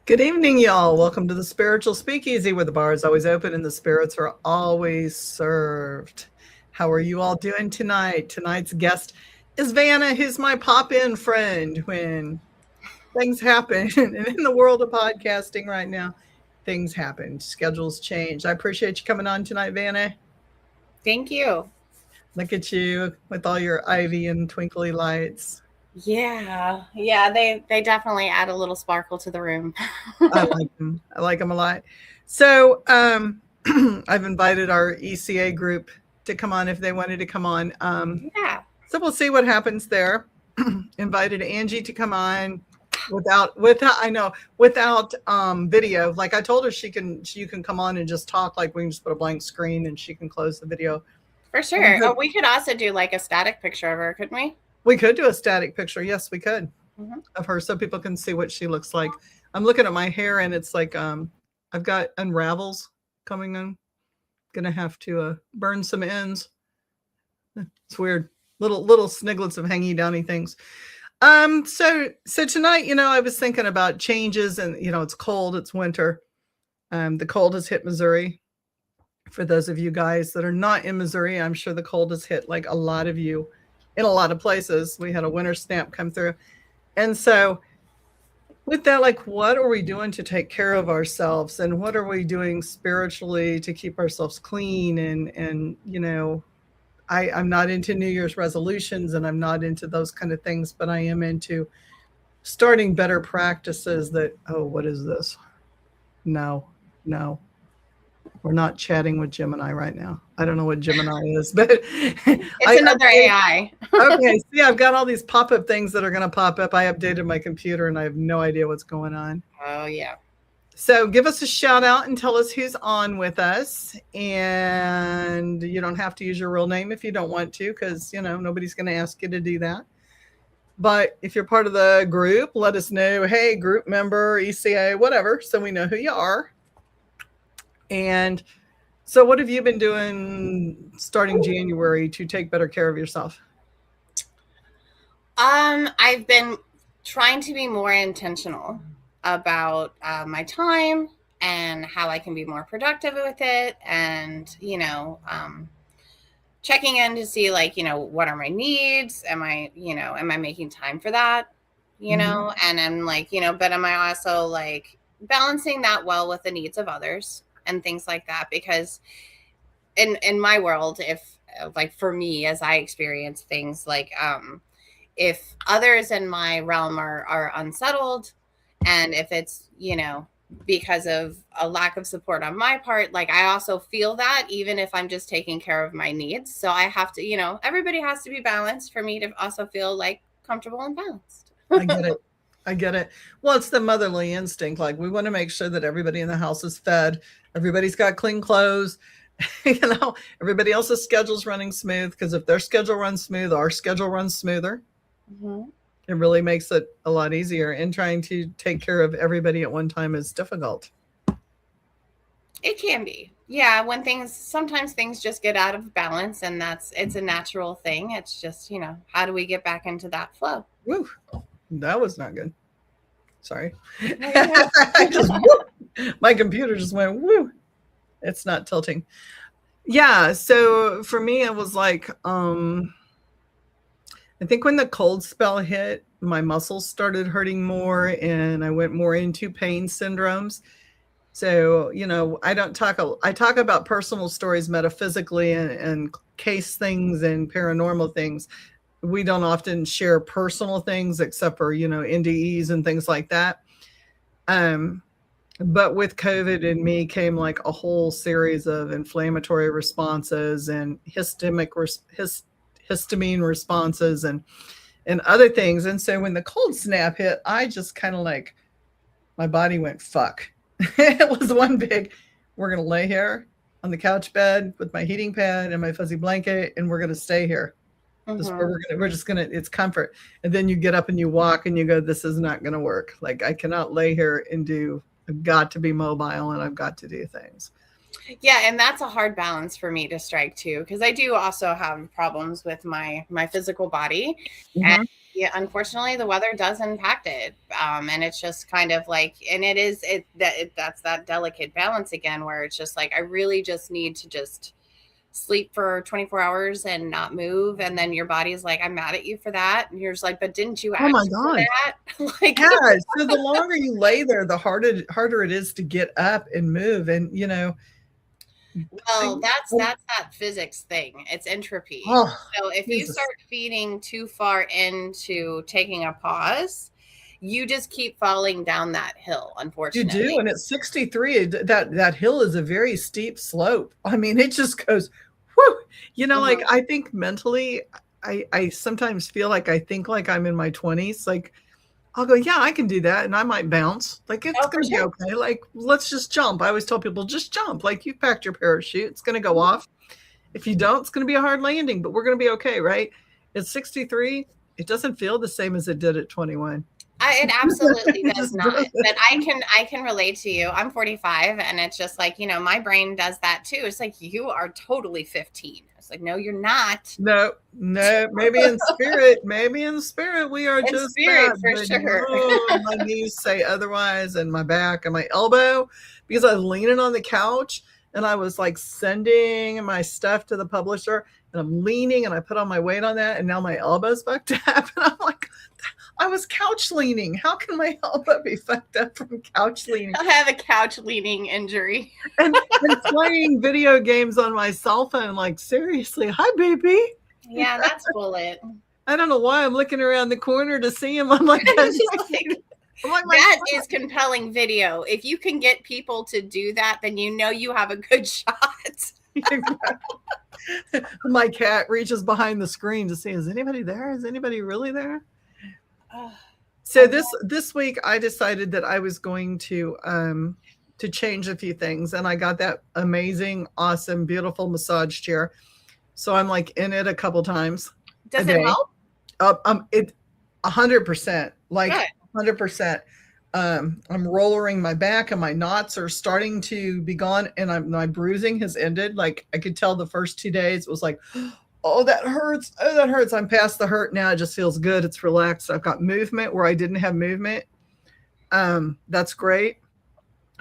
Good evening, y'all. Welcome to the Spiritual Speakeasy, where the bar is always open and the spirits are always served. How are you all doing tonight? Tonight's guest is Vanna, who's my pop-in friend when things happen. And in the world of podcasting right now, things happen. Schedules change. I appreciate you coming on tonight, Vanna. Thank you. Look at you with all your ivy and twinkly lights. Yeah, they definitely add a little sparkle to the room. I like them. I like them a lot. So I've invited our ECA group to come on if they wanted to come on. Yeah. So we'll see what happens there. Invited Angie to come on without video. Like I told her you can come on and just talk, like we can just put a blank screen and she can close the video. For sure. Oh, we could also do like a static picture of her, couldn't we? We could do a static picture. Yes, we could. Of her so people can see what she looks like. I'm looking at my hair and it's like I've got unravels coming in. Gonna have to burn some ends. It's weird. Little sniglets of hangy downy things. So tonight, I was thinking about changes and it's cold, it's winter. The cold has hit Missouri. For those of you guys that are not in Missouri, I'm sure the cold has hit like a lot of you in a lot of places. We had a winter snap come through. And so with that, like, what are we doing to take care of ourselves? And what are we doing spiritually to keep ourselves clean? And I'm not into New Year's resolutions and I'm not into those kind of things, but I am into starting better practices that, what is this? No. We're not chatting with Gemini right now. I don't know what Gemini is, but it's another AI. Okay, see, I've got all these pop-up things that are going to pop up. I updated my computer and I have no idea what's going on. Oh, yeah. So give us a shout out and tell us who's on with us. And you don't have to use your real name if you don't want to, because, nobody's going to ask you to do that. But if you're part of the group, let us know, hey, group member, ECA, whatever, so we know who you are. And so what have you been doing starting January to take better care of yourself? I've been trying to be more intentional about my time and how I can be more productive with it. And, checking in to see like, what are my needs? Am I making time for that? And I'm like, but am I also like balancing that well with the needs of others and things like that? Because in my world, if like for me, as I experience things like, if others in my realm are unsettled, and if it's, because of a lack of support on my part, like I also feel that even if I'm just taking care of my needs. So I have to, everybody has to be balanced for me to also feel like comfortable and balanced. I get it. Well, it's the motherly instinct. Like we want to make sure that everybody in the house is fed. Everybody's got clean clothes. Everybody else's schedule's running smooth, because if their schedule runs smooth, our schedule runs smoother. It really makes it a lot easier. And trying to take care of everybody at one time is difficult. It can be. Yeah, when sometimes things just get out of balance, and it's a natural thing. It's just, how do we get back into that flow? Woo, that was not good. Sorry. My computer just went, woo. It's not tilting. Yeah, so for me, it was like, I think when the cold spell hit, my muscles started hurting more and I went more into pain syndromes. So, I talk about personal stories metaphysically and case things and paranormal things. We don't often share personal things except for, NDEs and things like that. But with COVID in me came like a whole series of inflammatory responses and histamine responses and other things. And so when the cold snap hit, I just kind of like, my body went, fuck. It was one big, we're going to lay here on the couch bed with my heating pad and my fuzzy blanket, and we're going to stay here. We're just going to, it's comfort. And then you get up and you walk and you go, this is not going to work. Like I cannot lay here and I've got to be mobile and I've got to do things. Yeah, and that's a hard balance for me to strike too, because I do also have problems with my physical body. And Yeah, unfortunately, the weather does impact it, and it's just kind of like, and that's that delicate balance again, where it's just like I really just need to just sleep for 24 hours and not move, and then your body's like, I'm mad at you for that, and you're just like, but didn't you Oh my ask for God. that? Like, Yeah. So the longer you lay there, the harder it is to get up and move. And well, that's that physics thing. It's entropy. oh, So if you Jesus. start feeding too far into taking a pause, you just keep falling down that hill, You do, unfortunately. and at 63, that hill is a very steep slope. I mean, it just goes, whoo. Like Mhm. I think mentally, I sometimes feel like I think like I'm in my 20s. Like I'll go, yeah, I can do that, and I might bounce. Like it's Oh, for gonna be sure. okay. Like let's just jump. I always tell people, just jump. Like you've packed your parachute, it's gonna go Mhm. off. If you don't, it's gonna be a hard landing, but we're gonna be okay, right? At 63, it doesn't feel the same as it did at 21. It absolutely It does just not. doesn't. But I can relate to you. I'm 45, and it's just like, my brain does that too. It's like, you are totally 15. It's like, no, you're not. No, no, maybe in spirit, we are In just that, spirit, for but sure. no, my knees say otherwise, and my back and my elbow, because I was leaning on the couch and I was like sending my stuff to the publisher, and I'm leaning and I put all my weight on that, and now my elbow's fucked up, and I'm like, I was couch leaning. How can my elbow be fucked up from couch leaning? I have a couch leaning injury. And playing video games on my cell phone, like seriously, hi baby. Yeah, that's bullet. I don't know why I'm looking around the corner to see him. I'm like, It's just like, I'm like that is compelling video. If you can get people to do that, then you have a good shot. my cat reaches behind the screen to see, is anybody there? Is anybody really there? So this week I decided that I was going to change a few things, and I got that amazing, awesome, beautiful massage chair. So I'm like in it a couple times a Does it day. help? It 100%, like Good. 100%. I'm rollering my back, and my knots are starting to be gone, and my bruising has ended. Like I could tell the first 2 days it was like, oh, that hurts. Oh, that hurts. I'm past the hurt now. It just feels good. It's relaxed. I've got movement where I didn't have movement. That's great.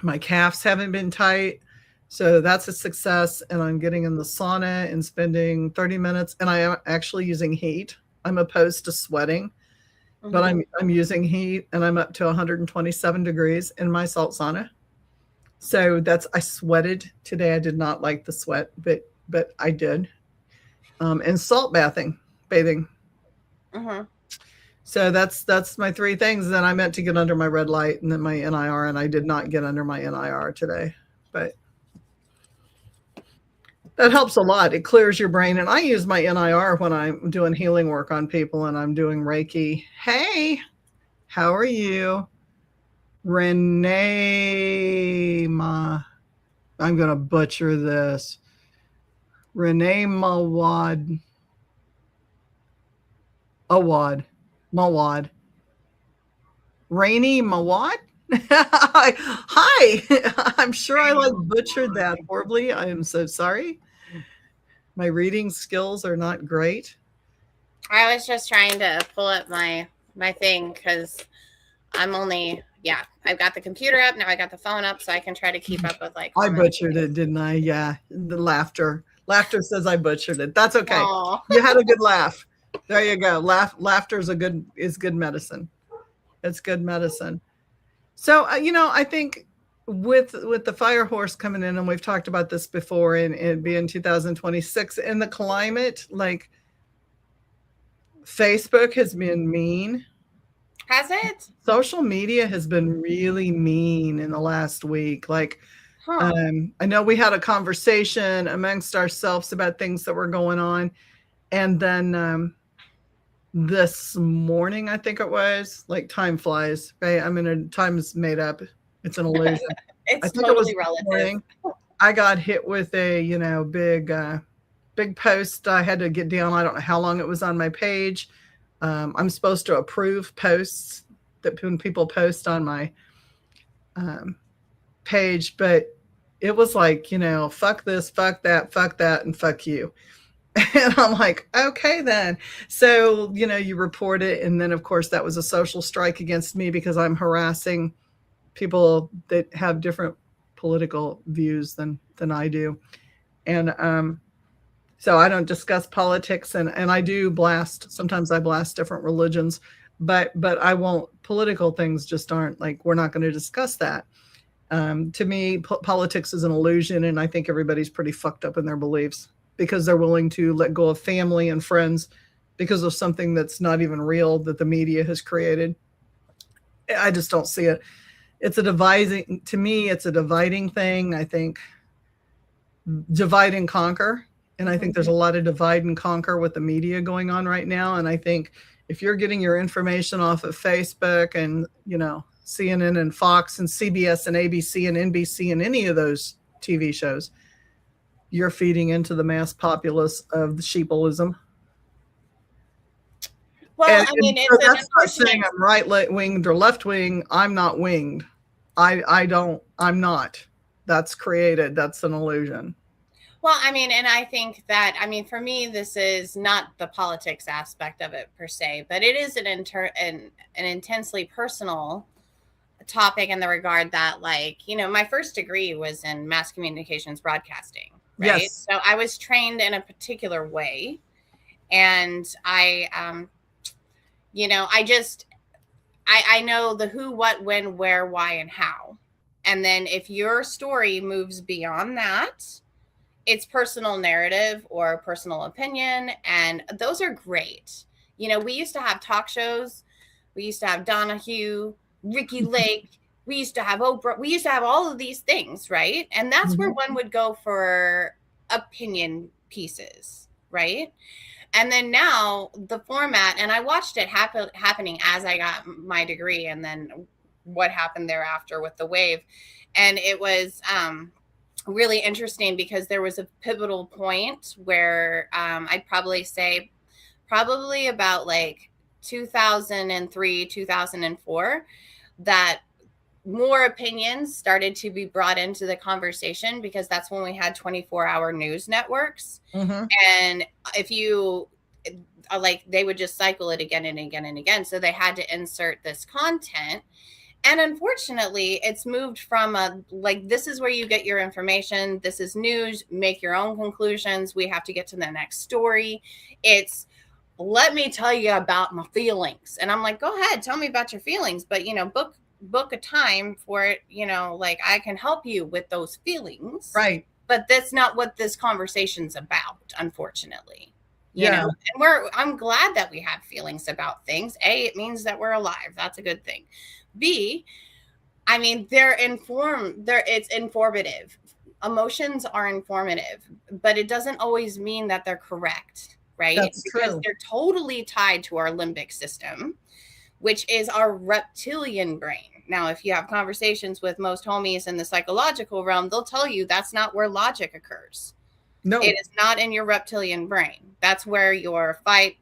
My calves haven't been tight. So that's a success. And I'm getting in the sauna and spending 30 minutes. And I am actually using heat. I'm opposed to sweating, but I'm using heat, and I'm up to 127 degrees in my salt sauna. So I sweated today. I did not like the sweat, but I did. And salt bathing. So that's my three things. Then I meant to get under my red light and then my NIR, and I did not get under my NIR today. But that helps a lot. It clears your brain. And I use my NIR when I'm doing healing work on people and I'm doing Reiki. Hey, how are you? Renee I'm going to butcher this. Renee Mawad. Mawad. Rainy Mawad? Hi. I'm sure I butchered that horribly. I am so sorry. My reading skills are not great. I was just trying to pull up my thing because I've got the computer up now. I got the phone up so I can try to keep up with I butchered it, didn't I? Yeah, the laughter says I butchered it. That's okay. Aww. You had a good laugh. There you go. Laughter is good medicine. It's good medicine. So I think with the fire horse coming in, and we've talked about this before, and it being 2026, and the climate, like Facebook has been mean. Has it? Social media has been really mean in the last week. Like, I know we had a conversation amongst ourselves about things that were going on, and then this morning, I think it was, like, time flies, right? I mean, time is made up. It's an illusion. It's totally relative. Morning, I got hit with a, big post. I had to get down. I don't know how long it was on my page. I'm supposed to approve posts that when people post on my page, but it was like, fuck this, fuck that, and fuck you. And I'm like, okay, then. So, you report it. And then, of course, that was a social strike against me because I'm harassing people that have different political views than I do. And so I don't discuss politics, and I do blast. Sometimes I blast different religions, but I won't. Political things just aren't like we're not going to discuss that. To me, politics is an illusion, and I think everybody's pretty fucked up in their beliefs because they're willing to let go of family and friends because of something that's not even real that the media has created. I just don't see it. It's a dividing. To me, it's a dividing thing. I think divide and conquer. And I think there's a lot of divide and conquer with the media going on right now. And I think if you're getting your information off of Facebook and, CNN and Fox and CBS and ABC and NBC and any of those TV shows, you're feeding into the mass populace of the sheepalism. Well, I mean, it's that's not saying I'm right winged or left wing. I'm not winged. I'm not. That's created. That's an illusion. Well, I mean, and I think that, I mean, for me, this is not the politics aspect of it per se, but it is an intensely personal topic in the regard that, like, my first degree was in mass communications broadcasting, right? Yes. So I was trained in a particular way. And I I know the who, what, when, where, why, and how. And then if your story moves beyond that, it's personal narrative or personal opinion. And those are great. We used to have talk shows. We used to have Donahue, Ricky Lake. We used to have Oprah. We used to have all of these things, right? And that's where one would go for opinion pieces, right? And then now the format, and I watched it happening as I got my degree and then what happened thereafter with the wave. And it was really interesting because there was a pivotal point where I'd probably say about like 2003, 2004, that more opinions started to be brought into the conversation because that's when we had 24-hour news networks. And if you they would just cycle it again and again and again. So they had to insert this content. And unfortunately, it's moved from this is where you get your information. This is news. Make your own conclusions. We have to get to the next story. It's let me tell you about my feelings. And I'm like, go ahead, tell me about your feelings. But, book a time for it. I can help you with those feelings. Right. But that's not what this conversation's about, unfortunately. And I'm glad that we have feelings about things. A, it means that we're alive. That's a good thing. B, I mean, it's informative. Emotions are informative, but it doesn't always mean that they're correct, right? That's because true. they're totally tied to our limbic system, which is our reptilian brain. Now, if you have conversations with most homies in the psychological realm, they'll tell you that's not where logic occurs. No. It is not in your reptilian brain. That's where your fight,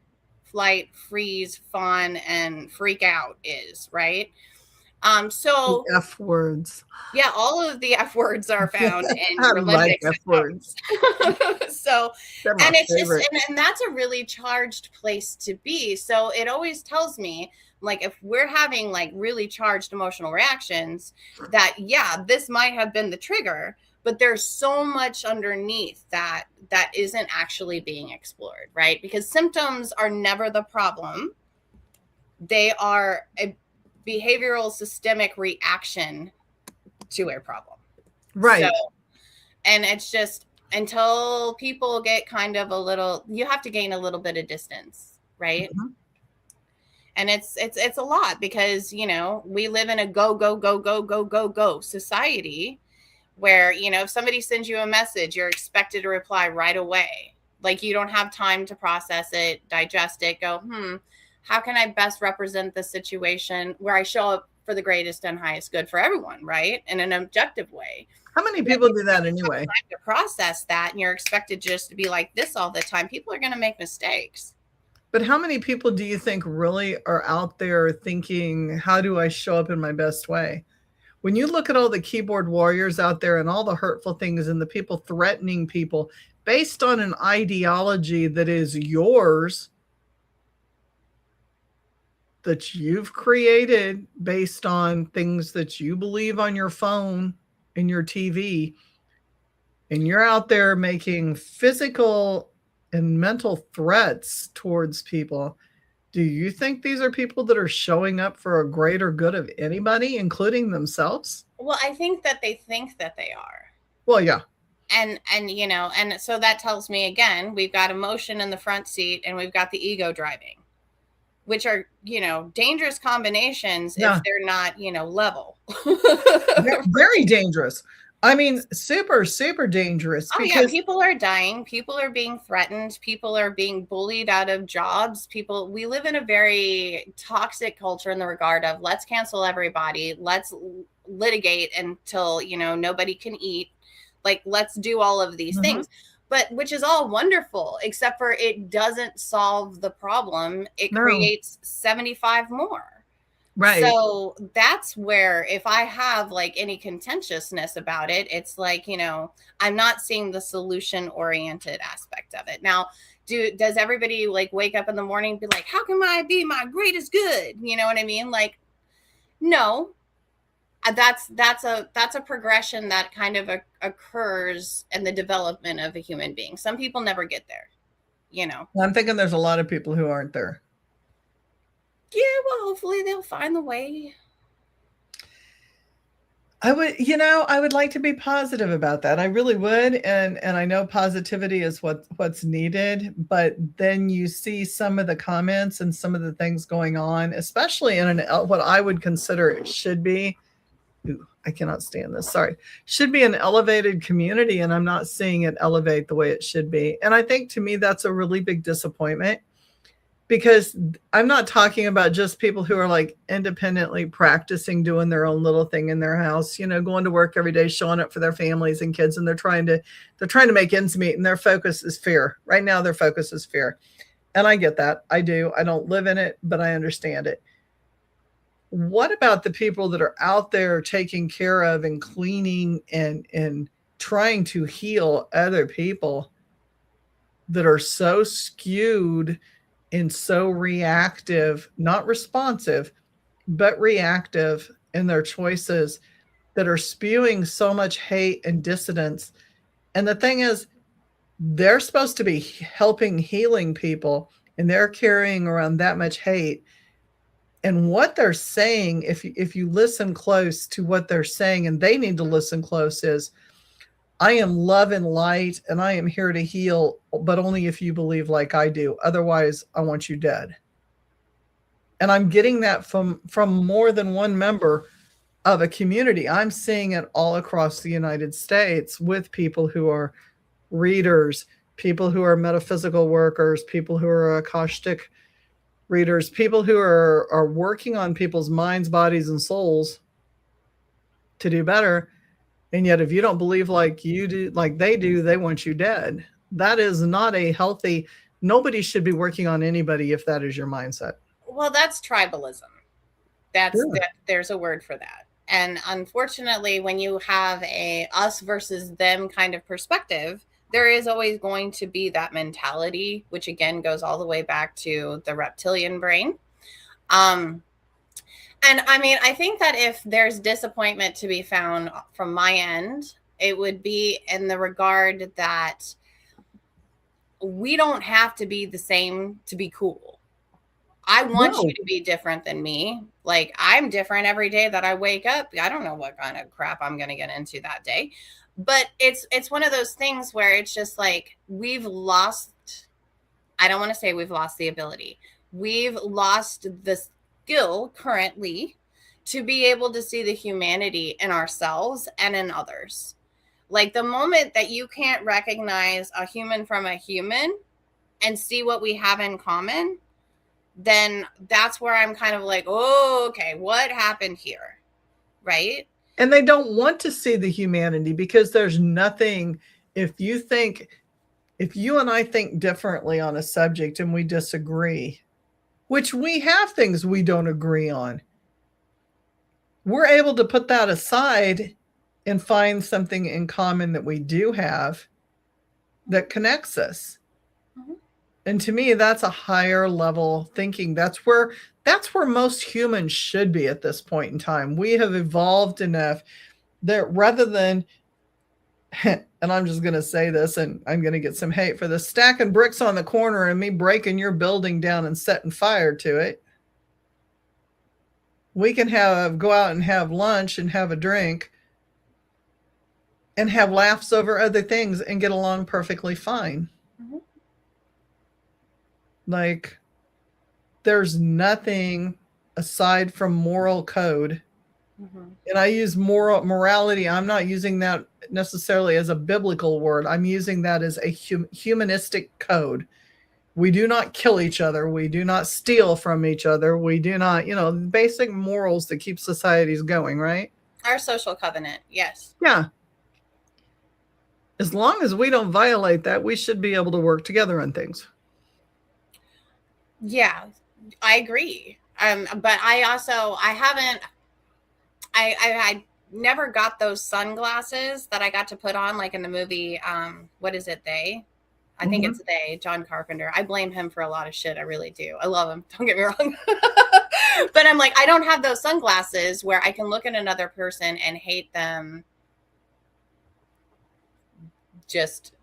flight, freeze, fawn, and freak out is, right? So the F words. Yeah, all of the F words are found in your limbic F words. So, and it's favorite. And that's a really charged place to be. So it always tells me, like, if we're having like really charged emotional reactions, that this might have been the trigger, but there's so much underneath that isn't actually being explored, right? Because symptoms are never the problem. They are a behavioral systemic reaction to a problem. Right. So, and it's just until people get kind of you have to gain a little bit of distance, right? And it's a lot because, we live in a go society where, if somebody sends you a message, you're expected to reply right away. Like, you don't have time to process it, digest it, go, how can I best represent the situation where I show up for the greatest and highest good for everyone, right? In an objective way. How many people do that anyway? Time to process that, and you're expected just to be like this all the time. People are going to make mistakes. But how many people do you think really are out there thinking, how do I show up in my best way? When you look at all the keyboard warriors out there and all the hurtful things and the people threatening people, based on an ideology that is yours, that you've created based on things that you believe on your phone and your TV, and you're out there making physical and mental threats towards people, do you think these are people that are showing up for a greater good of anybody, including themselves? Well, I think that they think that they are. Well, yeah. And and so that tells me, again, we've got emotion in the front seat and we've got the ego driving, which are, dangerous combinations Yeah. if they're not, level. Very dangerous. I mean, super, super dangerous. Oh yeah, people are dying, people are being threatened, people are being bullied out of jobs. We live in a very toxic culture in the regard of let's cancel everybody, let's litigate until, nobody can eat. Like, let's do all of these things. But which is all wonderful, except for it doesn't solve the problem. It creates 75 more. Right. So that's where, if I have like any contentiousness about it, it's like, I'm not seeing the solution oriented aspect of it. Now, does everybody like wake up in the morning and be like, how can I be my greatest good? You know what I mean? Like, no. That's a progression that kind of occurs in the development of a human being. Some people never get there, I'm thinking there's a lot of people who aren't there. Yeah, well, hopefully they'll find the way. I would like to be positive about that. I really would. And I know positivity is what's needed, but then you see some of the comments and some of the things going on, especially in what I would consider it should be. Ooh, I cannot stand this. Sorry. Should be an elevated community, and I'm not seeing it elevate the way it should be. And I think to me, that's a really big disappointment, because I'm not talking about just people who are like independently practicing, doing their own little thing in their house, going to work every day, showing up for their families and kids, and they're trying to make ends meet, and their focus is fear. Right now, their focus is fear. And I get that. I do. I don't live in it, but I understand it. What about the people that are out there taking care of and cleaning and trying to heal other people that are so skewed and so reactive, not responsive, but reactive in their choices, that are spewing so much hate and dissidence? And the thing is, they're supposed to be helping healing people, and they're carrying around that much hate. And what they're saying, if you listen close to what they're saying, and they need to listen close, is, I am love and light, and I am here to heal, but only if you believe like I do. Otherwise, I want you dead. And I'm getting that from more than one member of a community. I'm seeing it all across the United States with people who are readers, people who are metaphysical workers, people who are Akashic readers, people who are working on people's minds, bodies, and souls to do better. And yet, if you don't believe like you do, like they do, they want you dead. That is not a healthy. Nobody should be working on anybody if that is your mindset. Well, that's tribalism. There's a word for that. And unfortunately, when you have a us versus them kind of perspective, there is always going to be that mentality, which again goes all the way back to the reptilian brain. And I mean, I think that if there's disappointment to be found from my end, it would be in the regard that we don't have to be the same to be cool. I want you to be different than me. Like, I'm different every day that I wake up. I don't know what kind of crap I'm going to get into that day. But it's one of those things where it's just like, we've lost, I don't want to say we've lost the ability. We've lost the skill currently to be able to see the humanity in ourselves and in others. Like, the moment that you can't recognize a human from a human and see what we have in common, then that's where I'm kind of like, oh, okay, what happened here? Right? And they don't want to see the humanity, because there's nothing, if you and I think differently on a subject and we disagree, which we have things we don't agree on, we're able to put that aside and find something in common that we do have. that connects us. Mhm. And to me, that's a higher level thinking. That's where most humans should be at this point in time. We have evolved enough that rather than and I'm just going to say this and I'm going to get some hate for this, stacking bricks on the corner and me breaking your building down and setting fire to it. We can go out and have lunch and have a drink and have laughs over other things and get along perfectly fine. Mhm. Like, there's nothing aside from moral code. And I use morality. I'm not using that necessarily as a biblical word. I'm using that as a humanistic code. We do not kill each other. We do not steal from each other. We do not, basic morals that keep societies going, right? Our social covenant, yes. Yeah. As long as we don't violate that, we should be able to work together on things. Yeah, I agree. But I never got those sunglasses that I got to put on, like in the movie. What is it? I think it's John Carpenter. I blame him for a lot of shit. I really do. I love him. Don't get me wrong. But I'm like, I don't have those sunglasses where I can look at another person and hate them just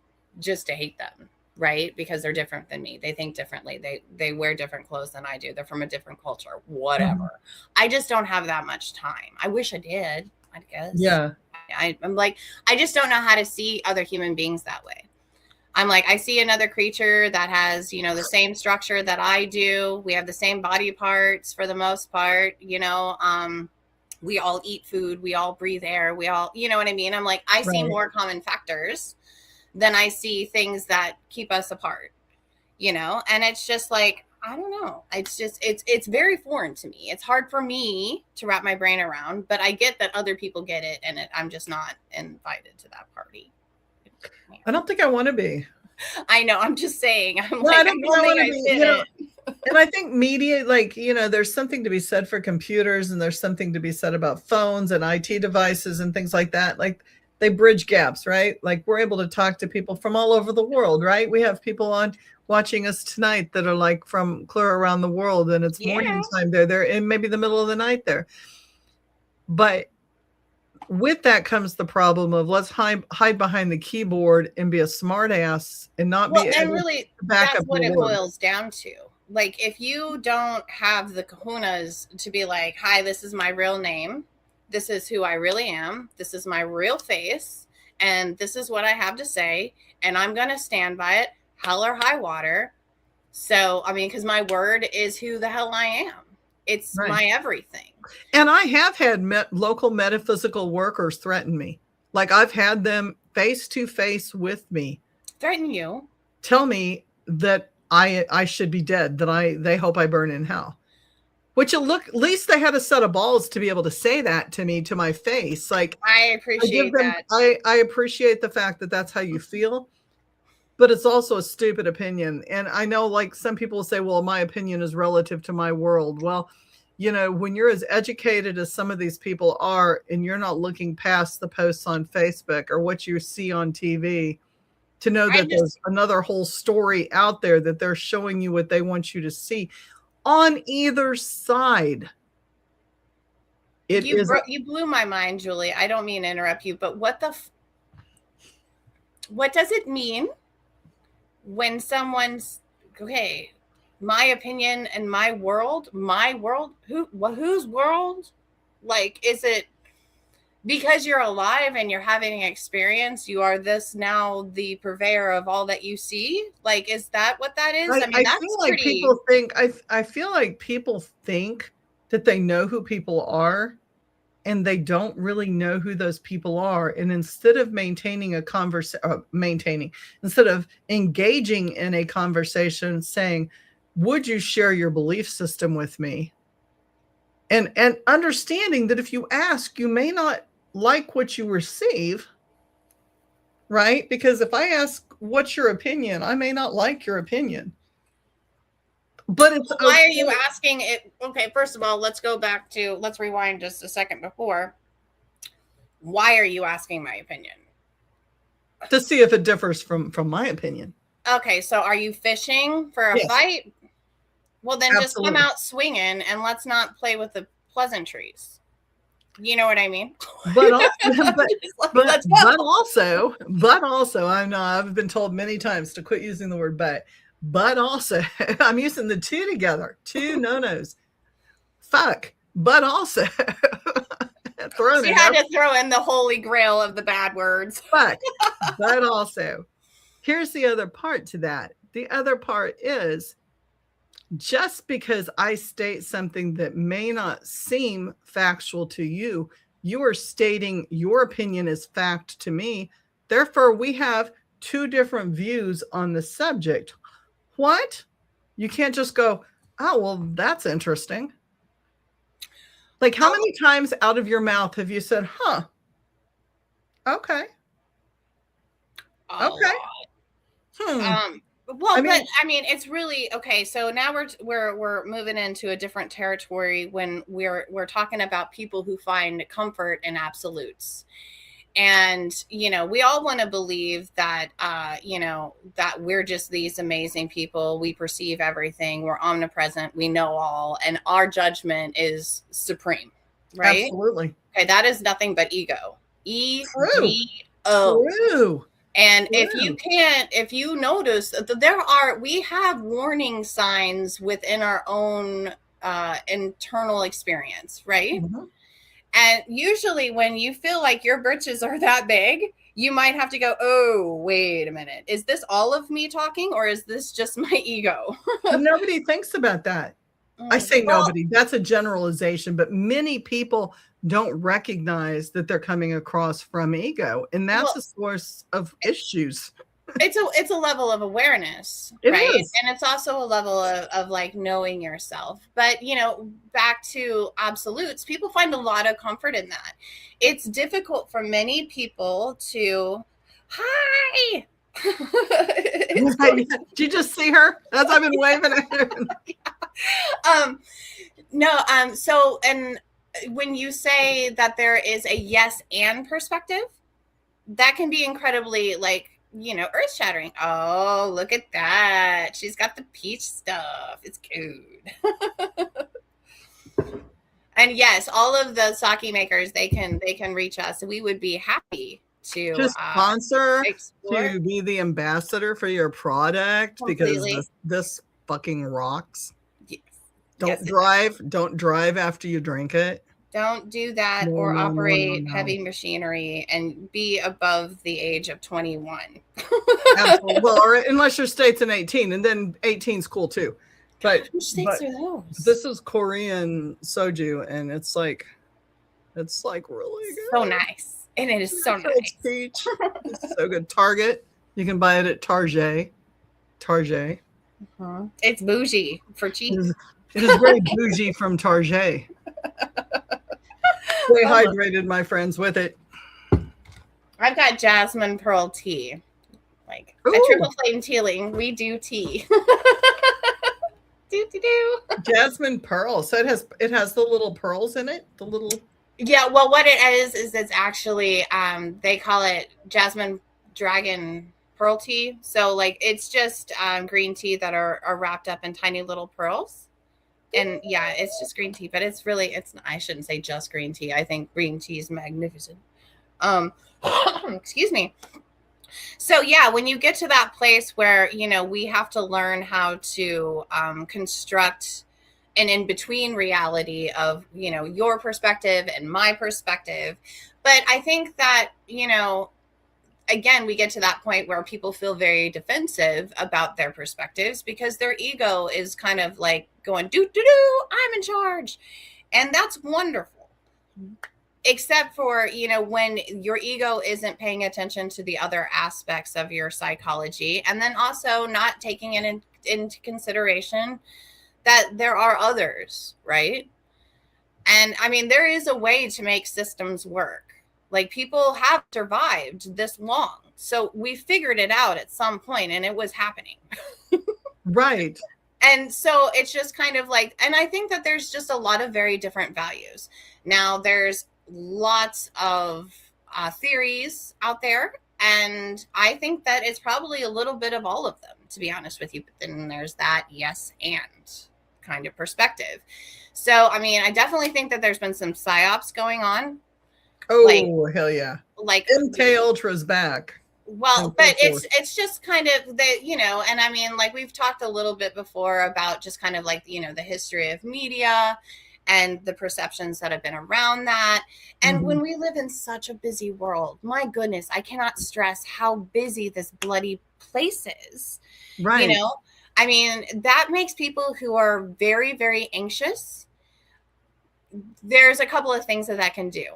to hate them, right? Because they're different than me. They think differently. They wear different clothes than I do. They're from a different culture, whatever. I just don't have that much time. I wish I did, I guess. Yeah. I'm like, I just don't know how to see other human beings that way. I'm like, I see another creature that has, the same structure that I do. We have the same body parts for the most part, we all eat food. We all breathe air. We all, you know what I mean? I'm like, I see more common factors than I see things that keep us apart, and it's just like, I don't know. It's just, it's very foreign to me. It's hard for me to wrap my brain around, but I get that other people get it, and I'm just not invited to that party. I don't think I want to be. I know. I'm just saying. I don't think I want to be. And I think media, there's something to be said for computers, and there's something to be said about phones and IT devices and things like that. Like, they bridge gaps, right? Like, we're able to talk to people from all over the world, right? We have people on watching us tonight that are like from clear around the world, and it's morning time. They're in maybe the middle of the night there. But with that comes the problem of let's hide behind the keyboard and be a smart ass and not be able to back up. That's what it boils down to. Like, if you don't have the kahunas to be like, hi, this is my real name. This is who I really am. This is my real face. And this is what I have to say. And I'm going to stand by it, hell or high water. So, I mean, because my word is who the hell I am. It's my everything. And I have had local metaphysical workers threaten me. Like, I've had them face to face with me. Threaten you? Tell me that I should be dead, that they hope I burn in hell. Which at least they had a set of balls to be able to say that to me, to my face. Like, I appreciate that. I appreciate the fact that that's how you feel, but it's also a stupid opinion. And I know, like, some people say, well, my opinion is relative to my world. Well, when you're as educated as some of these people are, and you're not looking past the posts on Facebook or what you see on TV to know that there's another whole story out there, that they're showing you what they want you to see on either side. You blew my mind, Julie. I don't mean to interrupt you, but what does it mean when someone's okay? My opinion and my world, whose world? Like, is it because you're alive and you're having an experience, you are this now the purveyor of all that you see? Like, is that what that is? I mean, that's feel like people think, I feel like people think that they know who people are, and they don't really know who those people are. And instead of maintaining a instead of engaging in a conversation, saying, would you share your belief system with me? And understanding that if you ask, you may not like what you receive, right? Because if I ask, what's your opinion? I may not like your opinion. But it's why are you asking it? Okay, first of all, let's rewind just a second before. Why are you asking my opinion? to see if it differs from my opinion. Okay, so are you fishing for a Yes. fight? Well, then just come Absolutely. out swinging and let's not play with the pleasantries. You know what I mean? But also, Let's go. but also, I've been told many times to quit using the word but also, I'm using the two together, two no-nos. Fuck, but also, thrown She in had there. to throw in the holy grail of the bad words. Fuck, but also, here's the other part to that. The other part is, just because I state something that may not seem factual to you, you are stating your opinion as fact to me. Therefore, we have two different views on the subject. What? You can't just go, oh, well, that's interesting. Like, how many times out of your mouth have you said, huh? Okay. Okay. Well, but I mean, it's really okay. So now we're moving into a different territory when we're talking about people who find comfort in absolutes. And we all want to believe that that we're just these amazing people. We perceive everything, we're omnipresent, we know all, and our judgment is supreme, right? Absolutely. Okay, that is nothing but ego. True. True. And if you notice that we have warning signs within our own internal experience, right? Mm-hmm. And usually when you feel like your britches are that big, you might have to go, oh, wait a minute. Is this all of me talking, or is this just my ego? Nobody thinks about that. I say nobody. That's a generalization, but many people don't recognize that they're coming across from ego, and that's a source of issues. It's a level of awareness, right? And it's also a level of like knowing yourself. But back to absolutes, people find a lot of comfort in that. It's difficult for many people to hi. Did you just see her? As I've been waving at her. So, and when you say that there is a yes and perspective, that can be incredibly earth shattering. Oh, look at that. She's got the peach stuff. It's cute. And yes, all of the sake makers, they can reach us. We would be happy to sponsor, to be the ambassador for your product. Completely. Because this fucking rocks. Yes. Don't drive after you drink it. Don't do that or operate heavy machinery and be above the age of 21. Absolutely. Well, or unless your state's an 18, and then 18's cool too. But which states are those? This is Korean soju, and it's like really good. So nice. And it is so nice. Peach. It's so good. Target. You can buy it at Target. Uh-huh. It's bougie for cheap. It is very bougie from Target. Stay hydrated, my friends, with it. I've got jasmine pearl tea. Like a triple flame tealing. We do tea. do. Jasmine pearl. So it has the little pearls in it. The little. Yeah. Well, what it is it's actually they call it jasmine dragon pearl tea. So like it's just green tea that are wrapped up in tiny little pearls. And yeah, it's just green tea, but it's I shouldn't say just green tea. I think green tea is magnificent. Excuse me. So yeah, when you get to that place where, we have to learn how to construct an in-between reality of, your perspective and my perspective. But I think that, again, we get to that point where people feel very defensive about their perspectives because their ego is kind of like going, do, I'm in charge. And that's wonderful. Except for, when your ego isn't paying attention to the other aspects of your psychology, and then also not taking it into consideration that there are others, right? And I mean, there is a way to make systems work. Like people have survived this long. So we figured it out at some point and it was happening. Right. And so it's just kind of like, and I think that there's just a lot of very different values. Now there's lots of theories out there And I think that it's probably a little bit of all of them, to be honest with you. But then there's that yes and kind of perspective. So, I mean, I definitely think that there's been some psyops going on. Oh, hell yeah. Like MK Ultra's back. Well, but it's just kind of that, you know, and I mean, like we've talked a little bit before about just kind of like, you know, the history of media and the perceptions that have been around that. And when we live in such a busy world, my goodness, I cannot stress how busy this bloody place is. Right. You know, I mean, that makes people who are very, very anxious. There's a couple of things that can do.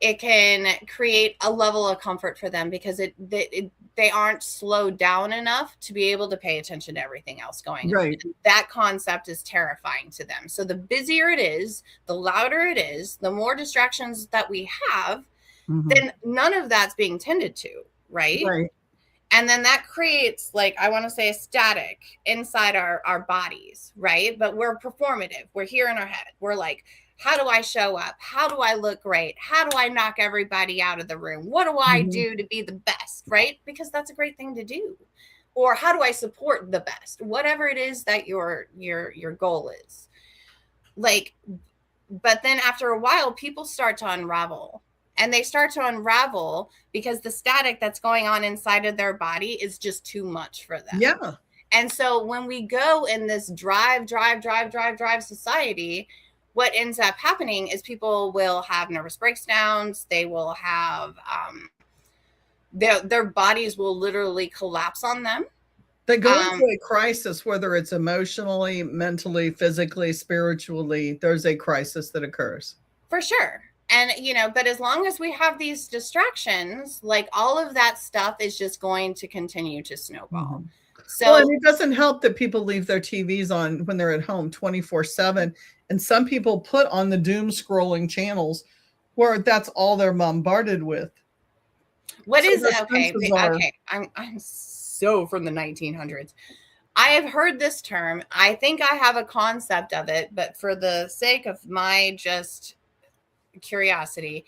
It can create a level of comfort for them because they aren't slowed down enough to be able to pay attention to everything else going on. And that concept is terrifying to them. So the busier it is, the louder it is, the more distractions that we have, then none of that's being tended to, right? And then that creates, like, I want to say a static inside our bodies, right? But we're performative. We're here in our head. We're like, how do I show up? How do I look great? How do I knock everybody out of the room? What do I do to be the best, right? Because that's a great thing to do. Or how do I support the best? Whatever it is that your goal is. Like, but then after a while, people start to unravel. And they start to unravel because the static that's going on inside of their body is just too much for them. Yeah. And so when we go in this drive society, what ends up happening is people will have nervous breakdowns. They will have their bodies will literally collapse on them. They go into a crisis, whether it's emotionally, mentally, physically, spiritually. There's a crisis that occurs. For sure. And, you know, but as long as we have these distractions, like all of that stuff is just going to continue to snowball. So, and it doesn't help that people leave their TVs on when they're at home 24/7. And some people put on the doom scrolling channels where that's all they're bombarded with. What is it? Okay. I'm so from the 1900s. I have heard this term. I think I have a concept of it, but for the sake of my just curiosity,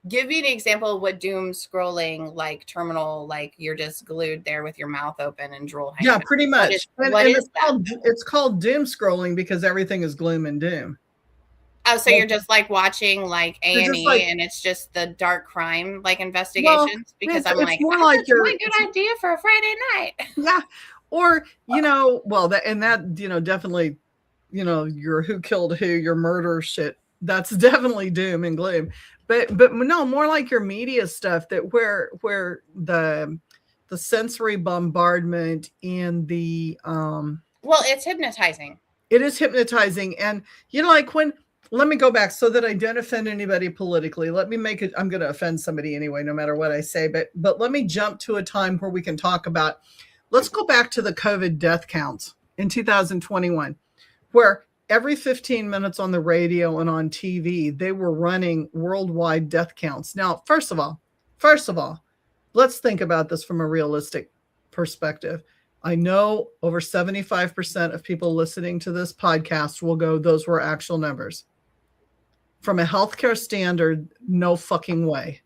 give me an example of what doom scrolling, like terminal, like you're just glued there with your mouth open and drool hanging. Yeah, pretty much. What is that? It's called doom scrolling because everything is gloom and doom. Oh, so you're just like watching like A&E and it's just the dark crime like investigations? Because I'm like, more like that's a good idea for a Friday night. Yeah. Or, you know, well, that, you know, definitely, you know, your who killed who, your murder shit. That's definitely doom and gloom. But no, more like your media stuff that where the sensory bombardment and the well, it's hypnotizing. It is hypnotizing. And you know, like let me go back so that I don't offend anybody politically. Let me make it, I'm going to offend somebody anyway, no matter what I say, but let me jump to a time where we can talk about, let's go back to the COVID death counts in 2021, where every 15 minutes on the radio and on TV, they were running worldwide death counts. Now, first of all, let's think about this from a realistic perspective. I know over 75% of people listening to this podcast will go, those were actual numbers. From a healthcare standard, no fucking way.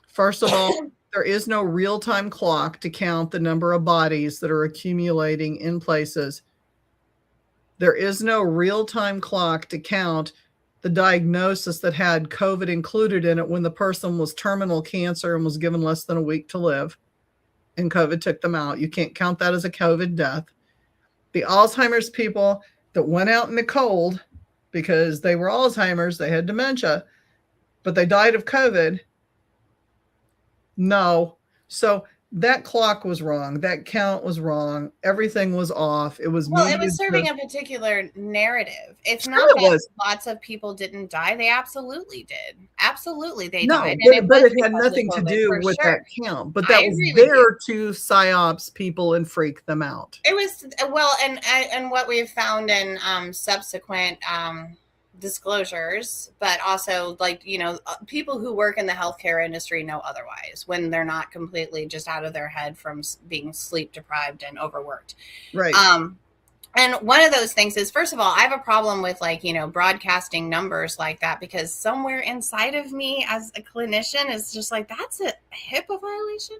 First of all, there is no real-time clock to count the number of bodies that are accumulating in places. There is no real-time clock to count the diagnosis that had COVID included in it when the person was terminal cancer and was given less than a week to live, and COVID took them out. You can't count that as a COVID death. The Alzheimer's people that went out in the cold because they were Alzheimer's, they had dementia, but they died of COVID. No. So that clock was wrong. That count was wrong. Everything was off. It was well, it was serving a particular narrative. It's not that lots of people didn't die. They absolutely did. Absolutely, they died. But it had nothing to do with that count. But that was there to psyops people and freak them out. It was well, and what we've found in subsequent disclosures, but also, like, you know, people who work in the healthcare industry know otherwise when they're not completely just out of their head from being sleep deprived and overworked. Right. And one of those things is, first of all, I have a problem with like, broadcasting numbers like that, because somewhere inside of me as a clinician is just like, that's a HIPAA violation.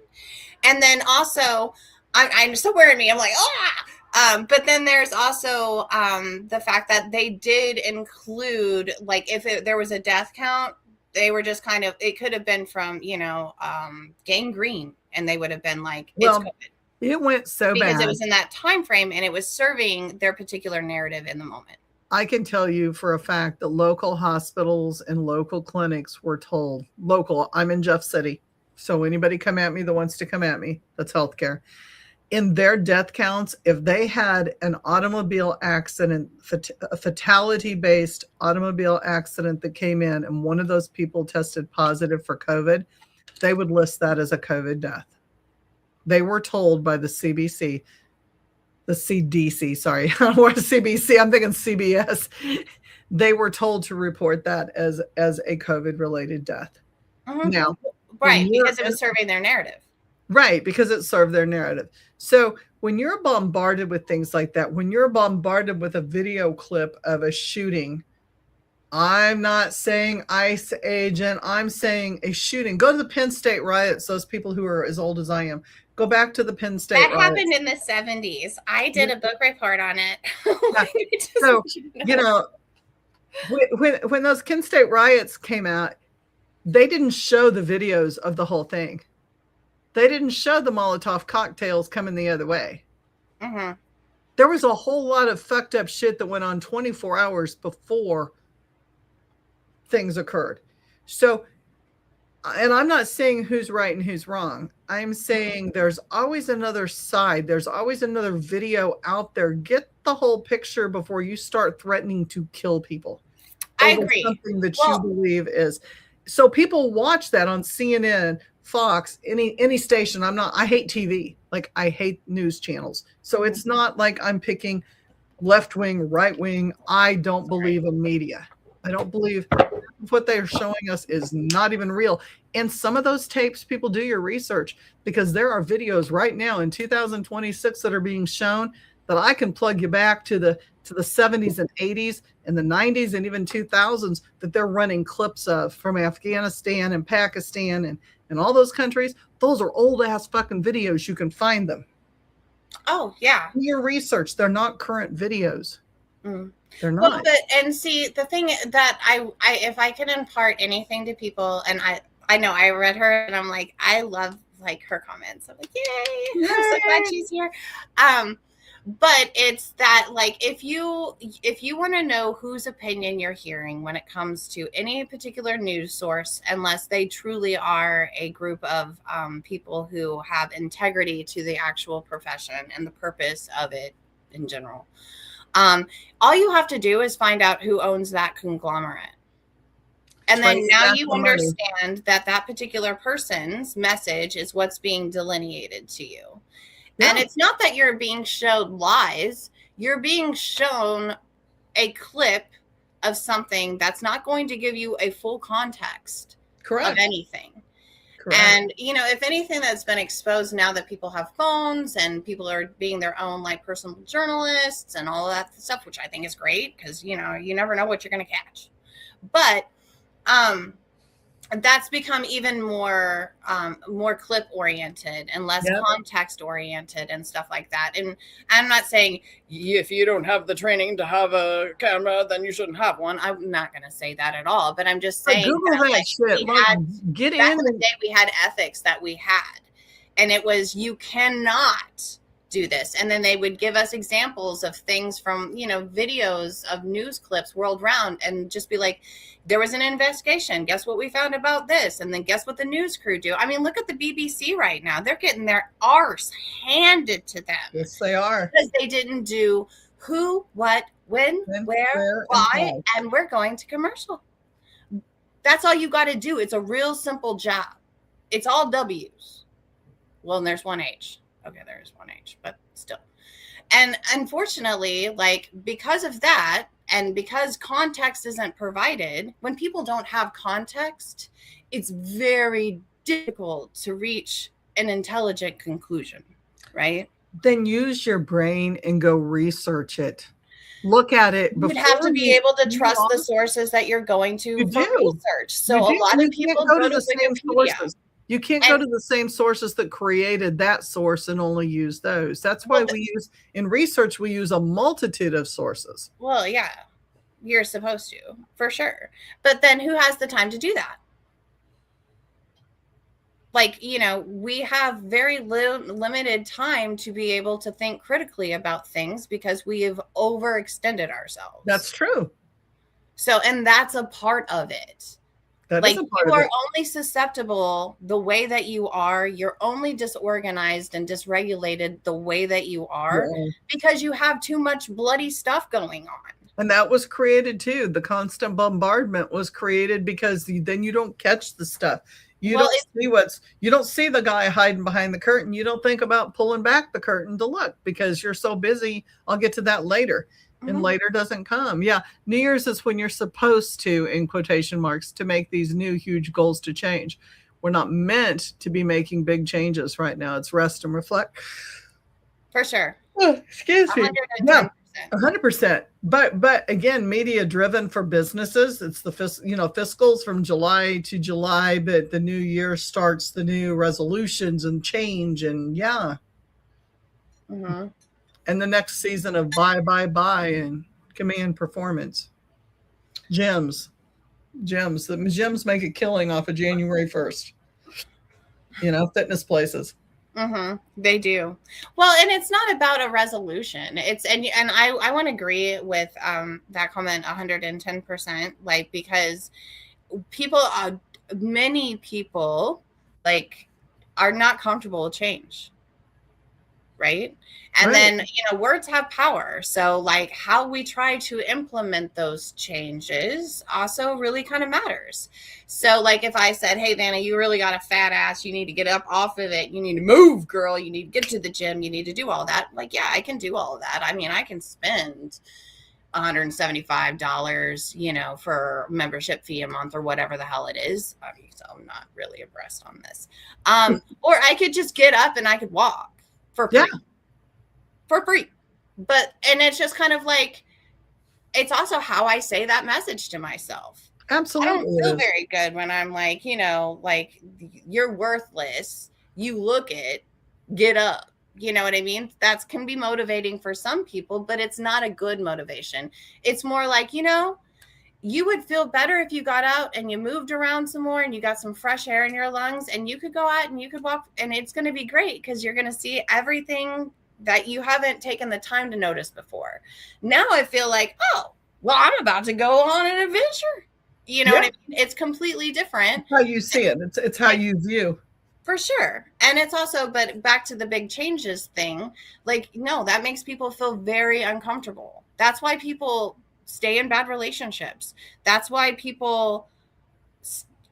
And then also, I'm somewhere in me, I'm like, but then there's also the fact that they did include, like, if there was a death count, they were just kind of, it could have been from, gangrene, and they would have been like, it's COVID. It went so because bad. It was in that time frame, and it was serving their particular narrative in the moment. I can tell you for a fact that local hospitals and local clinics were told, I'm in Jeff City, so anybody come at me that wants to come at me, that's healthcare. In their death counts, if they had an automobile accident, a fatality-based automobile accident that came in, and one of those people tested positive for COVID, they would list that as a COVID death. They were told by the CDC, sorry, or CBC, I'm thinking CBS. They were told to report that as a COVID-related death. Mm-hmm. Now, right, because it was serving their narrative. Right, because it served their narrative. So when you're bombarded with things like that, when you're bombarded with a video clip of a shooting, I'm not saying ICE agent, I'm saying a shooting. Go to the Penn State riots, those people who are as old as I am. Go back to the Penn State riots. That happened in the 70s. I did a book report on it. So, when those Penn State riots came out, they didn't show the videos of the whole thing. They didn't show the Molotov cocktails coming the other way. Mm-hmm. There was a whole lot of fucked up shit that went on 24 hours before things occurred. So, and I'm not saying who's right and who's wrong. I'm saying there's always another side. There's always another video out there. Get the whole picture before you start threatening to kill people. I agree. Something that you believe is. So people watch that on CNN, Fox, any station. I hate TV. Like, I hate news channels. So it's not like I'm picking left wing, right wing. I don't believe in media. I don't believe what they're showing us is not even real. And some of those tapes, people, do your research, because there are videos right now in 2026 that are being shown that I can plug you back to the 70s and 80s and the 90s and even 2000s that they're running clips of from Afghanistan and Pakistan and all those countries. Those are old ass fucking videos. You can find them. Oh, yeah. Do your research. They're not current videos. Mm. They're not. Well, and see, the thing that I if I can impart anything to people, and I know I read her and I'm like, I love like her comments. I'm like, yay. I'm so glad she's here. But it's that, like, if you want to know whose opinion you're hearing when it comes to any particular news source, unless they truly are a group of people who have integrity to the actual profession and the purpose of it in general, all you have to do is find out who owns that conglomerate. And then now you understand that particular person's message is what's being delineated to you. Yeah. And it's not that you're being shown lies. You're being shown a clip of something that's not going to give you a full context of anything. Correct. And, if anything that's been exposed now that people have phones and people are being their own like personal journalists and all of that stuff, which I think is great because, you never know what you're going to catch. But that's become even more clip oriented and less context oriented and stuff like that. And I'm not saying if you don't have the training to have a camera, then you shouldn't have one. I'm not going to say that at all. But I'm just saying get back in. in the day, we had ethics that we had, and it was you cannot do this. And then they would give us examples of things from videos of news clips world round, and just be like, there was an investigation, guess what we found about this, and then guess what the news crew do. I mean, look at the BBC right now. They're getting their arse handed to them. Yes, they are, because they didn't do who, what, when, where, why, and we're going to commercial. That's all you got to do. It's a real simple job. It's all W's. Well, and there's one H. Okay, there is one H, but still. And unfortunately, like, because of that, and because context isn't provided, when people don't have context, it's very difficult to reach an intelligent conclusion, right? Then use your brain and go research it. Look at it You'd have to before be able to you trust the sources that you're going You to for do. research. You So a do. lot You of can't people go go to to the same Wikipedia. sources. You can't go And to the same sources that created that source and only use those. That's why well, we use in research, we use a multitude of sources. well, yeah, you're supposed to, for sure. But then who has the time to do that? Like, we have very limited time to be able to think critically about things because we have overextended ourselves. That's true. So, and that's a part of it. That is Like, a part you of are it. only susceptible the way that you are. You're only disorganized and dysregulated the way that you are Yeah. because you have too much bloody stuff going on. And that was created too. The constant bombardment was created because then you don't catch the stuff. You Well, you don't see the guy hiding behind the curtain. You don't think about pulling back the curtain to look because you're so busy. I'll get to that later. And later doesn't come. Yeah. New Year's is when you're supposed to, in quotation marks, to make these new huge goals to change. We're not meant to be making big changes right now. It's rest and reflect. for sure. Oh, excuse me. 110%. Yeah. 100%. But again, media driven for businesses. It's the fiscals from July to July, but the new year starts the new resolutions and change and yeah. Mm-hmm. And the next season of buy and command performance. Gyms. The gyms make a killing off of January 1st. Fitness places. Mm-hmm. They do. Well, and it's not about a resolution. It's and I want to agree with that comment 110%. Like, because many people like are not comfortable with change. Right. And Right. then, words have power. So like how we try to implement those changes also really kind of matters. So like if I said, hey, Vanna, you really got a fat ass. You need to get up off of it. You need to move, girl. You need to get to the gym. You need to do all that. Like, yeah, I can do all of that. I mean, I can spend $175, for membership fee a month or whatever the hell it is. I mean, so I'm not really abreast on this. Or I could just get up and I could walk. For free. Yeah. For free. And it's just kind of like, it's also how I say that message to myself. Absolutely. I don't feel very good when I'm like, like you're worthless. You look it, get up. You know what I mean? That can be motivating for some people, but it's not a good motivation. It's more like, you would feel better if you got out and you moved around some more and you got some fresh air in your lungs and you could go out and you could walk and it's going to be great because you're going to see everything that you haven't taken the time to notice before. Now I feel like, oh, well, I'm about to go on an adventure. You know what I mean? It's completely different. It's how you see it. It's how you view. For sure. And it's also, but back to the big changes thing, like, no, that makes people feel very uncomfortable. That's why people stay in bad relationships. That's why people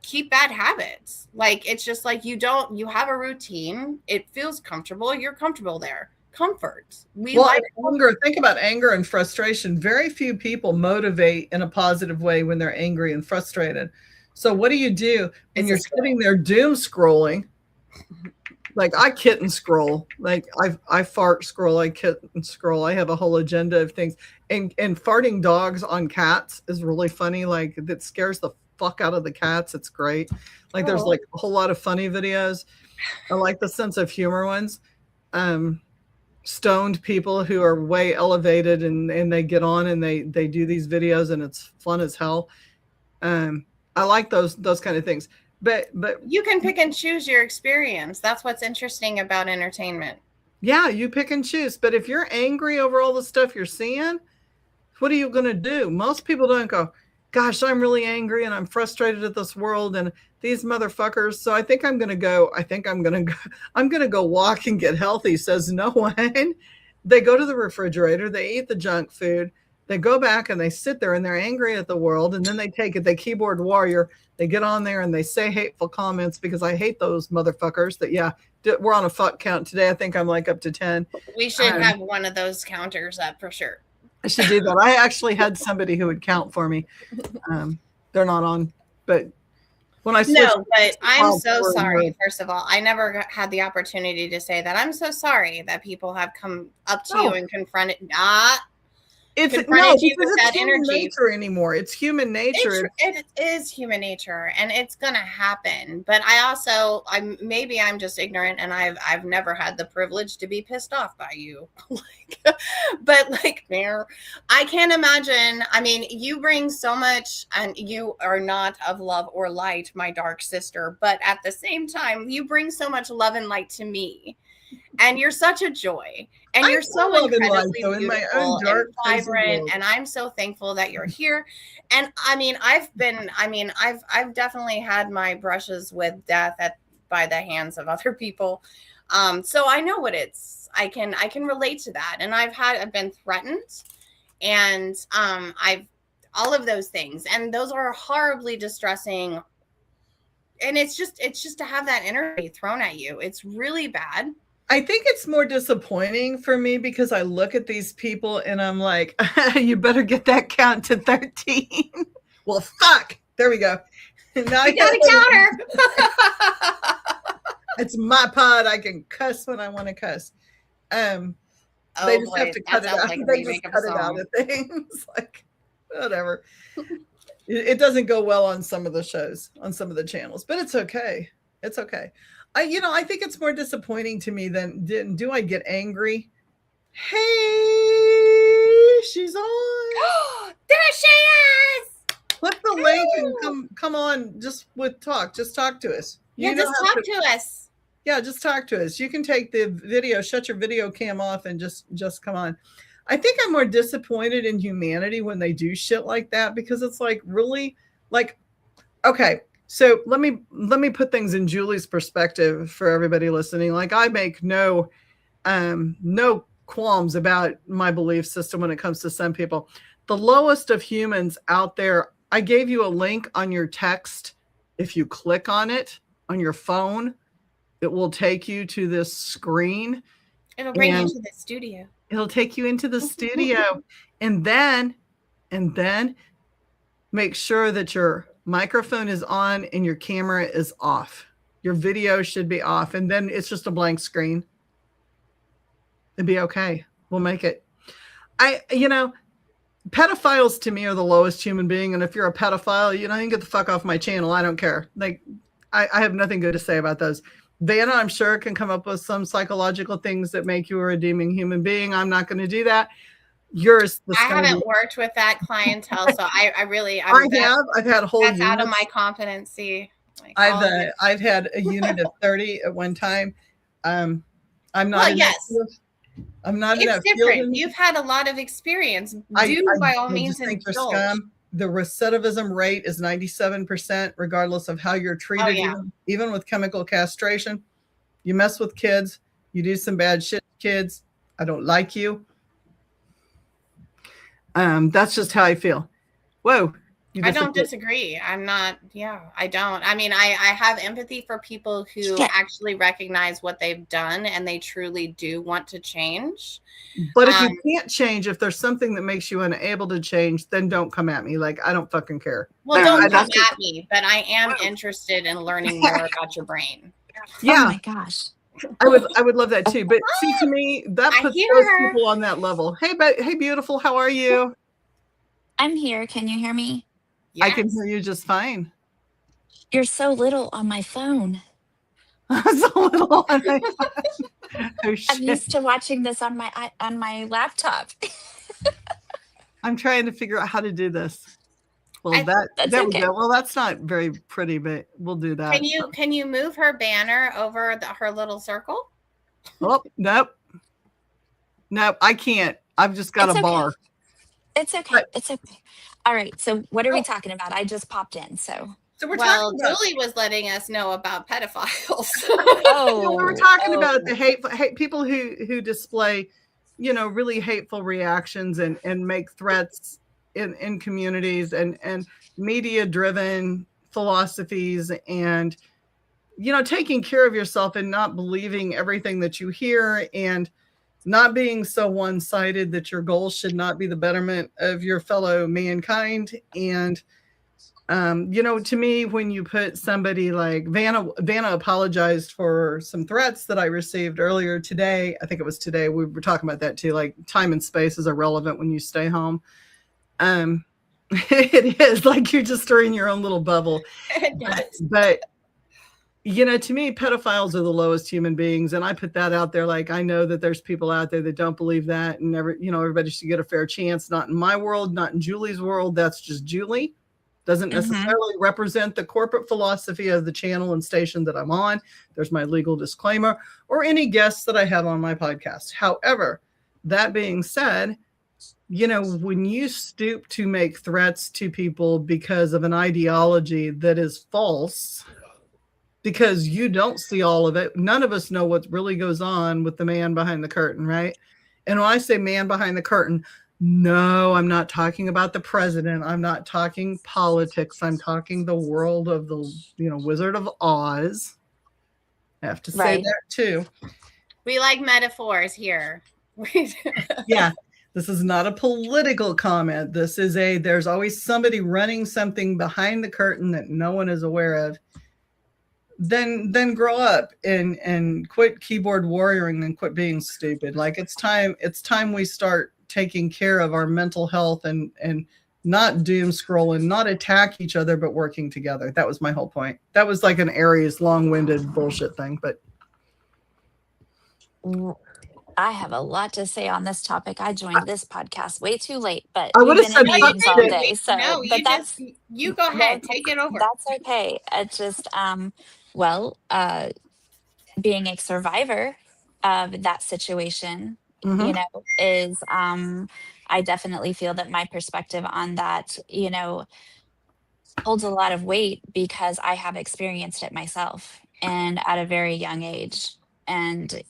keep bad habits. Like, it's just like you have a routine. It feels comfortable. You're comfortable there. Comfort. Anger. Think about anger and frustration. Very few people motivate in a positive way when they're angry and frustrated. So what do you do when you're sitting there doom scrolling? Like I kitten scroll, like I fart scroll, I kitten scroll. I have a whole agenda of things. And farting dogs on cats is really funny. Like that scares the fuck out of the cats. It's great. Like there's like a whole lot of funny videos. I like the sense of humor ones. Stoned people who are way elevated and they get on and they do these videos and it's fun as hell. I like those kind of things. But you can pick and choose your experience. That's what's interesting about entertainment. Yeah, you pick and choose. But if you're angry over all the stuff you're seeing, what are you going to do? Most people don't go, gosh, I'm really angry and I'm frustrated at this world and these motherfuckers. So I think I'm going to go walk and get healthy, says no one. They go to the refrigerator, they eat the junk food, they go back and they sit there and they're angry at the world. And then they take it, they keyboard warrior, they get on there and they say hateful comments because I hate those motherfuckers we're on a fuck count today. I think I'm like up to 10. We should have one of those counters up for sure. I should do that. I actually had somebody who would count for me. They're not on, but When I switched, No, but I'm miles so per hour. sorry. First of all, I never had the opportunity to say that. I'm so sorry that people have come up to you No. and confronted you It's with that human energy. nature anymore. It's human nature. It is human nature, and it's gonna happen. But I'm just ignorant, and I've never had the privilege to be pissed off by you. But I can't imagine. I mean, you bring so much, and you are not of love or light, my dark sister. But at the same time, you bring so much love and light to me. And you're such a joy, and you're so incredibly beautiful and vibrant. And I'm so thankful that you're here. And I mean, I've definitely had my brushes with death by the hands of other people. So I know what I can relate to that. And I've been threatened, and I've all of those things, and those are horribly distressing. And it's just to have that energy thrown at you. It's really bad. I think it's more disappointing for me because I look at these people and I'm like, you better get that count to 13. Well, fuck. There we go. Now I got a counter. It's my pod. I can cuss when I want to cuss. They just have to cut it out. They just cut it out of things. Like, whatever. It doesn't go well on some of the shows, on some of the channels, but it's okay. It's okay. I think it's more disappointing to me than do I get angry? Hey, she's on. There she is. Click the link and come on. Just talk to us. Yeah, just talk to us. Yeah, just talk to us. You can take the video, shut your video cam off, and just come on. I think I'm more disappointed in humanity when they do shit like that, because it's like, really, like, okay. So let me put things in Julie's perspective for everybody listening. Like, I make no qualms about my belief system when it comes to some people. The lowest of humans out there, I gave you a link on your text. If you click on it on your phone, it will take you to this screen. It'll bring you to the studio. It'll take you into the studio. And then make sure that your microphone is on and your camera is off. Your video should be off, and then it's just a blank screen. It'd be okay. We'll make it. Pedophiles to me are the lowest human being, and if you're a pedophile, you can get the fuck off my channel. I don't care. Like, I have nothing good to say about those. Vanna, I'm sure, can come up with some psychological things that make you a redeeming human being. I'm not going to do that. I haven't worked with that clientele, so I've had a whole that's out of my competency. Like, I've had a unit of 30 at one time. I'm not. Well, yes. I'm not. It's different. You've had a lot of experience. By all means indulge. The recidivism rate is 97%, regardless of how you're treated. Even with chemical castration, you mess with kids, you do some bad shit to kids. I don't like you. That's just how I feel. Whoa. I don't disagree. I'm not. Yeah, I don't. I mean, I have empathy for people who actually recognize what they've done and they truly do want to change. But if you can't change, if there's something that makes you unable to change, then don't come at me. Like, I don't fucking care. Well, don't come at me, but I am interested in learning more about your brain. Yeah. Oh my gosh. I would love that too. But see, to me, that puts those people on that level. Hey, beautiful, how are you? I'm here. Can you hear me? Yes. I can hear you just fine. You're so little on my phone. So little on my phone. Oh, shit. I'm used to watching this on my laptop. I'm trying to figure out how to do this. Well, that's okay. Well, that's not very pretty, but we'll do that. Can you move her banner over her little circle? Oh, nope, I can't. I've just got a bar. It's okay. It's okay. All right. So what are we talking about? I just popped in. So we're talking about, Julie was letting us know about pedophiles. We were talking about the hateful people who display, really hateful reactions and make threats in communities and media driven philosophies, and taking care of yourself and not believing everything that you hear, and not being so one-sided that your goal should not be the betterment of your fellow mankind. And To me, when you put somebody like Vanna apologized for some threats that I received earlier today. I think it was today. We were talking about that too. Like time and space is irrelevant when you stay home. It is like you're just in your own little bubble. But to me, pedophiles are the lowest human beings, and I put that out there. Like, I know that there's people out there that don't believe that, and everybody should get a fair chance. Not in my world, not in Julie's world. That's just Julie. Doesn't necessarily represent the corporate philosophy of the channel and station that I'm on. There's my legal disclaimer, or any guests that I have on my podcast. However, that being said, when you stoop to make threats to people because of an ideology that is false, because you don't see all of it. None of us know what really goes on with the man behind the curtain, right? And when I say man behind the curtain, no, I'm not talking about the president. I'm not talking politics. I'm talking the world of the, Wizard of Oz. I have to say that too. We like metaphors here. Yeah. This is not a political comment. This is there's always somebody running something behind the curtain that no one is aware of. Then grow up and quit keyboard warrioring and quit being stupid. Like it's time we start taking care of our mental health and not doom scrolling, not attack each other, but working together. That was my whole point. That was like an Aries long-winded bullshit thing, but I have a lot to say on this topic. I joined this podcast way too late, but I would have said meetings all day. So, no, you go ahead, take it over. That's okay. It's just, being a survivor of that situation, is, I definitely feel that my perspective on that, holds a lot of weight because I have experienced it myself and at a very young age. And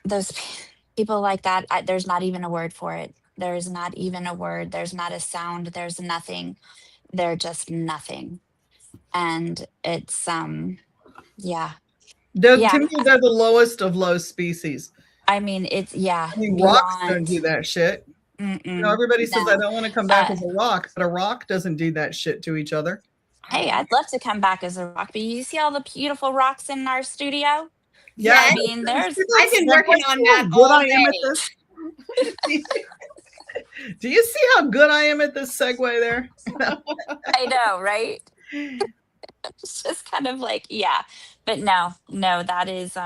those people like that, there's not even a word for it. There's not even a word. There's not a sound. There's nothing. They're just nothing. And it's, yeah. To me, they're the lowest of low species. I mean, it's, rocks don't do that shit. Everybody says, I don't want to come back as a rock, but a rock doesn't do that shit to each other. Hey, I'd love to come back as a rock, but you see all the beautiful rocks in our studio? Yeah, I mean, I've been working on that all day. Do you see how good I am at this segue there? I know, right? It's just kind of like, but no, that is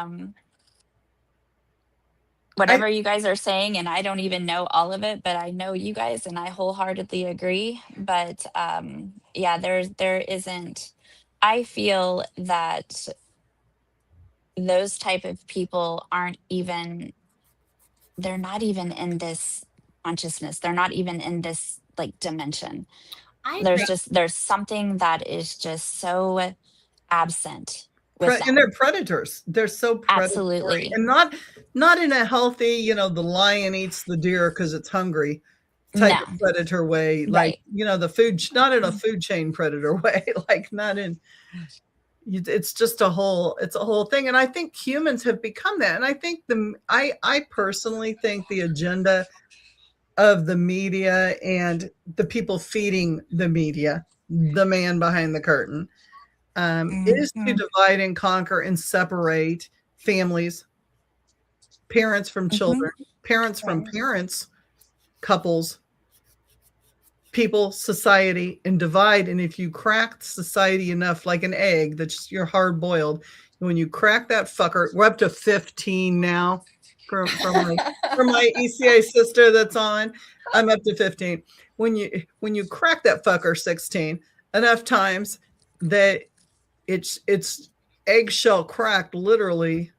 whatever you guys are saying, and I don't even know all of it, but I know you guys and I wholeheartedly agree. But there isn't, I feel that those type of people they're not even in this consciousness. They're not even in this like dimension. There's something that is just so absent with them. And they're predators. They're so predatory. Absolutely. And not in a healthy, the lion eats the deer because it's hungry type of predator way. Like, the food, not in a food chain predator way. Like not in, it's just a whole thing. And I think humans have become that. And I think I personally think the agenda of the media and the people feeding the media, the man behind the curtain, is to divide and conquer and separate families, parents from children, parents from parents, couples, people, society, and divide. And if you crack society enough, like an egg that's you're hard boiled, when you crack that fucker, we're up to 15 now. From my ECA sister that's on, I'm up to 15. When you crack that fucker 16 enough times that it's eggshell cracked, literally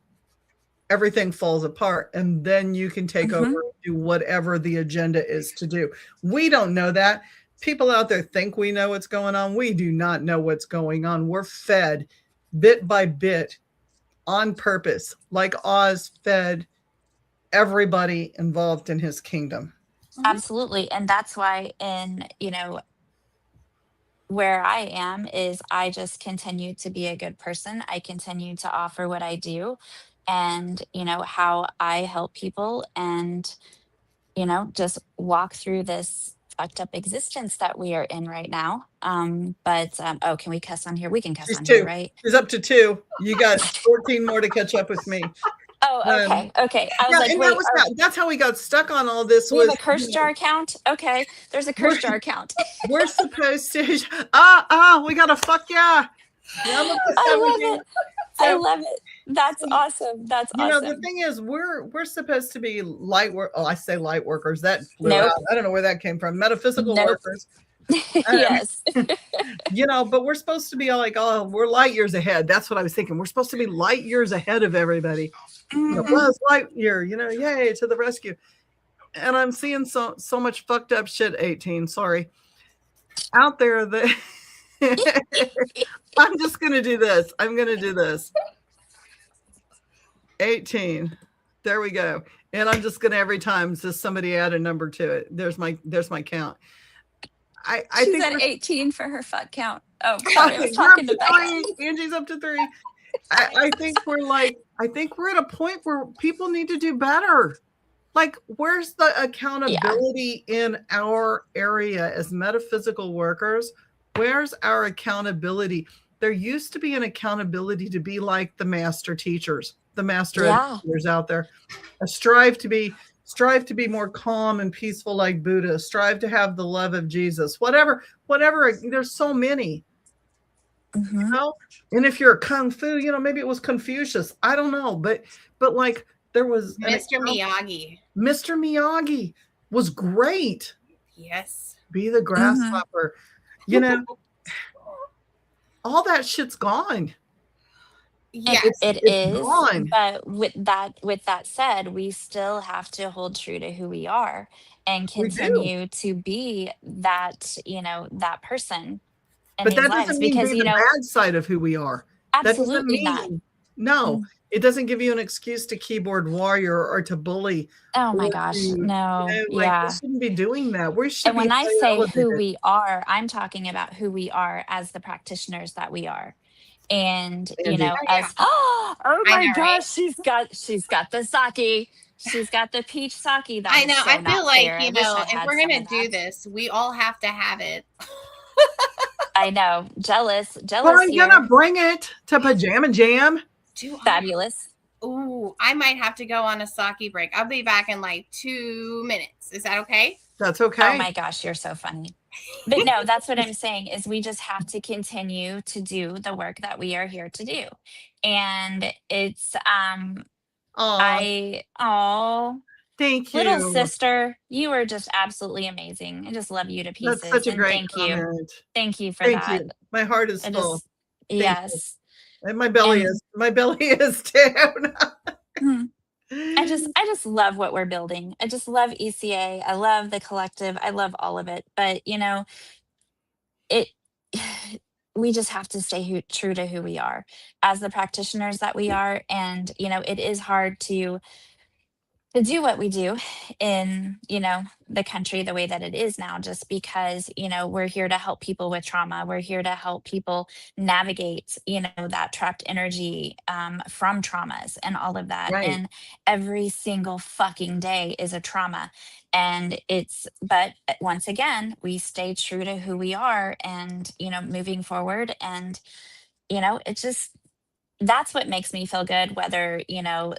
everything falls apart, and then you can take over and do whatever the agenda is to do. We don't know that. People out there think we know what's going on. We do not know what's going on. We're fed bit by bit on purpose, like Oz fed everybody involved in his kingdom. Absolutely. And that's why where I am is I just continue to be a good person. I continue to offer what I do and, how I help people and, just walk through this fucked up existence that we are in right now. Oh, can we cuss on here? We can cuss She's on here, 2. right? She's up to 2. You got 14 more to catch up with me. Oh, okay. Okay. I was Yeah, like, and wait, that's how we got stuck on all this. we have Was a curse jar count? Okay. There's a curse jar count. we're supposed to we got to fuck yeah. Now I'm up to I 17. love it. I love it. That's awesome. That's You know, awesome. the thing is, we're supposed to be light work. Oh, I say light workers. That flew Nope. out. I don't know where that came from. Metaphysical Nope. workers. Yes. You know, but we're supposed to be like, oh, we're light years ahead. That's what I was thinking. We're supposed to be light years ahead of everybody. You know, Buzz Lightyear, you know, yay, to the rescue. And I'm seeing so much fucked up shit, 18, sorry, out there that I'm just going to do this. I'm going to do this. 18. There we go. And I'm just going to every time just somebody add a number to it. There's my count. I She's think at 18 for her fuck count. Oh, sorry, I was talking to Becky. Angie's up to 3. I think we're at a point where people need to do better. Like, where's the accountability in our area as metaphysical workers? Where's our accountability? There used to be an accountability to be like the master teachers, the master educators out there. Strive to be more calm and peaceful like Buddha. Strive to have the love of Jesus. Whatever. There's so many. Mm-hmm. You know? And if you're a kung fu, you know, maybe it was Confucius. I don't know, but like there was Mr. Miyagi. Mr. Miyagi was great. Yes. Be the grasshopper. You know, all that shit's gone. Yeah, it is. Gone. But with that said, we still have to hold true to who we are and continue to be that, you know, that person. But that doesn't mean be the bad side of who we are. Absolutely that doesn't mean, no, it doesn't give you an excuse to keyboard warrior or to bully. Oh my gosh, no. We shouldn't be doing that. We should. And when I say who we are, I'm talking about who we are as the practitioners that we are. And you know, oh my gosh, right? she's got the sake. She's got the peach sake. I know. I feel like, you know, if we're gonna do this, we all have to have it. I know. Jealous. Well, I'm gonna bring it to Pajama Jam. Fabulous. Ooh, I might have to go on a sake break. I'll be back in like 2 minutes. Is that okay? That's okay. Oh my gosh, you're so funny. But no, that's what I'm saying is we just have to continue to do the work that we are here to do. And it's thank you. Little sister, you are just absolutely amazing. I just love you to pieces. That's such a great comment. Thank you for that. You. My heart is full. Yes. And my belly is down. I just love what we're building. I just love ECA. I love the collective. I love all of it. But you know, we just have to stay true to who we are as the practitioners that we are. And you know, it is hard to do what we do in, you know, the country the way that it is now, just because, you know, we're here to help people with trauma. We're here to help people navigate, you know, that trapped energy from traumas and all of that. Right. And every single fucking day is a trauma. And but once again, we stay true to who we are and, you know, moving forward. And, you know, that's what makes me feel good, whether, you know,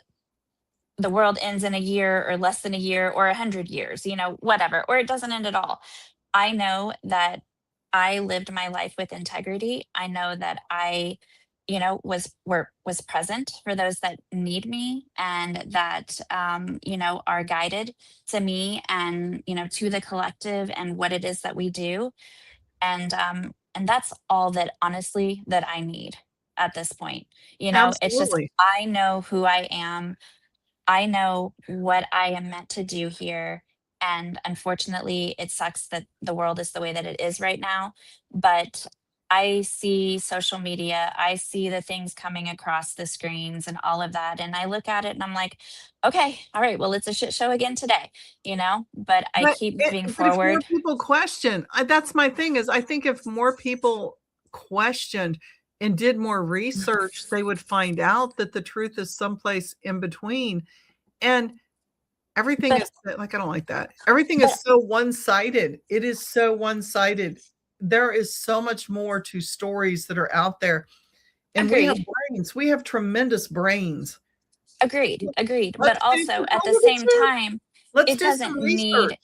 the world ends in a year or less than a year or 100 years, you know, whatever, or it doesn't end at all. I know that I lived my life with integrity. I know that I, you know, was present for those that need me and that, you know, are guided to me and, you know, to the collective and what it is that we do. And that's all that honestly that I need at this point. You know, Absolutely. It's just, I know who I am. I know what I am meant to do here. And unfortunately, it sucks that the world is the way that it is right now. But I see social media, I see the things coming across the screens and all of that. And I look at it and I'm like, okay, all right, well, it's a shit show again today, you know, but I keep moving forward. If more people question, that's my thing is I think if more people questioned and did more research, they would find out that the truth is someplace in between. And Everything But is like, I don't like that. Everything but is so one-sided. It is so one-sided. There is so much more to stories that are out there. And we have agreed. brains. We have tremendous brains. Agreed. Let's But do also some at the same research. time, Let's it do some doesn't need research.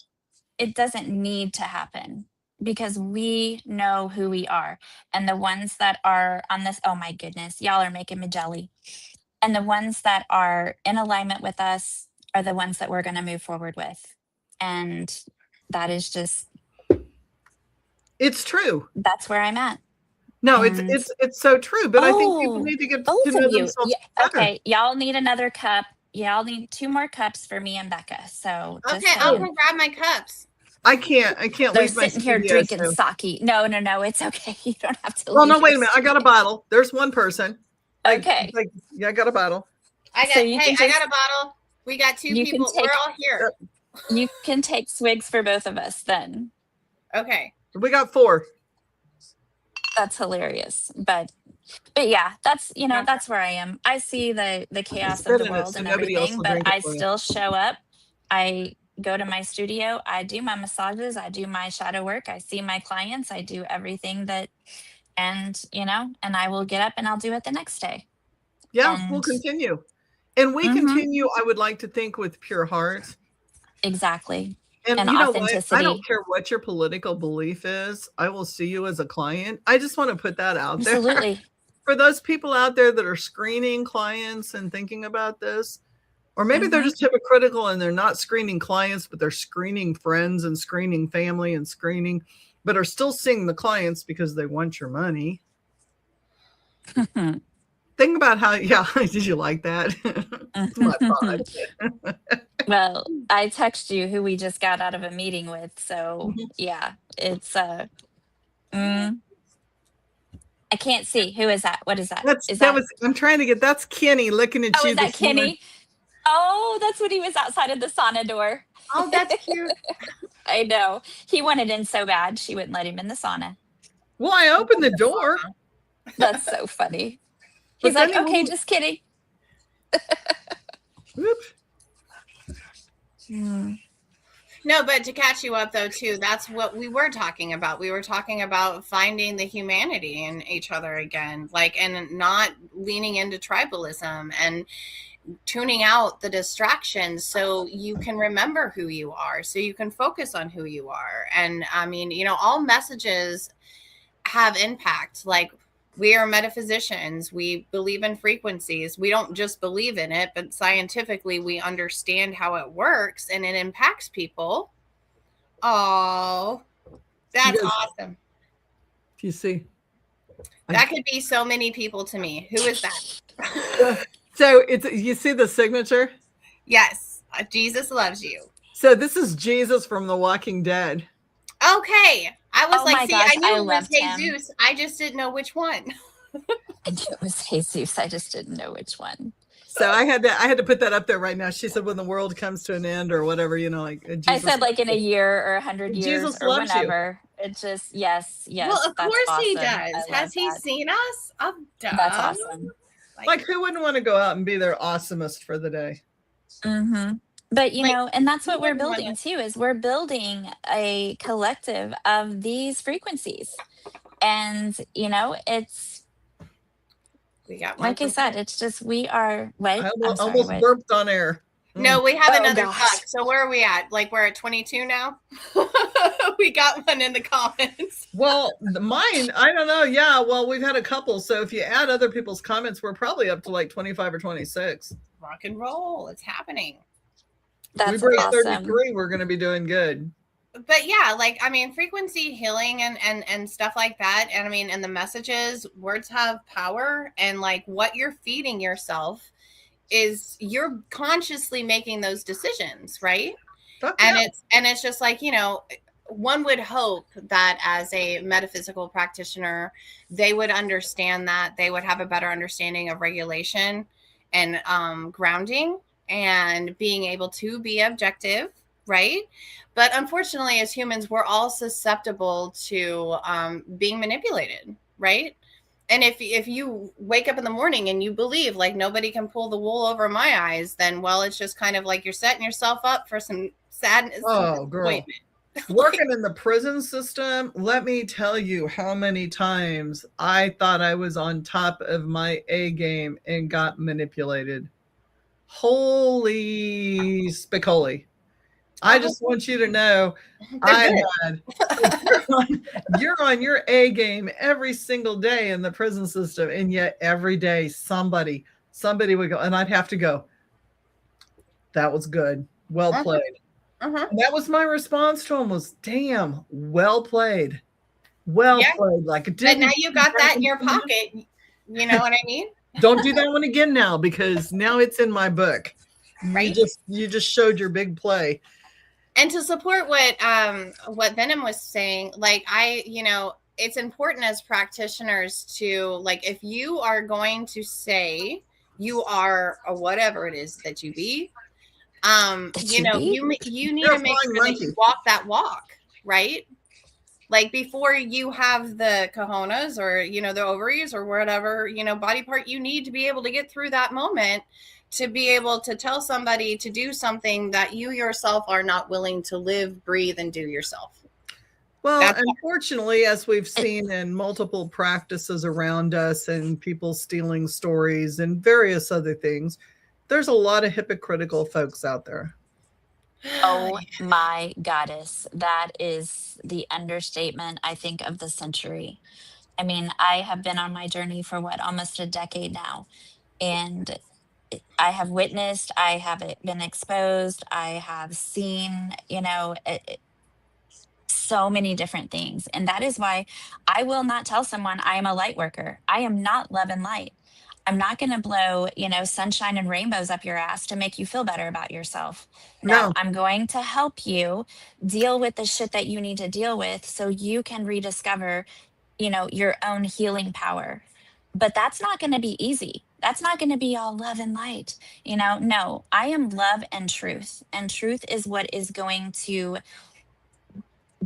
it doesn't need to happen because we know who we are. And the ones that are on this, oh my goodness, y'all are making me jelly. And the ones that are in alignment with us are the ones that we're going to move forward with. And that is just, It's true. that's where I'm at. No, And it's so true. But I think people oh, need to get to both of know you. themselves Yeah, better. okay. Y'all need another cup. Y'all need 2 more cups for me and Becca. So just Okay, I'll Oh, saying. go grab my cups. I can't They're leave my sitting here studio. drinking So, sake. No, it's okay. You don't have to well, leave no, your wait a minute. I got a studio. bottle. There's one person. Okay. Yeah, I got a bottle. So you can I take got a bottle. We got 2 you can people. We're take all here. you can take swigs for both of us then. Okay. We got 4. That's hilarious. But yeah, that's Okay. that's where I am. I see the chaos of the Spilling it world so and nobody else everything, will but drink it I for you. still show up. I go to my studio, I do my massages, I do my shadow work, I see my clients, I do everything that and I will get up and I'll do it the next day. Yeah, we'll And continue. And we mhm, continue, I would like to think, with pure hearts. exactly. And And you know what? I don't authenticity. care what your political belief is. I will see you as a client. I just want to put that out there. Absolutely. For those people out there that are screening clients and thinking about this, or maybe they're Mhm. just hypocritical and they're not screening clients, but they're screening friends and screening family and screening, but are still seeing the clients because they want your money. Think about how, yeah, did you like that? It's my thought. Well, I text you who we just got out of a meeting with. So Mhm. yeah, it's mm, I can't see. Who is that? What is that? Is That that was, I'm trying to get, that's Kenny looking at oh, you is that this morning. Kenny? Oh, that's when he was outside of the sauna door. Oh, that's cute. I know. He wanted in so bad she wouldn't let him in the sauna. Well, I opened the door, That's so funny. He's but then like, he okay, won't. just kidding. Whoop. No, but to catch you up though too, that's what we were talking about. We were talking about finding the humanity in each other again, like, and not leaning into tribalism and tuning out the distractions so you can remember who you are, so you can focus on who you are. And I mean, all messages have impact. Like, we are metaphysicians. We believe in frequencies. We don't just believe in it, but scientifically we understand how it works and it impacts people. Oh, that's Yes, awesome. you see. That could be so many people to me. Who is that? So it's, you see the signature? Yes, Jesus loves you. So this is Jesus from The Walking Dead. Okay. I was Oh like, my see, gosh, I knew I it was loved him. Jesus. I just didn't know which one. I knew it was Jesus. I just didn't know which one. So I had to put that up there right now. She said, when the world comes to an end or whatever, like Jesus. I said like in a year or 100 years Jesus or loves you. whenever. It just yes. Well, of That's course awesome. he does. I love Has he that. seen us? Oh, duh. That's awesome. Like, who wouldn't want to go out and be their awesomest for the day? Mm-hmm. But and that's what we're wouldn't want building too, is we're building a collective of these frequencies. And it's we got like I said, it's just we are what? I I'm sorry, almost what? burped on air. No, we have Oh, another gosh. cup. So where are we at? Like, we're at 22 now? We got one in the comments. Well, mine, I don't know. Yeah, well, we've had a couple. So if you add other people's comments, we're probably up to like 25 or 26. Rock and roll. It's happening. That's we break awesome. 33, we're going to be doing good. But yeah, like, I mean, frequency healing and stuff like that. And I mean, and the messages, words have power, and like what you're feeding yourself is you're consciously making those decisions, right? And it's just like, one would hope that as a metaphysical practitioner, they would understand that they would have a better understanding of regulation and grounding and being able to be objective, right? But unfortunately, as humans, we're all susceptible to being manipulated, right? And if you wake up in the morning and you believe like nobody can pull the wool over my eyes, then well, it's just kind of like you're setting yourself up for some sadness. Oh, girl. Working in the prison system, let me tell you how many times I thought I was on top of my A game and got manipulated. Holy spicoli. I just want you to know you're on your A game every single day in the prison system, and yet every day somebody would go, and I'd have to go, that was good. Well played. And that was my response to him was, damn, well played. Well played. Like it didn't. But now you got that in your pocket. You know what I mean? Don't do that one again now, because now it's in my book. Right. You just showed your big play. And to support what Venom was saying, like it's important as practitioners to, like, if you are going to you are a whatever it is that you be, you need to make sure that you walk that walk, right? Like before you have the cojones or, the ovaries or whatever, body part you need to be able to get through that moment, to be able to tell somebody to do something that you yourself are not willing to live, breathe, and do yourself. Well, unfortunately, as we've seen in multiple practices around us and people stealing stories and various other things, there's a lot of hypocritical folks out there. Oh my goddess. That is the understatement, I think, of the century. I mean, I have been on my journey for almost a decade now. And I have witnessed, I have been exposed, I have seen, so many different things. And that is why I will not tell someone I am a light worker. I am not love and light. I'm not going to blow, sunshine and rainbows up your ass to make you feel better about yourself. No, I'm going to help you deal with the shit that you need to deal with so you can rediscover, your own healing power. But that's not going to be easy. That's not going to be all love and light. No, I am love and truth. And truth is what is going to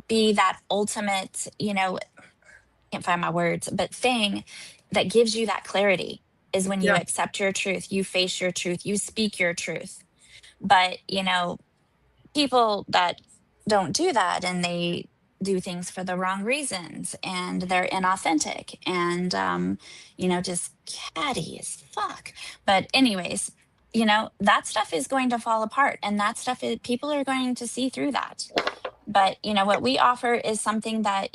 be that ultimate, can't find my words, but thing that gives you that clarity is when you accept your truth, you face your truth, you speak your truth. But, people that don't do that and they do things for the wrong reasons and they're inauthentic and, just catty as fuck. But anyways, that stuff is going to fall apart, and that stuff people are going to see through that. But, what we offer is something that,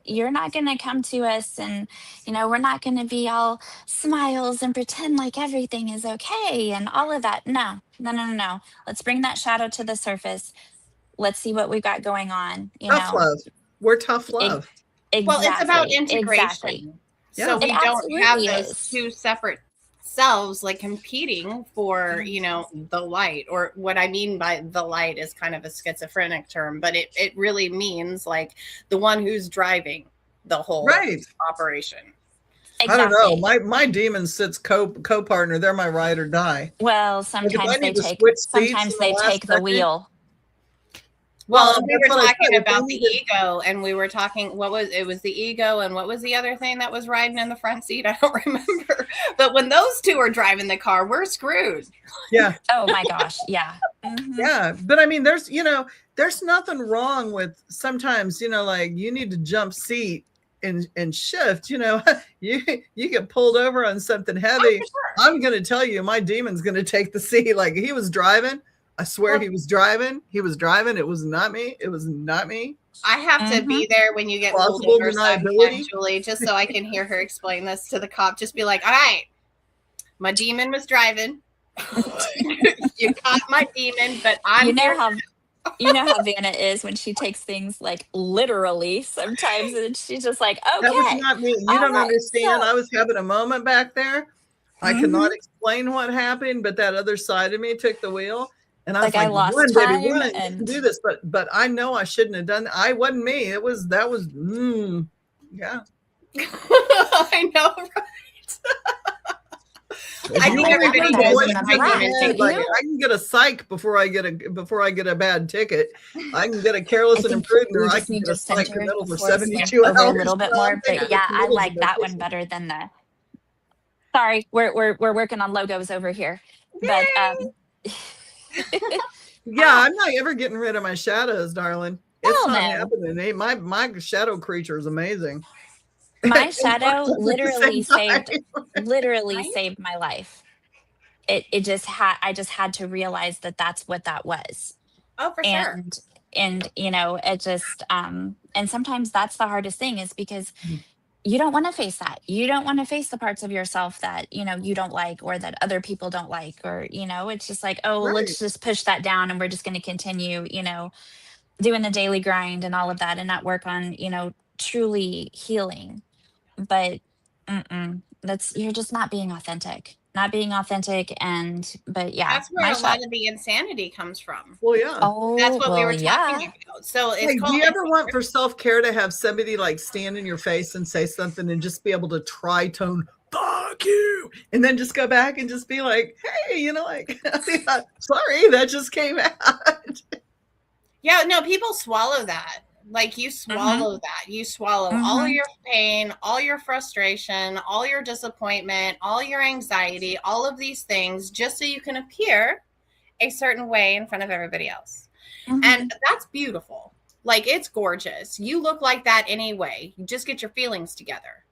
you're not going to come to us and, we're not going to be all smiles and pretend like everything is okay and all of that. No. Let's bring that shadow to the surface. Let's see what we've got going on. Tough love. We're tough love. Exactly. Well, it's about integration. Exactly. So we don't have those two separate selves like competing for, the light. Or what I mean by the light is kind of a schizophrenic term, but it really means like the one who's driving the whole operation. Exactly. I don't know. My demon sits co-partner. They're my ride or die. Well, sometimes they take the wheel. Well, we were talking about the ego, and we were talking, it was the ego, and what was the other thing that was riding in the front seat? I don't remember. But when those two are driving the car, we're screwed. Yeah. Oh my gosh. Yeah. Mm-hmm. Yeah. But I mean, there's nothing wrong with sometimes, like you need to jump seat and shift, you get pulled over on something heavy. Oh, sure. I'm going to tell you, my demon's going to take the seat. Like he was driving. I swear he was driving. It was not me. It was not me. I have to be there when you get pulled over Julie, just so I can hear her explain this to the cop. Just be like, all right, my demon was driving. You caught my demon, but I'm You know how Vanna is when she takes things like literally sometimes, and she's just like, okay. That was not me. You don't understand. I was having a moment back there. I cannot explain what happened, but that other side of me took the wheel. And I was like, lost run, time baby, run. You can do this. But I know I shouldn't have done that. I wasn't me. That was I know, right? If I you think want to everybody hear the says knows voice in it's the in my front, human head, don't like you? I can get a psych before I get a bad ticket. I can get a careless I and think imprudent, we or I just can need get a to psych center committal the for voice like 72 over a hours. little bit So I'm more. thinking But it's yeah, a I little bit like that one vacation. better than the. Sorry, we're working on logos over here, but Yeah, I'm not ever getting rid of my shadows, darling. It's hell not no. happening. My shadow creature is amazing. My And shadow worthless at the same time. literally right? saved my life. I just had to realize that that's what that was. Oh, for sure. And it just and sometimes that's the hardest thing, is because you don't want to face that. You don't want to face the parts of yourself that, you don't like, or that other people don't like, or, it's just like, oh, well, Right. let's just push that down and we're just going to continue, doing the daily grind and all of that, and not work on, truly healing. But that's, you're just not being authentic, but yeah, That's where my a lot shot. of the insanity comes from. Well, yeah. That's Oh, what we well, were talking yeah. about. So it's Hey, do called you ever want for self-care to have somebody like stand in your face and say something and just be able to tritone, fuck you, and then just go back and just be like, hey, like, sorry, that just came out. Yeah, no, people swallow that. Like you swallow that. You swallow all of your pain, all your frustration, all your disappointment, all your anxiety, all of these things just so you can appear a certain way in front of everybody else. And that's beautiful. Like it's gorgeous. You look like that anyway. You just get your feelings together.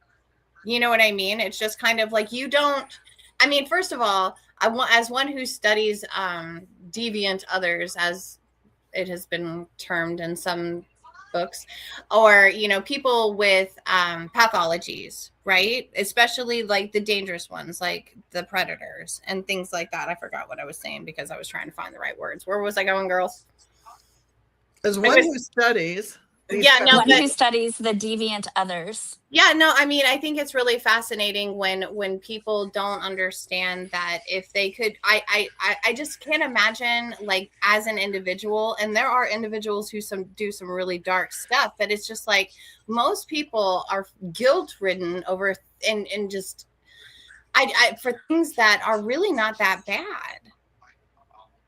You know what I mean? It's just kind of like you don't. I mean, first of all, as one who studies deviant others, as it has been termed in some books, or people with pathologies, right? Especially like the dangerous ones, like the predators and things like that. I forgot what I was saying because I was trying to find the right words. Where was I going, girls? As one who studies one who studies the deviant others. Yeah, no, I mean, I think it's really fascinating when people don't understand that if they could, I just can't imagine, like, as an individual, and there are individuals who do some really dark stuff, but it's just like most people are guilt ridden over and just for things that are really not that bad.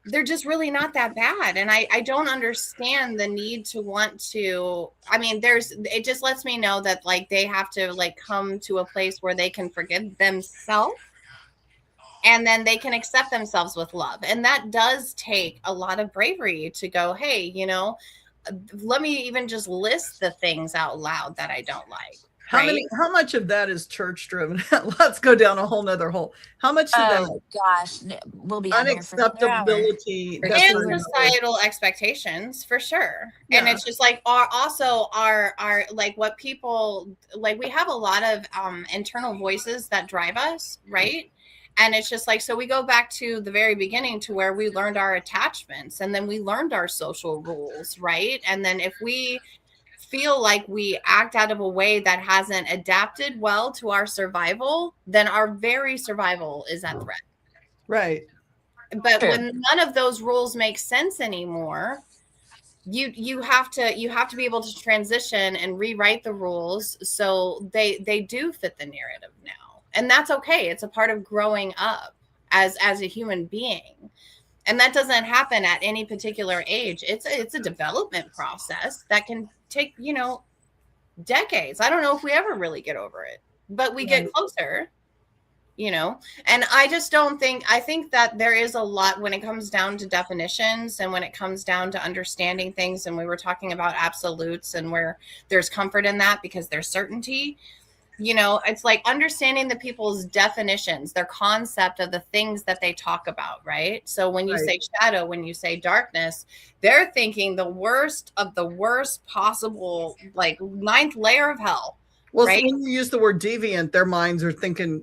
They're just really not that bad. And I don't understand the need to want to, I mean, it just lets me know that like they have to like come to a place where they can forgive themselves and then they can accept themselves with love. And that does take a lot of bravery to go, hey, let me even just list the things out loud that I don't like. How much of that is church driven? Let's go down a whole nother hole. How much of that? Oh gosh, we'll be on here for another hour. Unacceptability And societal expectations for sure. Yeah. And it's just like our like what people like, we have a lot of internal voices that drive us, right? And it's just like, so we go back to the very beginning to where we learned our attachments and then we learned our social rules, right? And then if we feel like we act out of a way that hasn't adapted well to our survival, then our very survival is at threat. Right. But when none of those rules make sense anymore, you have to be able to transition and rewrite the rules so they do fit the narrative now. And that's okay. It's a part of growing up as a human being. And that doesn't happen at any particular age. It's a development process that can take, decades. I don't know if we ever really get over it, but we get closer, and I just I think that there is a lot when it comes down to definitions and when it comes down to understanding things. And we were talking about absolutes and where there's comfort in that because there's certainty. It's like understanding the people's definitions, their concept of the things that they talk about, right? So when you say shadow, when you say darkness, they're thinking the worst of the worst possible, like 9th layer of hell. Well, right? So when you use the word deviant, their minds are thinking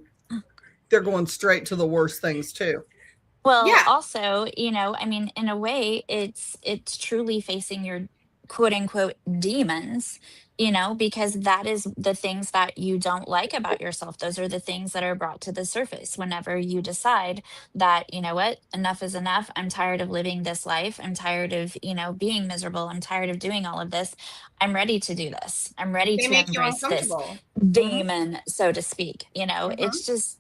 they're going straight to the worst things too. Well, yeah. Also, I mean, in a way, it's truly facing your quote unquote demons, because that is the things that you don't like about yourself. Those are the things that are brought to the surface whenever you decide that, you know what, enough is enough. I'm tired of living this life. I'm tired of, being miserable. I'm tired of doing all of this. I'm ready to do this. I'm ready to embrace this demon, so to speak. It's just.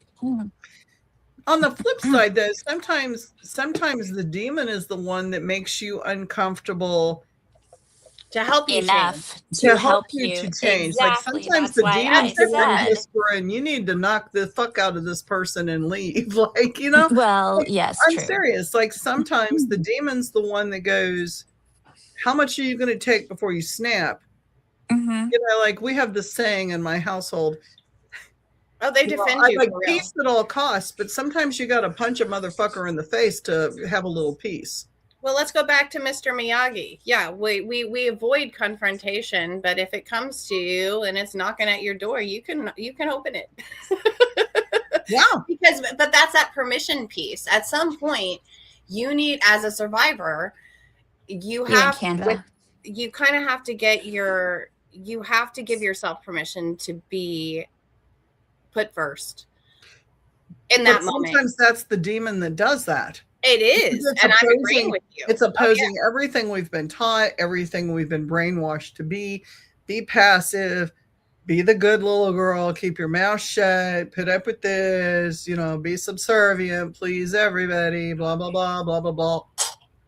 On the flip side, though, sometimes the demon is the one that makes you uncomfortable to help you change. enough to to help help you you. to change. Like Exactly. sometimes That's the why demon's I the one said, whispering, you need to knock the fuck out of this person and leave. Like, you know, well, like, yes, I'm true. serious. Like sometimes the demon's the one that goes, how much are you going to take before you snap? Mm-hmm. You know, like we have this saying in my household. Oh, they defend you I like for real. peace at all costs, but sometimes you got to punch a motherfucker in the face to have a little peace. Well, let's go back to Mr. Miyagi. Yeah, we avoid confrontation, but if it comes to you and it's knocking at your door, you can open it. Yeah. But that's that permission piece. At some point, you need, as a survivor, you kind of have to give yourself permission to be put first in that moment. Sometimes that's the demon that does that. It is, and I'm agreeing with you. It's opposing everything we've been taught, everything we've been brainwashed to be passive, be the good little girl, keep your mouth shut, put up with this, you know, be subservient, please everybody, blah, blah, blah, blah, blah, blah.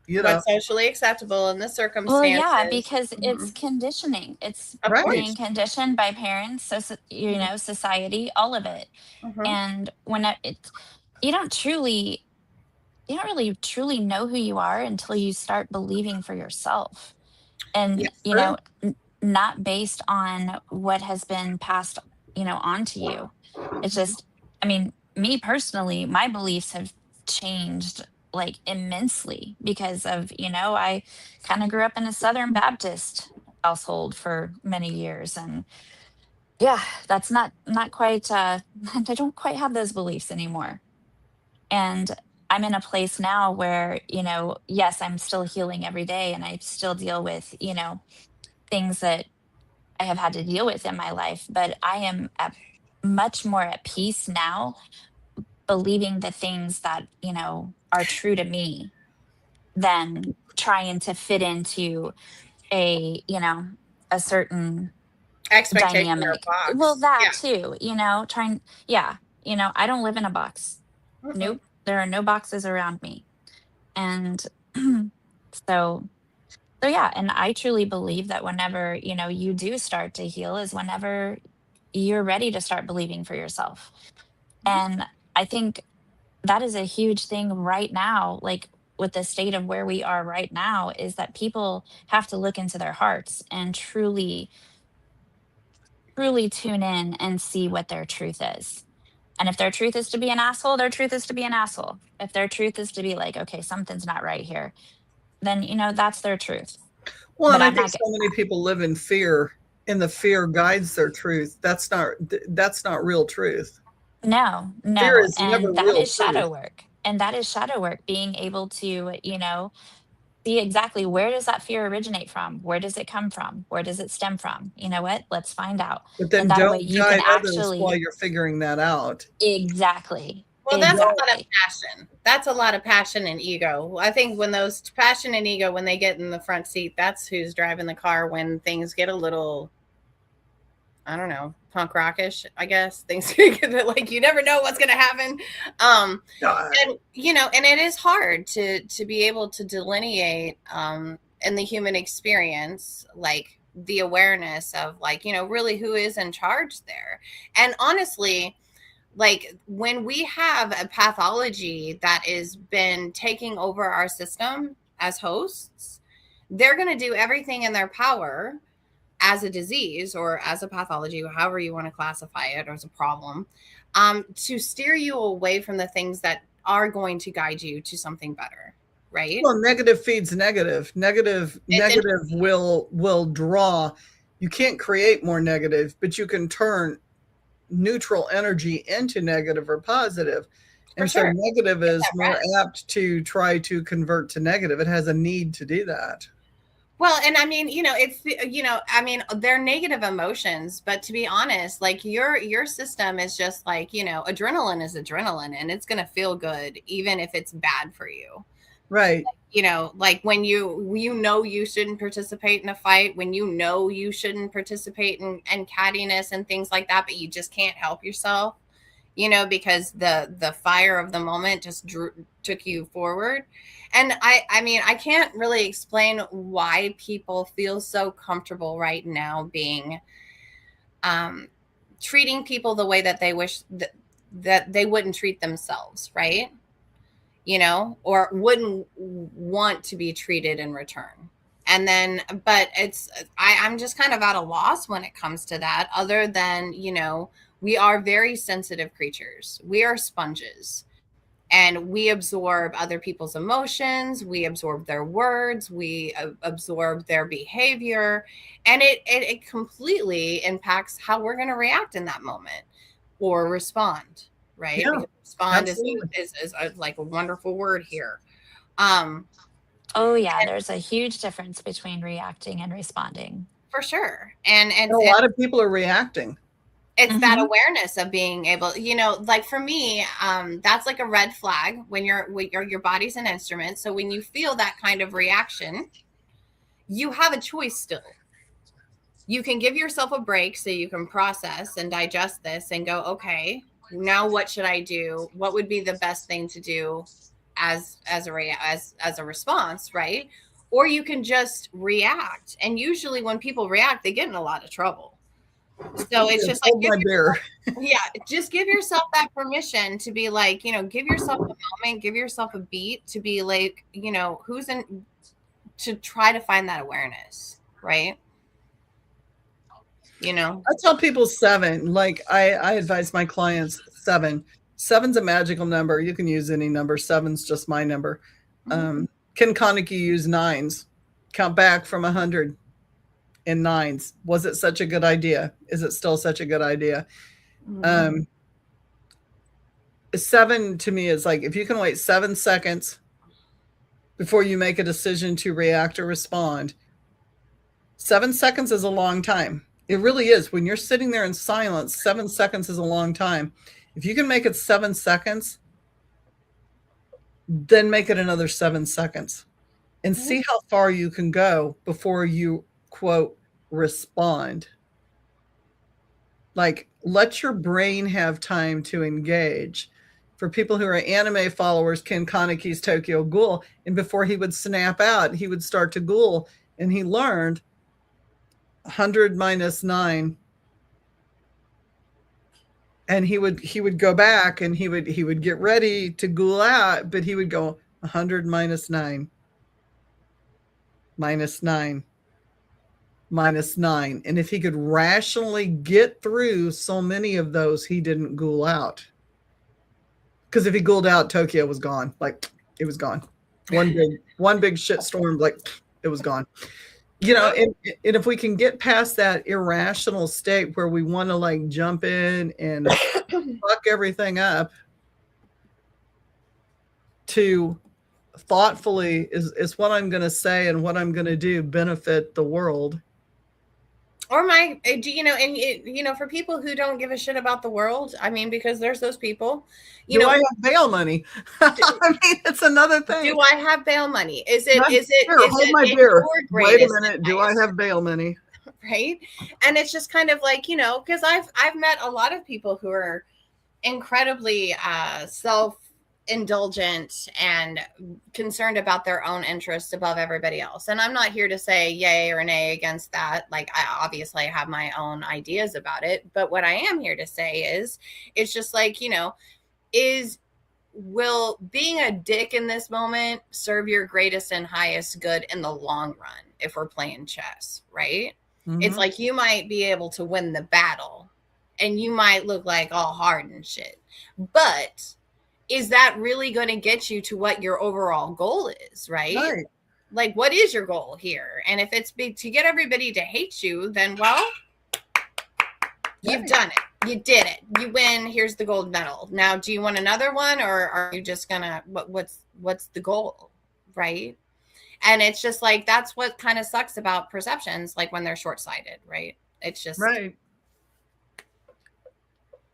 You know, what's socially acceptable in the circumstances. Well, yeah, because it's conditioning. It's being conditioned by parents, so you know, society, all of it. And when you don't really truly know who you are until you start believing for yourself, and you know, not based on what has been passed, you know, onto you. It's just, I mean, me personally, my beliefs have changed like immensely because of, you know, I kind of grew up in a Southern Baptist household for many years, and yeah, that's not quite I don't quite have those beliefs anymore. And I'm in a place now where, you know, yes, I'm still healing every day and I still deal with, you know, things that I have had to deal with in my life, but I am much more at peace now, believing the things that, you know, are true to me than trying to fit into a, you know, a certain expectation or dynamic. box. Well, that too, you know, you know, I don't live in a box. Nope. There are no boxes around me. And so yeah, and I truly believe that whenever, you know, you do start to heal is whenever you're ready to start believing for yourself. And I think that is a huge thing right now, like with the state of where we are right now, is that people have to look into their hearts and truly tune in and see what their truth is. And if their truth is to be an asshole, their truth is to be an asshole. If their truth is to be like, okay, something's not right here, then, you know, that's their truth. Well, But and I think so many people live in fear, and the fear guides their truth. That's not real truth. No, Fear is never and that real is shadow truth. work. And that is shadow work, being able to, you know, see exactly where does that fear originate from? Where does it come from? Where does it stem from? You know what? Let's find out. But then And that way don't you can guide others while actually you're figuring that out. exactly. Well, that's a lot of passion. That's a lot of passion and ego. I think when those passion and ego, when they get in the front seat, that's who's driving the car when things get a little, I don't know, punk rockish, I guess. Things get like, you never know what's going to happen. And, you know, and it is hard to be able to delineate in the human experience, like the awareness of like, you know, really who is in charge there. And honestly, like when we have a pathology that has been taking over our system as hosts, they're going to do everything in their power as a disease or as a pathology, however you want to classify it, or as a problem, to steer you away from the things that are going to guide you to something better. Right. Well, negative feeds negative. Negative will draw. You can't create more negative, but you can turn neutral energy into negative or positive. And so negative is more apt to try to convert to negative. It has a need to do that. Well, and I mean, you know, it's, you know, I mean, they're negative emotions, but to be honest, like your system is just like, you know, adrenaline is adrenaline and it's going to feel good, even if it's bad for you. Right. You know, like when you know you shouldn't participate in a fight, when you know you shouldn't participate in cattiness and things like that, but you just can't help yourself. because the fire of the moment just took you forward. And I mean, I can't really explain why people feel so comfortable right now being treating people the way that they wish that they wouldn't treat themselves, right? Or wouldn't want to be treated in return. And then, but I'm just kind of at a loss when it comes to that, other than, we are very sensitive creatures. We are sponges, and we absorb other people's emotions. We absorb their words. We absorb their behavior, and it completely impacts how we're going to react in that moment or respond. Right. Yeah, because respond absolutely. is like a wonderful word here. Oh yeah, there's a huge difference between reacting and responding. For sure. And A lot of people are reacting. it's that Mhm. awareness of being able, like for me, that's like a red flag when your body's an instrument. So when you feel that kind of reaction, you have a choice still. You can give yourself a break so you can process and digest this and go, okay, now what should I do? What would be the best thing to do as a response, right? Or you can just react. And usually when people react, they get in a lot of trouble. So it's just like, Hold my beer. just give yourself that permission to be like, give yourself a moment, give yourself a beat to be like, who's in, to try to find that awareness, right? I tell people 7. Like I advise my clients 7. 7's a magical number. You can use any number. 7's just my number. Ken Konecki used 9s. Count back from 100 in 9s. Was it such a good idea? Is it still such a good idea? 7 to me is like, if you can wait 7 seconds before you make a decision to react or respond, 7 seconds is a long time. It really is. When you're sitting there in silence, 7 seconds is a long time. If you can make it 7 seconds, then make it another 7 seconds and see how far you can go before you, quote, respond. Like, let your brain have time to engage. For people who are anime followers, Ken Kaneki's Tokyo Ghoul, and before he would snap out, he would start to ghoul, and he learned 100 minus 9, and he would go back and he would get ready to ghoul out, but he would go 100 minus 9 minus 9 minus 9, and if he could rationally get through so many of those, he didn't ghoul out. Because if he ghouled out, Tokyo was gone. Like, it was gone. One big shit storm, like, it was gone. And if we can get past that irrational state where we want to like jump in and fuck everything up, to thoughtfully is what I'm going to say and what I'm going to do benefit the world. Or for people who don't give a shit about the world, I mean, because there's those people. Do I have bail money? I mean, it's another thing. Do I have bail money? Is it hold my beer. Wait a minute. Do I have bail money? Right. And it's just kind of like, because I've met a lot of people who are incredibly self-indulgent and concerned about their own interests above everybody else. And I'm not here to say yay or nay against that. Like, I obviously have my own ideas about it. But what I am here to say is, it's just like, will being a dick in this moment serve your greatest and highest good in the long run if we're playing chess, right? Mm-hmm. It's like you might be able to win the battle and you might look like all hard and shit. But is that really going to get you to what your overall goal is, right? Right. Like, what is your goal here? And if it's to get everybody to hate you, then, well, you've done it. You did it. You win. Here's the gold medal. Now, do you want another one, or are you just gonna? What's the goal, right? And it's just like, that's what kind of sucks about perceptions, like when they're short-sighted, right? It's just right.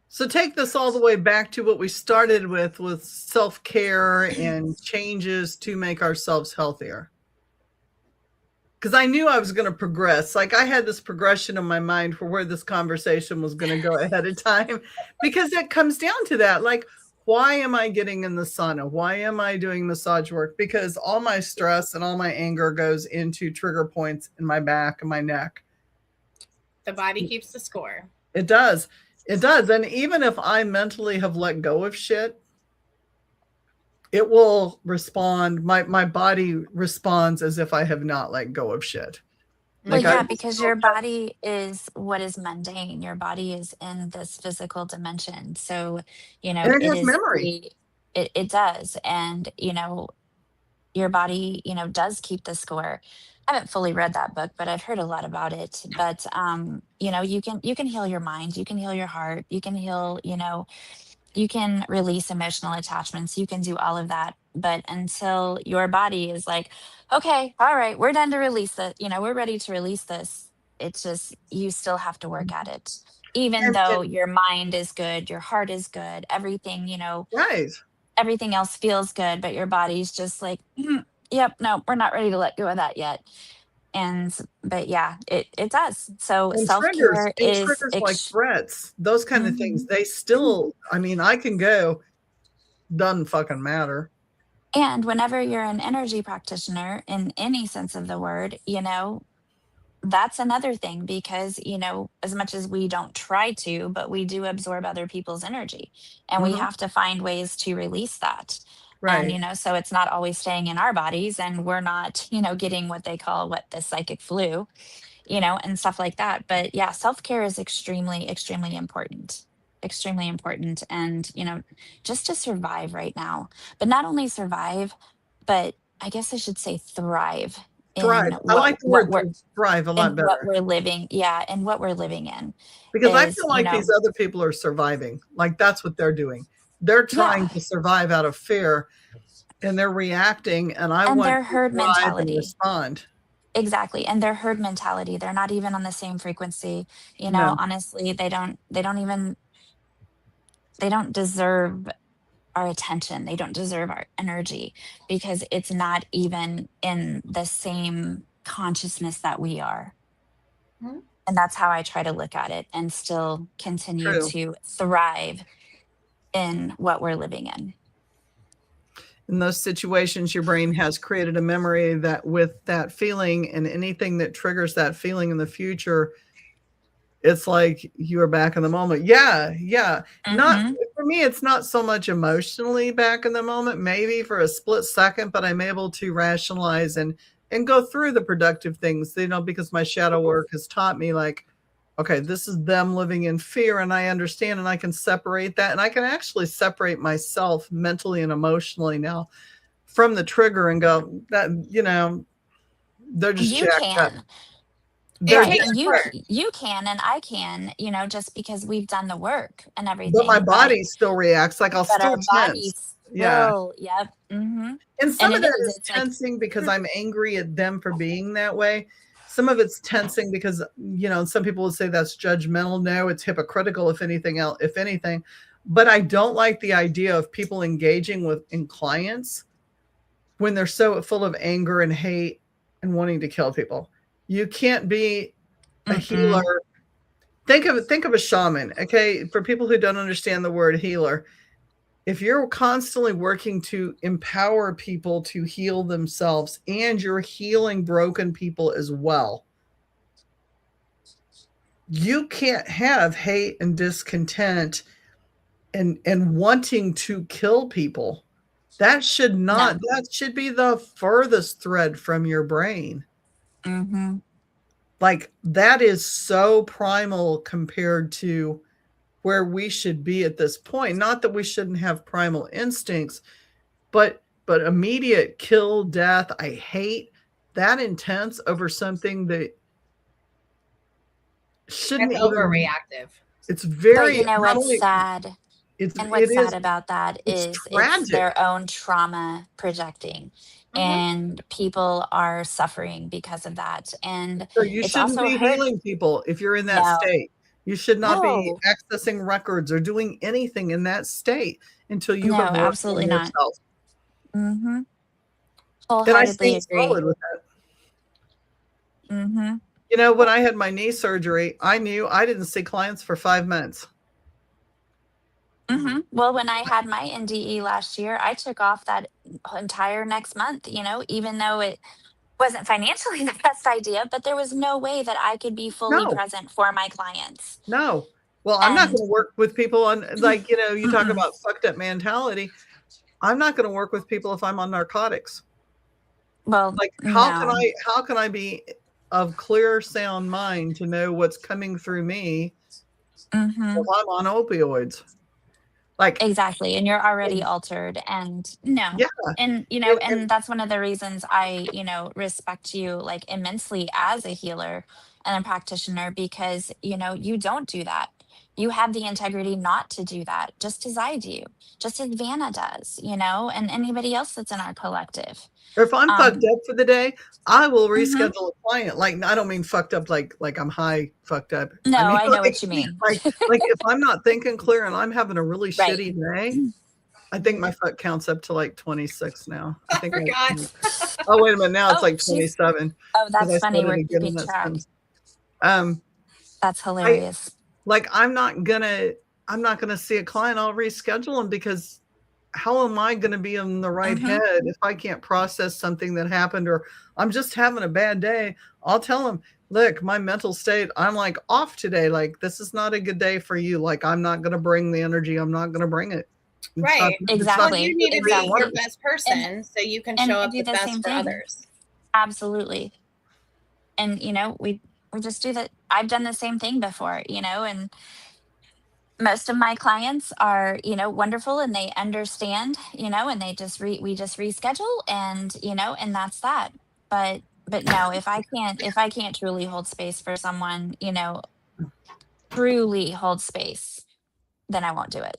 So take this all the way back to what we started with self-care and changes to make ourselves healthier. because I knew I was going to progress. Like I had this progression in my mind for where this conversation was going to go ahead of time, because it comes down to that. Like, why am I getting in the sauna? Why am I doing massage work? Because all my stress and all my anger goes into trigger points in my back and my neck. The body keeps the score. It does. It does. And even if I mentally have let go of shit, it will respond. My body responds as if I have not let go of shit. Well, Like yeah, because your body is what is mundane. Your body is in this physical dimension. So, you know, and it it has is memory. it does. And, you know, your body, you know, does keep the score. I haven't fully read that book, but I've heard a lot about it. But you know, you can heal your mind, you can heal your heart, you can heal, you know, you can release emotional attachments, you can do all of that. But until your body is like, okay, all right, we're done to release it, you know, we're ready to release this, it's just, you still have to work at it. Even though And your mind is good, your heart is good, everything, you know, right. everything else feels good, but your body's just like, yep, no, we're not ready to let go of that yet. And, but yeah, it does. So And self care is, triggers like threats, those kind of things, Mhm. they still, I mean, I can go, doesn't fucking matter. And whenever you're an energy practitioner in any sense of the word, you know, that's another thing because, you know, as much as we don't try to, but we do absorb other people's energy and we Mhm. have to find ways to release that. And, Right. you know, so it's not always staying in our bodies and we're not, you know, getting what they call what the psychic flu, you know, and stuff like that. But yeah, self care is extremely, extremely important. Extremely important. And, you know, just to survive right now, but not only survive, but I guess I should say thrive in Thrive. I like the word thrive a in lot what better, we're living. Yeah. And what we're living in because I is, feel you like these know, other people are surviving. Like that's what they're doing. They're trying yeah. to survive out of fear and they're reacting, and I And want their to herd thrive and mentality. respond. Exactly. And their herd mentality. They're not even on the same frequency. You know, No. honestly, they don't even, they don't deserve our attention. They don't deserve our energy because it's not even in the same consciousness that we are. Mhm. And that's how I try to look at it and still continue True. to thrive in what we're living in. In those situations, your brain has created a memory that with that feeling, and anything that triggers that feeling in the future, it's like you are back in the moment. Yeah, yeah. Not Hmm. for me, it's not so much emotionally back in the moment, maybe for a split second, but I'm able to rationalize and go through the productive things, you know, because my shadow work has taught me like, okay, this is them living in fear, and I understand, and I can separate that, and I can actually separate myself mentally and emotionally now from the trigger and go, that, you know, they're just You jacked up. can. They're It Right. takes And jacked up, work. you can, and I can, you know, just because we've done the work and but my everything. body still reacts, like I'll But our still tense. bodies Yeah. still, yep. And And some of it that is, is it's like, tensing because I'm angry at them for being that way. Some of it's tensing because, you know, some people would say that's judgmental. No, it's hypocritical, if anything else, if anything. But I don't like the idea of people engaging with in clients when they're so full of anger and hate and wanting to kill people. You can't be a mm-mm. healer. Think of a shaman, okay? For people who don't understand the word healer, if you're constantly working to empower people to heal themselves and you're healing broken people as well, you can't have hate and discontent and wanting to kill people. That should not, No. that should be the furthest thread from your brain. Hmm. Like that is so primal compared to where we should be at this point. Not that we shouldn't have primal instincts, but immediate kill, death, I hate that intense over something that shouldn't That's even, overreactive. it's But very, you know not what's only sad? And it what's is, sad about that it's is it's tragic. their own trauma projecting. Hmm. And people are suffering because of that. And So you it's shouldn't also be hurt. healing people if you're in that No, state. You should not be no, accessing records or doing anything in that state until you no, have worked on absolutely not. yourself. Hmm. And I Wholeheartedly stand agree. solid with that. Mm-hmm. You know, when I had my knee surgery, I knew I didn't see clients for 5 months. Mm-hmm. Well, when I had my NDE last year, I took off that entire next month, even though it wasn't financially the best idea, but there was no way that I could be fully No, present for my clients. no. Well, I'm not And going to work with people on, like, you talk mm-mm. about fucked up mentality. I'm not going to work with people if I'm on narcotics. Well, Like, no. how can I be of clear, sound mind to know what's coming through me if Mm-hmm. I'm on opioids? Like, Exactly. And you're already and- altered. And no. yeah, And, and and that's one of the reasons I, respect you like immensely as a healer and a practitioner because, you don't do that. You have the integrity not to do that, just as I do, just as Vanna does, and anybody else that's in our collective. if I'm fucked Um, up for the day, I will mhm. reschedule a client. Like, I don't mean fucked up like I'm high fucked up. I No, mean I know what you mean. like if I'm not thinking clear and I'm having a really Right. shitty day, I think my fuck counts up to like 26 now. I I think forgot. oh, wait a minute, now it's Oh, like 27 oh, because that's I funny. started We're again in keeping that track. sense. Um, That's I hilarious. like I'm not gonna see a client. I'll reschedule them because how am I going to be in the right Mm-hmm. head if I can't process something that happened or I'm just having a bad day? I'll tell them, look, my mental state, I'm like off today. Like, this is not a good day for you. Like, I'm not going to bring the energy. I'm not going to bring it. Right. It's not Well, you Exactly. need to be your Exactly. best And person so you can and show I up do the the best same for thing. others. Absolutely. And we just do that. I've done the same thing before, and most of my clients are, wonderful and they understand, and they just we just reschedule and, and that's that. But no, if I can't truly hold space for someone, truly hold space, then I won't do it.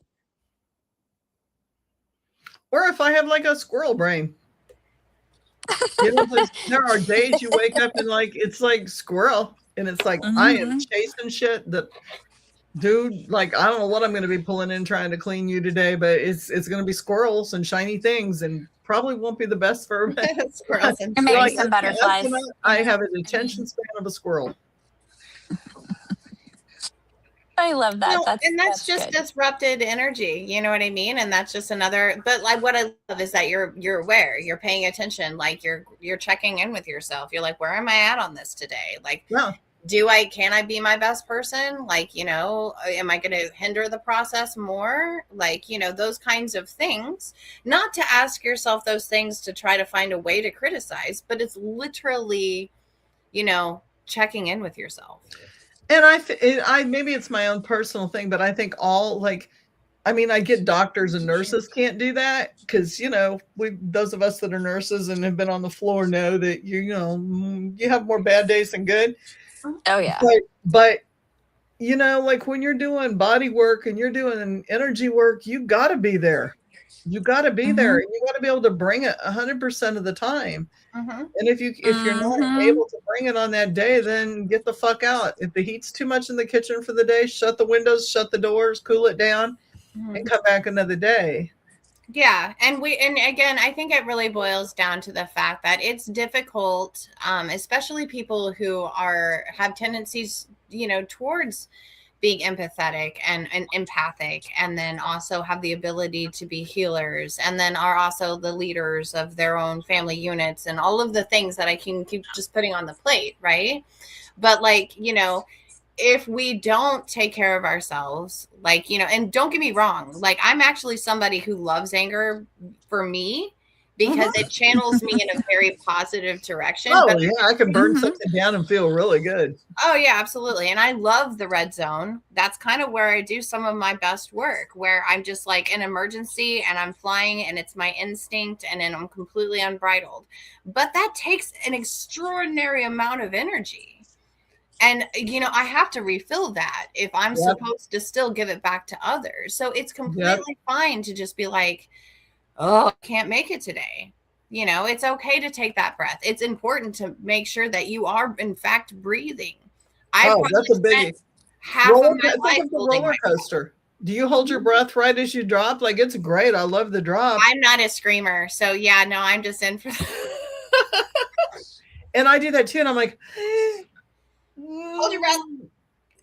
or if I have like a squirrel brain. There are days you wake up and like it's like squirrel, and it's like I am Hmm. chasing shit that dude, like I don't know what I'm going to be pulling in trying to clean you today, but it's going to be squirrels and shiny things, and probably won't be the best for Squirrels and Or maybe like shiny. some estimate. butterflies, I have an I attention mean, span of a squirrel. I love that. Well, That's and that's that's just good. disrupted energy. You know what I mean? And that's just another. But like, what I love is that you're aware, you're paying attention, like you're checking in with yourself. You're like, where am I at on this today? Like, Yeah. can I be my best person? Like, am I going to hinder the process more? Like, those kinds of things. Not to ask yourself those things to try to find a way to criticize, but it's literally, checking in with yourself. And I maybe it's my own personal thing, but I think all like, I mean, I get doctors and nurses can't do that because those of us that are nurses and have been on the floor know that you have more bad days than good. Oh yeah. But like when you're doing body work and you're doing energy work, you got to be there. You got to be there, Hmm. and you got to be able to bring it 100% of the time. Mm-hmm. And if you're not Hmm. able to bring it on that day, then get the fuck out. If the heat's too much in the kitchen for the day, shut the windows, shut the doors, cool it down, and come back another day. Yeah, and again, I think it really boils down to the fact that it's difficult, especially people who have tendencies, towards being empathetic and empathic, and then also have the ability to be healers, and then are also the leaders of their own family units and all of the things that I can keep just putting on the plate, right? But like, if we don't take care of ourselves, like, and don't get me wrong, like I'm actually somebody who loves anger for me because it channels me in a very positive direction. Oh But yeah, I can burn Hmm. something down and feel really good. oh yeah, absolutely. And I love the red zone. That's kind of where I do some of my best work, where I'm just like an emergency and I'm flying and it's my instinct and then I'm completely unbridled. But that takes an extraordinary amount of energy. And I have to refill that if I'm Yep. supposed to still give it back to others. So it's Yep. completely fine to just be like, oh, I can't make it today. It's okay to take that breath. It's important to make sure that you are in fact breathing. I Oh, probably that's a biggie. spent half of my Think life of the holding roller my. coaster. Do you hold your breath right as you drop? Like, it's great. I love the drop. I'm not a screamer, so yeah, no, I'm just in for. And I do that too. And I'm like, Hold your breath.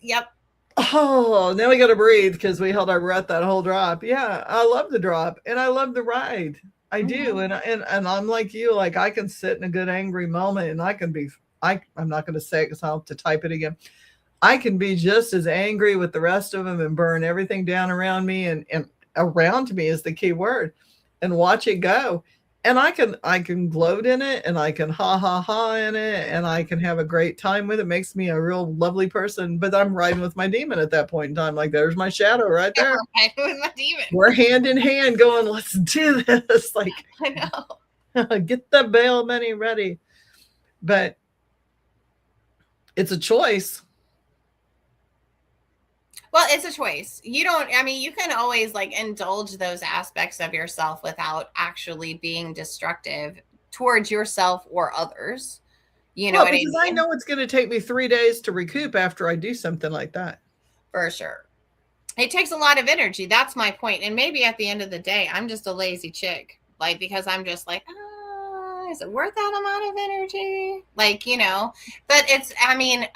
Yep. oh, now we got to breathe because we held our breath that whole drop. Yeah, I love the drop and I love the ride. I do. And I'm like you, like I can sit in a good angry moment and I can be, I'm not going to say it because I'll have to type it again. I can be just as angry with the rest of them and burn everything down around me, and around me is the key word, and watch it go. And I can gloat in it, and I can ha ha ha in it, and I can have a great time with it. Makes me a real lovely person. But I'm riding with my demon at that point in time. Like there's my shadow right there. Right with my demon. We're hand in hand going, let's do this. Like I know. Get the bail money ready. But it's a choice. Well, it's a choice. You don't, I mean, you can always like indulge those aspects of yourself without actually being destructive towards yourself or others. You know, well, because I know it's going to take me 3 days to recoup after I do something like that. For sure. It takes a lot of energy. That's my point. And maybe at the end of the day, I'm just a lazy chick. Like, because I'm just like, is it worth that amount of energy? Like, you know, but it's, I mean,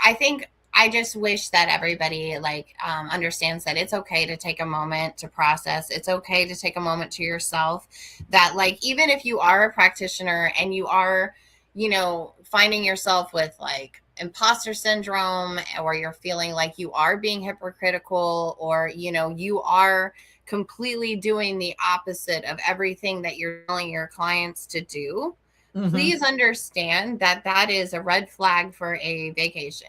I just wish that everybody like understands that it's okay to take a moment to process. It's okay to take a moment to yourself. That like, even if you are a practitioner and you are, you know, finding yourself with like imposter syndrome, or you're feeling like you are being hypocritical, or, you know, you are completely doing the opposite of everything that you're telling your clients to do, please understand that that is a red flag for a vacation.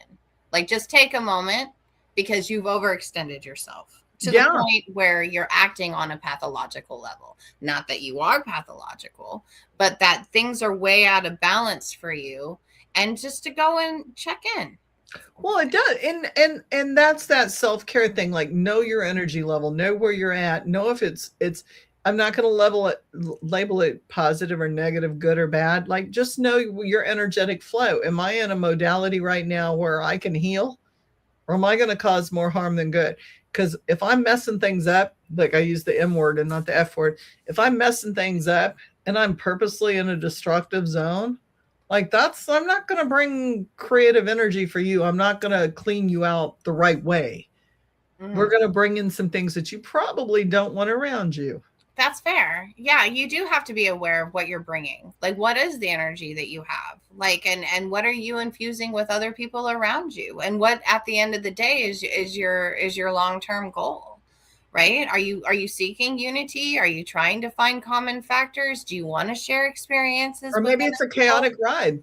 Like just take a moment, because you've overextended yourself to the point where you're acting on a pathological level. Not that you are pathological, but that things are way out of balance for you, and just to go and check in. Well, it does. And that's that self-care thing. Like know your energy level, know where you're at, know if it's I'm not going to label it positive or negative, good or bad. Like just know your energetic flow. Am I in a modality right now where I can heal, or am I going to cause more harm than good? Because if I'm messing things up, like I use the M word and not the F word, if I'm messing things up and I'm purposely in a destructive zone, like I'm not going to bring creative energy for you. I'm not going to clean you out the right way. We're going to bring in some things that you probably don't want around you. That's fair. Yeah, you do have to be aware of what you're bringing. Like, what is the energy that you have? Like, and what are you infusing with other people around you? And what, at the end of the day, is your long-term goal, right? Are you seeking unity? Are you trying to find common factors? Do you want to share experiences? Or maybe it's a chaotic ride.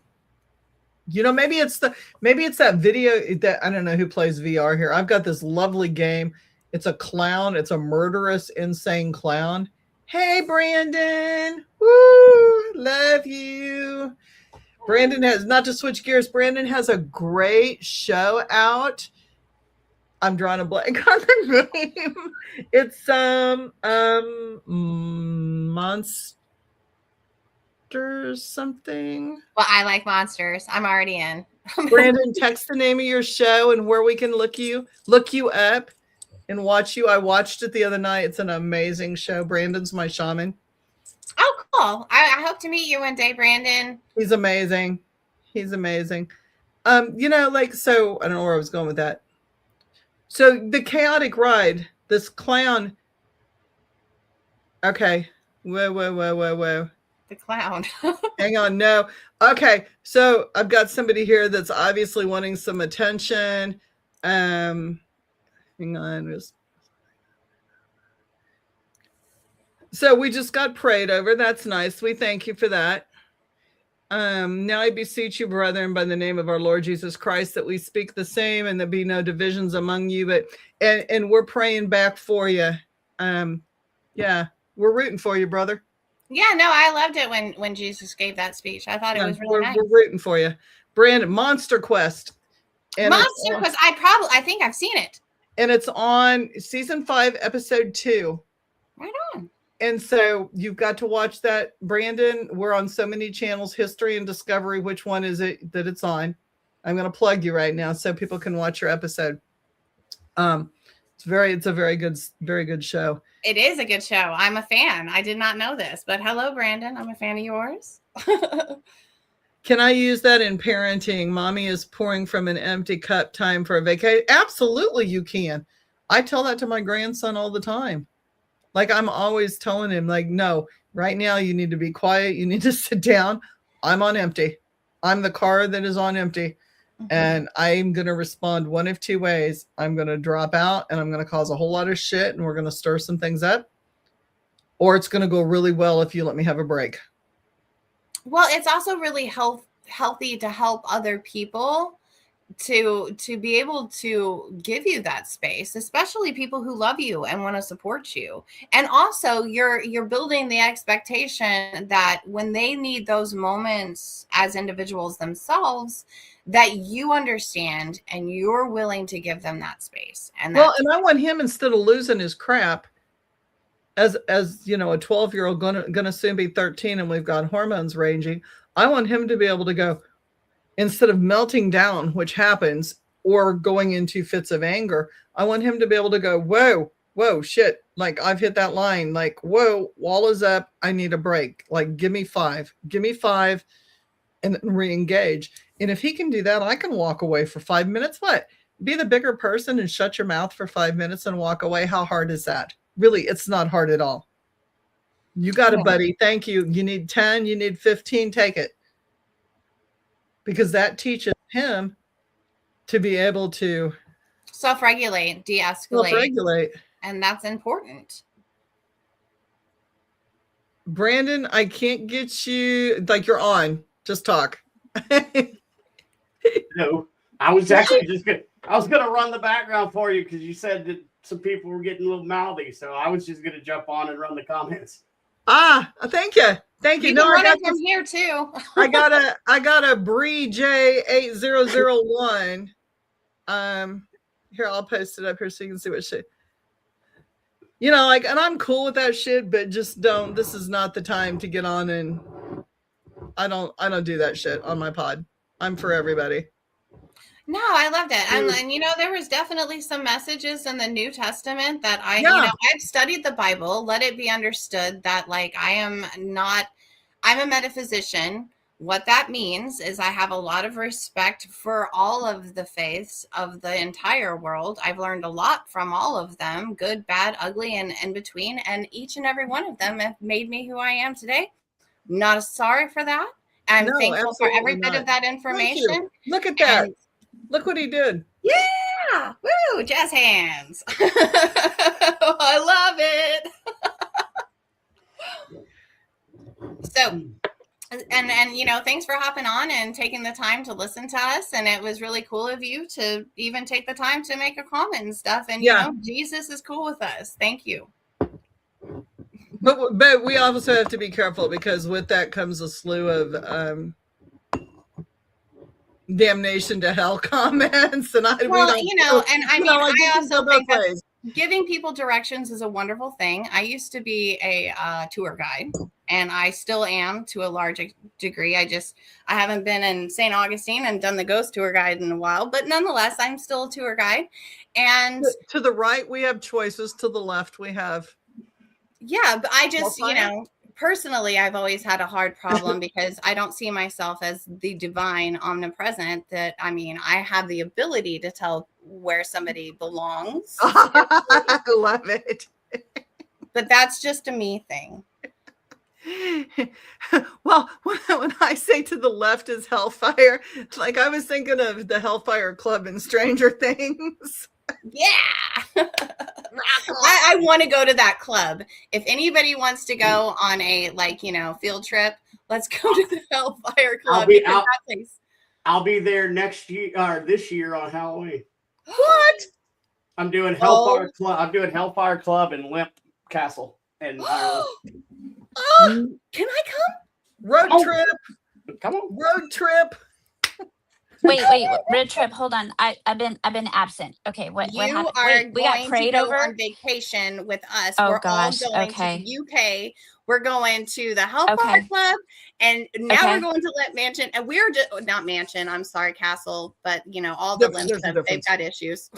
You know, maybe it's that video that I don't know who plays VR here. I've got this lovely game. It's a clown. It's a murderous, insane clown. Hey, Brandon. Woo, love you. Brandon has, not to switch gears, Brandon has a great show out. I'm drawing a blank on the name. It's Monsters something. Well, I like monsters. I'm already in. Brandon, text the name of your show and where we can look you up and watch you. I watched it the other night. It's an amazing show. Brandon's my shaman. Oh, cool. I hope to meet you one day, Brandon. He's amazing. You know, like, so I don't know where I was going with that. So the chaotic ride, this clown. Okay. Whoa. The clown. Hang on. No. Okay. So I've got somebody here that's obviously wanting some attention. Hang on. So we just got prayed over. That's nice. We thank you for that. Now I beseech you, brethren, by the name of our Lord Jesus Christ, that we speak the same and there be no divisions among you. But and we're praying back for you. Yeah, we're rooting for you, brother. Yeah, no, I loved it when Jesus gave that speech. I thought it was really nice. We're rooting for you, Brandon. Monster Quest. And Monster Quest. I think I've seen it. And it's on season 5, episode 2. Right on. And so you've got to watch that, Brandon. We're on so many channels, History and Discovery. Which one is it that it's on? I'm going to plug you right now so people can watch your episode. It's a very good show. It is a good show. I'm a fan. I did not know this, but hello, Brandon. I'm a fan of yours. Can I use that in parenting? Mommy is pouring from an empty cup, time for a vacation. Absolutely, you can. I tell that to my grandson all the time. Like, I'm always telling him, like, no, right now you need to be quiet. You need to sit down. I'm on empty. I'm the car that is on empty. And I'm going to respond one of two ways. I'm going to drop out and I'm going to cause a whole lot of shit and we're going to stir some things up. Or it's going to go really well if you let me have a break. Well, it's also really healthy to help other people to be able to give you that space, especially people who love you and want to support you. And also you're building the expectation that when they need those moments as individuals themselves, that you understand and you're willing to give them that space. And well, and I want him, instead of losing his crap as you know, a 12-year-old gonna soon be 13 and we've got hormones ranging, I want him to be able to go, instead of melting down, which happens, or going into fits of anger, I want him to be able to go, whoa, shit. Like, I've hit that line. Like, whoa, wall is up. I need a break. Like, give me five, and then re-engage. And if he can do that, I can walk away for 5 minutes. What? Be the bigger person and shut your mouth for 5 minutes and walk away. How hard is that? Really, it's not hard at all. You got it, buddy. Thank you. You need 10, you need 15, take it. Because that teaches him to be able to self-regulate, de-escalate. And that's important. Brandon, I can't get you, like, you're on. Just talk. No, I was actually I was gonna run the background for you because you said that some people were getting a little mouthy. So I was just gonna jump on and run the comments. Thank you. Thank you. No, I got from here too. I got a Bree J8001. Here, I'll post it up here so you can see what she, you know, like, and I'm cool with that shit, but just don't, this is not the time to get on, and I don't do that shit on my pod. I'm for everybody. No, I loved it. And you know, there was definitely some messages in the New Testament that you know, I've studied the Bible. Let it be understood that, like, I'm a metaphysician. What that means is I have a lot of respect for all of the faiths of the entire world. I've learned a lot from all of them, good, bad, ugly, and in between. And each and every one of them have made me who I am today. Not sorry for that. I'm thankful for every bit of that information. Look at that. Look what he did. Yeah. Woo. Jazz hands. I love it. So, and you know, thanks for hopping on and taking the time to listen to us. And it was really cool of you to even take the time to make a comment and stuff. And you know, Jesus is cool with us. Thank you. But we also have to be careful, because with that comes a slew of damnation to hell comments, and I also think that giving people directions is a wonderful thing. I used to be a tour guide, and I still am to a large degree. I haven't been in St. Augustine and done the ghost tour guide in a while, but nonetheless, I'm still a tour guide. And to the right, we have choices. To the left, we have. Yeah, but I just, you know, personally, I've always had a hard problem because I don't see myself as the divine omnipresent. That, I mean, I have the ability to tell where somebody belongs. I love it. But that's just a me thing. Well, when I say to the left is hellfire, like, I was thinking of the Hellfire Club in Stranger Things. Yeah. I want to go to that club. If anybody wants to go on a, like, you know, field trip, let's go to the Hellfire Club. I'll be there next year or this year on Halloween. What? I'm doing Hellfire Club. I'm doing Hellfire Club in Limp Castle and can I come? Road trip. Come on. Road trip. Wait, road trip. Hold on. I've been absent. Okay, what happened? We got prayed over on vacation with us. Oh, We're gosh. all going to the UK. We're going to the Hellfire Club, and now we're going to Limp Mansion. And we're just not Mansion. I'm sorry, Castle, but you know, all the Limps, they've got issues.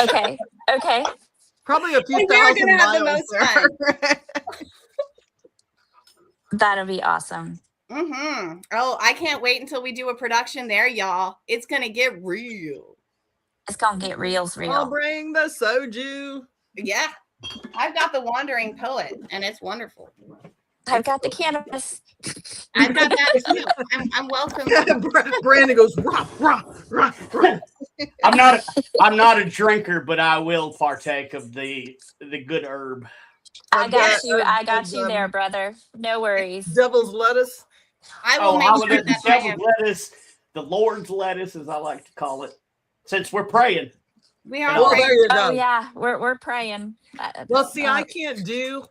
Okay. Probably a few thousand miles. That'll be awesome. Oh, I can't wait until we do a production there, y'all. It's gonna get real. It's gonna get real. I'll bring the soju. Yeah, I've got the Wandering Poet, and it's wonderful. I've got the cannabis. I've got that too. I'm welcome. Brandon goes rah, rah, rah, rah. I'm not a drinker, but I will partake of the good herb. I got you there, brother. No worries. Devil's lettuce. I will make sure the devil's lettuce, the Lord's lettuce, as I like to call it, since we're praying. We are. Well, there you go. Oh yeah, we're praying. Well, see, I can't do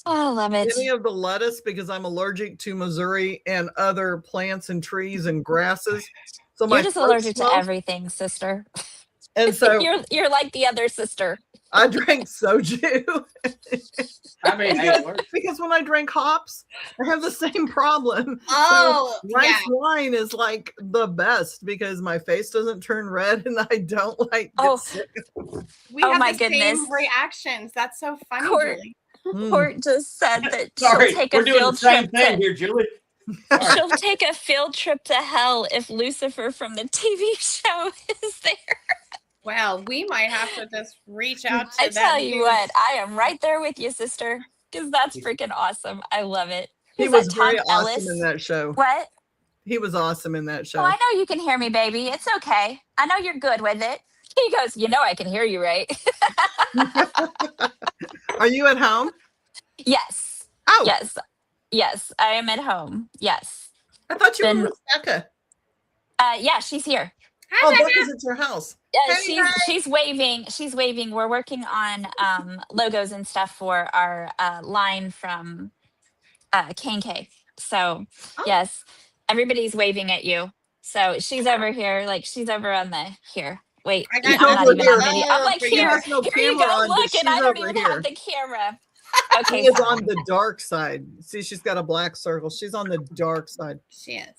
I love it. any of the lettuce because I'm allergic to Missouri and other plants and trees and grasses. So You're just allergic to everything, sister. And so you're like the other sister. I drank soju. I mean, because when I drink hops, I have the same problem. Oh, so rice wine is like the best because my face doesn't turn red and I don't like get sick. We have the same reactions. That's so funny, Julie. Court just said that she'll take a field trip here, Julie. She'll take a field trip to hell if Lucifer from the TV show is there. Wow, we might have to just reach out to I tell you what, I am right there with you, sister, because that's freaking awesome. I love it. He was very awesome in that show. What? He was awesome in that show. Oh, I know you can hear me, baby. It's okay. I know you're good with it. He goes, I can hear you, right? Are you at home? Yes. Oh. Yes, I am at home. Yes. I thought you were with Becca. Yeah, she's here. Hi, Becca's at your house. She's waving. She's waving. We're working on logos and stuff for our line from K&K. So yes, everybody's waving at you. So she's over here, like she's over on the here. Wait, I'm not even on video. I'm like here. Here you go. Look, and I don't even have the camera. Okay, she is on the dark side. See, she's got a black circle. She's on the dark side. She is.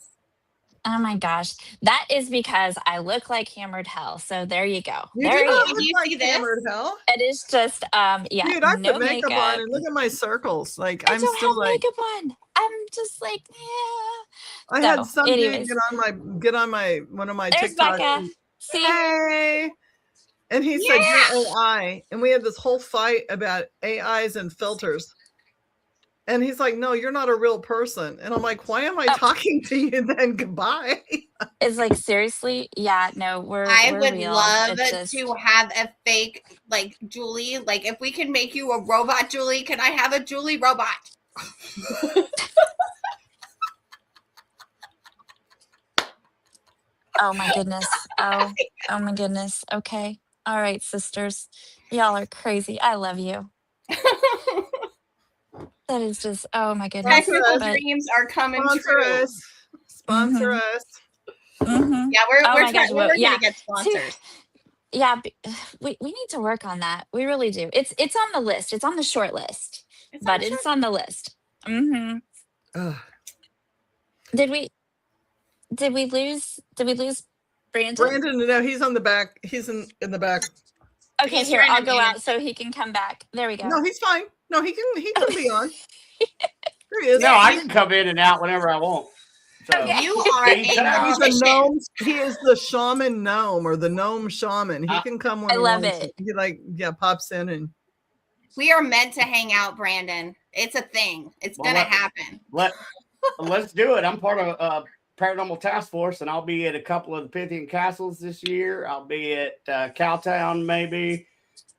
Oh my gosh, that is because I look like Hammered Hell. So there you go. You there do look like Hammered Hell. It is just yeah. Dude, I put makeup on and look at my circles. Like I don't have makeup on. I'm just like I had some dude get on my one of my There's TikToks. Becca. See? Hey. And he said you're AI, and we had this whole fight about AIs and filters. And he's like, no, you're not a real person. And I'm like, why am I talking to you then? Goodbye. It's like, seriously? Yeah, no, we're would real. love to have a fake, like, Julie. Like, if we can make you a robot, Julie, can I have a Julie robot? Oh, my goodness. Oh, my goodness. Okay. All right, sisters. Y'all are crazy. I love you. That is just, oh my goodness. Technical dreams are coming true. Sponsor us. Mm-hmm. Yeah, we're going to get sponsors. Yeah, we need to work on that. We really do. It's on the list. It's on the short list, but it's on the list. Mm-hmm. Did we lose Brandon? Brandon, no, he's on the back. He's in the back. Okay, here, I'll go out so he can come back. There we go. No, he's fine. No, he can be on. There he is. No, I can come in and out whenever I want. So. Okay. You are he's a gnome. He is the shaman gnome or the gnome shaman. He can come when I love it. He pops in and we are meant to hang out, Brandon. It's a thing. It's gonna happen. Let's do it. I'm part of Paranormal Task Force, and I'll be at a couple of the Pythian castles this year. I'll be at Cowtown, maybe.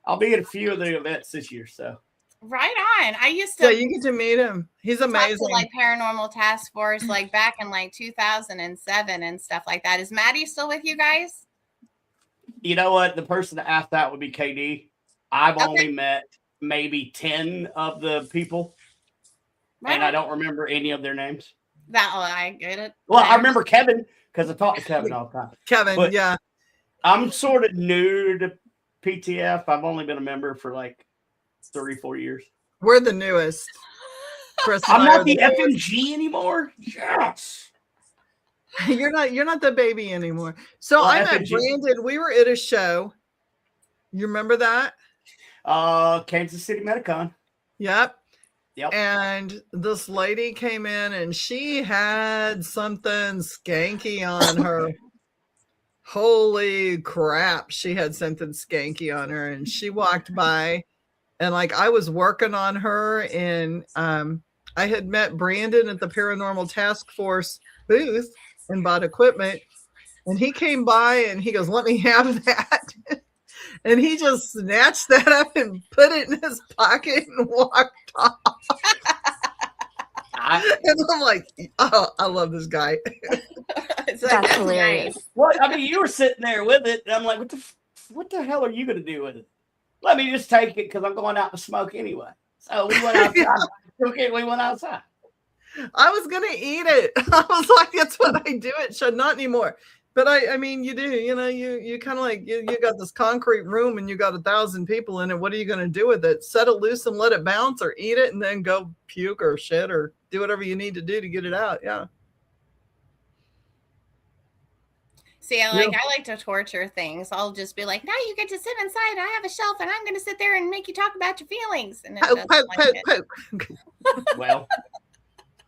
I'll be at a few of the events this year. So right on. I used to. Yeah, you get to meet him. He's amazing. To, like Paranormal Task Force, like back in like 2007 and stuff like that. Is Maddie still with you guys? You know what? The person to ask that would be KD. I've only met maybe 10 of the people, and I don't remember any of their names. I get it. Well, I remember Kevin because I talk to Kevin all the time. Kevin, but yeah. I'm sort of new to PTF. I've only been a member for like 3-4 years. We're the newest. Chris I'm not the FMG anymore. Yes. You're not the baby anymore. So I met Brandon. We were at a show. You remember that? Kansas City Medicon. Yep. Yep. And this lady came in and she had something skanky on her. Holy crap, she had something skanky on her. And she walked by, and like I was working on her, and I had met Brandon at the Paranormal Task Force booth and bought equipment. And he came by and he goes, "Let me have that." And he just snatched that up and put it in his pocket and walked off. And I'm like, oh, I love this guy. It's like, That's hilarious. Well, I mean, you were sitting there with it, and I'm like, what the hell are you going to do with it? Let me just take it because I'm going out to smoke anyway. So we went outside. Okay, we went outside. I was going to eat it. I was like, that's what I do. It should not anymore. But I mean, you do, you know, you kind of like, you got this concrete room and you got 1,000 people in it. What are you going to do with it? Set it loose and let it bounce, or eat it and then go puke or shit or do whatever you need to do to get it out. Yeah. See, I like to torture things. I'll just be like, now you get to sit inside. I have a shelf and I'm going to sit there and make you talk about your feelings. And Poke. Well,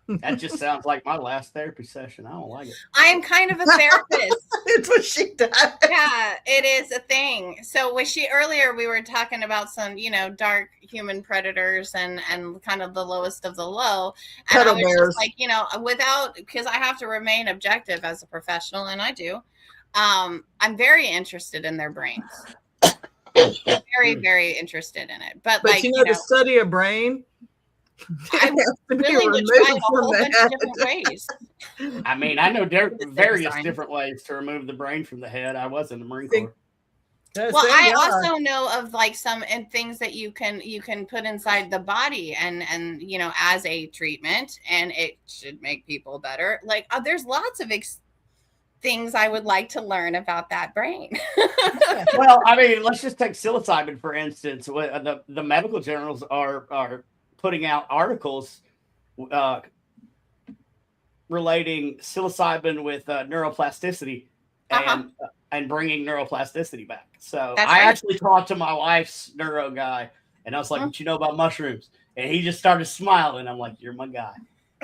that just sounds like my last therapy session. I don't like it. I am kind of a therapist. It's what she does. Yeah, it is a thing. So earlier we were talking about some, dark human predators and kind of the lowest of the low. And Cuddle I was bears. just like, because I have to remain objective as a professional, and I do. I'm very interested in their brains. Very, very interested in it. But like, to study a brain, I'm willing to try it a whole bunch of different ways. I mean, I know various different ways to remove the brain from the head. I was in the Marine Corps. Well, I also know of like some things that you can put inside the body and as a treatment, and it should make people better. Like there's lots of things I would like to learn about that brain. Well, I mean, let's just take psilocybin for instance. The medical journals are putting out articles relating psilocybin with neuroplasticity and bringing neuroplasticity back. So I actually talked to my wife's neuro guy, and I was like, "What you know about mushrooms?" And he just started smiling. I'm like, "You're my guy."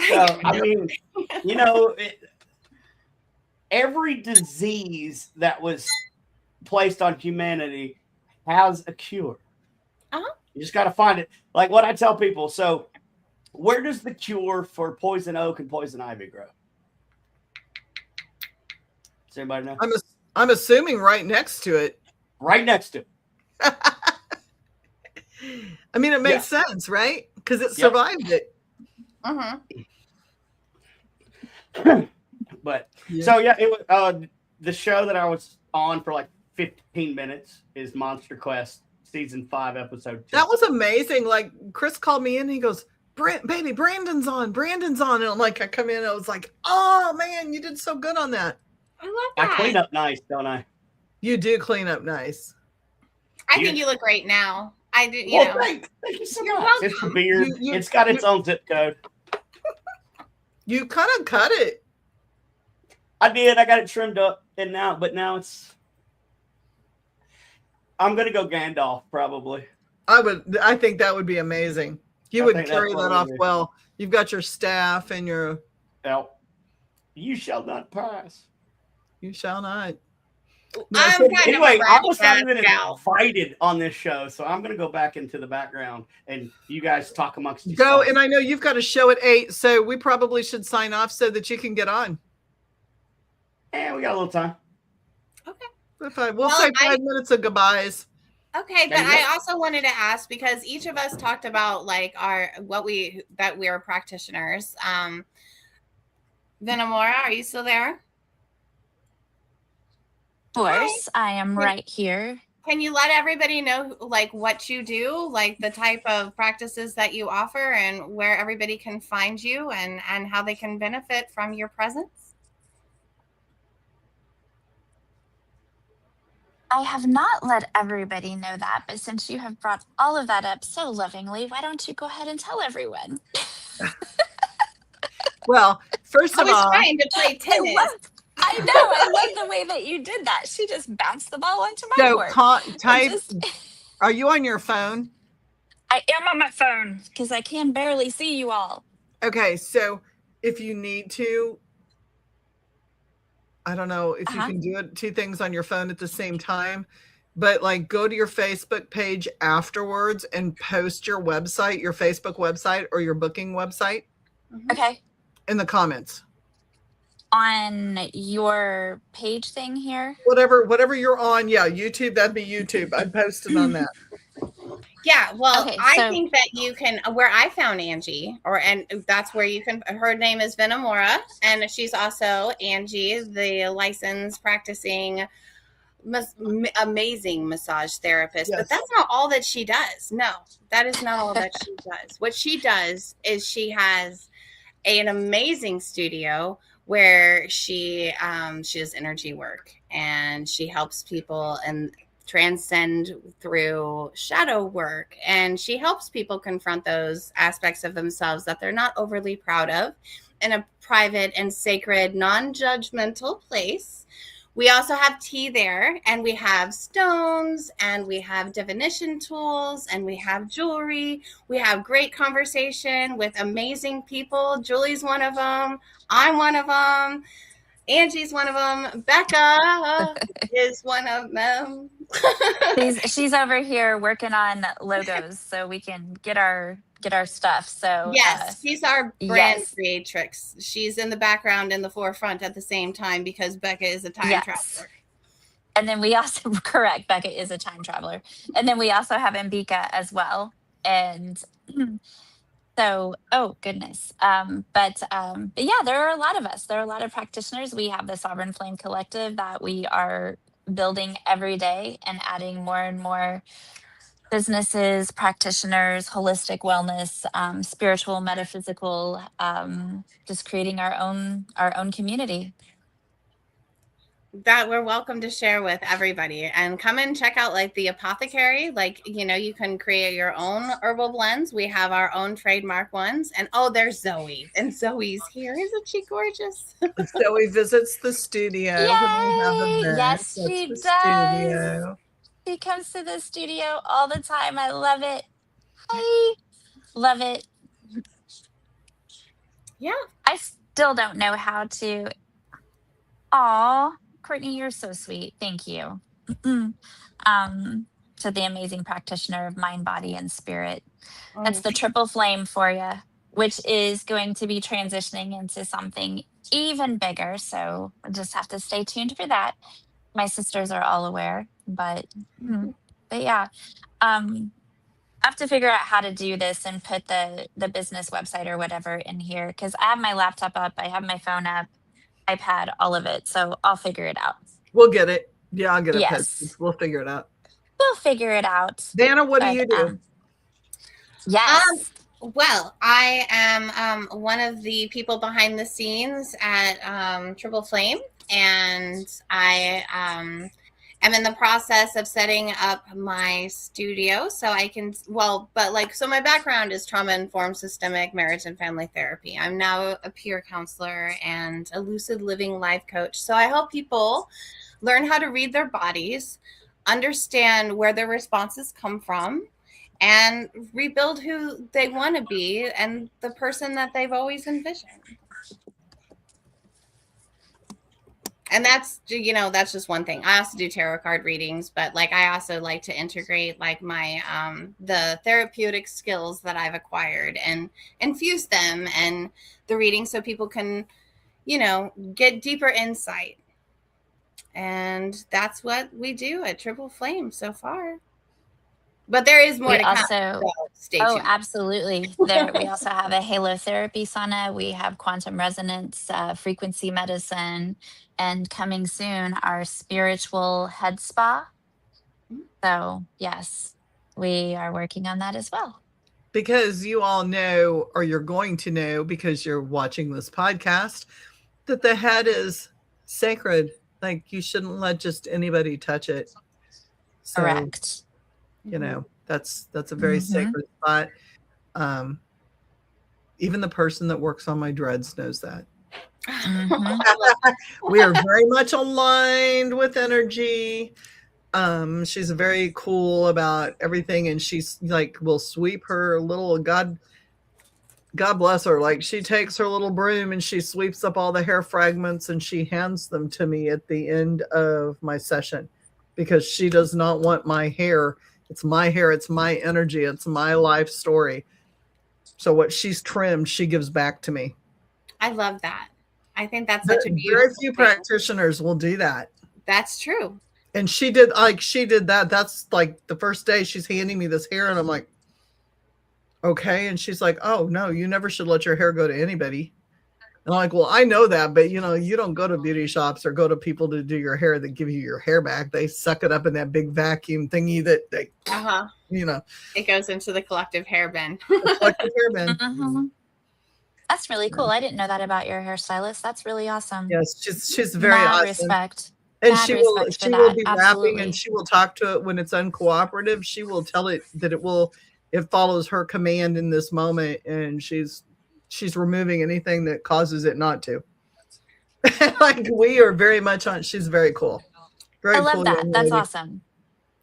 So I mean, every disease that was placed on humanity has a cure. You just got to find it. Like what I tell people. So where does the cure for poison oak and poison ivy grow? Does anybody know? I'm assuming right next to it. Right next to it. I mean, it makes sense, right? Because it survived it. But so it was the show that I was on for like 15 minutes is Monster Quest season 5 episode 2. That was amazing. Like Chris called me in and he goes, "Baby, Brandon's on. And I'm like, I come in and I was like, oh man, you did so good on that. I love that. I clean up nice, don't I? You do clean up nice. I think you look great now. I do. Thank you so much. It's a beard. It's got its own zip code. You kind of cut it. I did. I got it trimmed up, and now it's. I'm gonna go Gandalf probably. I think that would be amazing. You would carry that off well. You've got your staff and your. Well, you shall not pass. You shall not. Anyway, I was having invited on this show, so I'm going to go back into the background and you guys talk amongst yourselves. Go, and I know you've got a show at 8, so we probably should sign off so that you can get on. Yeah, we got a little time. Okay. We'll say 5 minutes of goodbyes. Okay, but I also wanted to ask, because each of us talked about like that we are practitioners. Venamora, are you still there? Of course, I am right here. Can you let everybody know like what you do, like the type of practices that you offer, and where everybody can find you and how they can benefit from your presence? I have not let everybody know that, but since you have brought all of that up so lovingly, why don't you go ahead and tell everyone? Well, first of all, I was trying to play tennis. I know. I love the way that you did that. She just bounced the ball onto my court. Are you on your phone? I am on my phone because I can barely see you all. Okay, so if you need to, I don't know if you can do it, 2 things on your phone at the same time, but like go to your Facebook page afterwards and post your website, your Facebook website or your booking website Okay. in the comments. On your page thing here. Whatever you're on, yeah, YouTube, that'd be YouTube. I'd post it on that. Yeah, well, Okay, I so think that you can, where I found Angie, and that's where you can, her name is Venamora, and she's also Angie, the licensed practicing amazing massage therapist. Yes. But that's not all that she does. No, that is not all that she does. What she does is she has an amazing studio where she does energy work, and she helps people and transcend through shadow work, and she helps people confront those aspects of themselves that they're not overly proud of in a private and sacred, non-judgmental place. We also have tea there, and we have stones, and we have divination tools, and we have jewelry. We have great conversation with amazing people. Julie's one of them. I'm one of them. Angie's one of them. Becca is one of them. she's over here working on logos so we can get our stuff. So yes, she's our brand yes. creatrix. She's in the background and the forefront at the same time because Becca is a time traveler. And then we also, correct, Becca is a time traveler. And then we also have Mbika as well. And so, oh goodness. But yeah, there are a lot of us. There are a lot of practitioners. We have the Sovereign Flame Collective that we are building every day and adding more and more businesses, practitioners, holistic wellness, spiritual, metaphysical, just creating our own community. That we're welcome to share with everybody, and come and check out like the apothecary. Like, you know, you can create your own herbal blends. We have our own trademark ones. And oh, there's Zoe, and Zoe's here. Isn't she gorgeous? Zoe visits the studio. Yes, she does. Studio. She comes to the studio all the time. I love it. I love it. Yeah. I still don't know how to. Aw, Courtney, you're so sweet. Thank you. To the amazing practitioner of mind, body, and spirit. That's the triple flame for you, which is going to be transitioning into something even bigger. So we'll just have to stay tuned for that. My sisters are all aware, but yeah. I have to figure out how to do this and put the business website or whatever in here, because I have my laptop up, I have my phone up, iPad, all of it. So I'll figure it out. We'll get it. Yeah, I'll get it. Yes. We'll figure it out. We'll figure it out. Dana, what do you do? Yes. Well, I am one of the people behind the scenes at Triple Flame, and I am in the process of setting up my studio so I can, so my background is trauma-informed systemic marriage and family therapy. I'm now a peer counselor and a lucid living life coach. So I help people learn how to read their bodies, understand where their responses come from, and rebuild who they want to be and the person that they've always envisioned. And that's just one thing. I also do tarot card readings, but like I also like to integrate like my the therapeutic skills that I've acquired and infuse them in the reading so people can, get deeper insight. And that's what we do at Triple Flame so far. But there is more to come. So stay tuned. Oh, absolutely. We also have a halotherapy sauna. We have quantum resonance, frequency medicine, and coming soon, our spiritual head spa. So yes, we are working on that as well. Because you all know, or you're going to know because you're watching this podcast, that the head is sacred. Like you shouldn't let just anybody touch it. So, correct. That's a very sacred spot. Even the person that works on my dreads knows that. We are very much aligned with energy. She's very cool about everything, and she's like will sweep her little God bless her. Like she takes her little broom and she sweeps up all the hair fragments and she hands them to me at the end of my session because she does not want my hair. It's my hair. It's my energy. It's my life story. So what she's trimmed, she gives back to me. I love that. I think that's such a beautiful Very few thing. practitioners will do that. That's true. And she did that. That's like the first day she's handing me this hair and I'm like, okay. And she's like, oh no, you never should let your hair go to anybody. And I'm like, well, I know that, but you don't go to beauty shops or go to people to do your hair that give you your hair back. They suck it up in that big vacuum thingy that they, it goes into the collective hair bin. Collective hair bin. Mm-hmm. That's really cool. I didn't know that about your hairstylist. That's really awesome. Yes, she's very Mad awesome. respect. And Mad she will respect for be that. rapping Absolutely. and she will talk to it when it's uncooperative. She will tell it that it follows her command in this moment, and she's removing anything that causes it not to. Like we are very much on. She's very cool. Very I love cool that. young That's lady. awesome.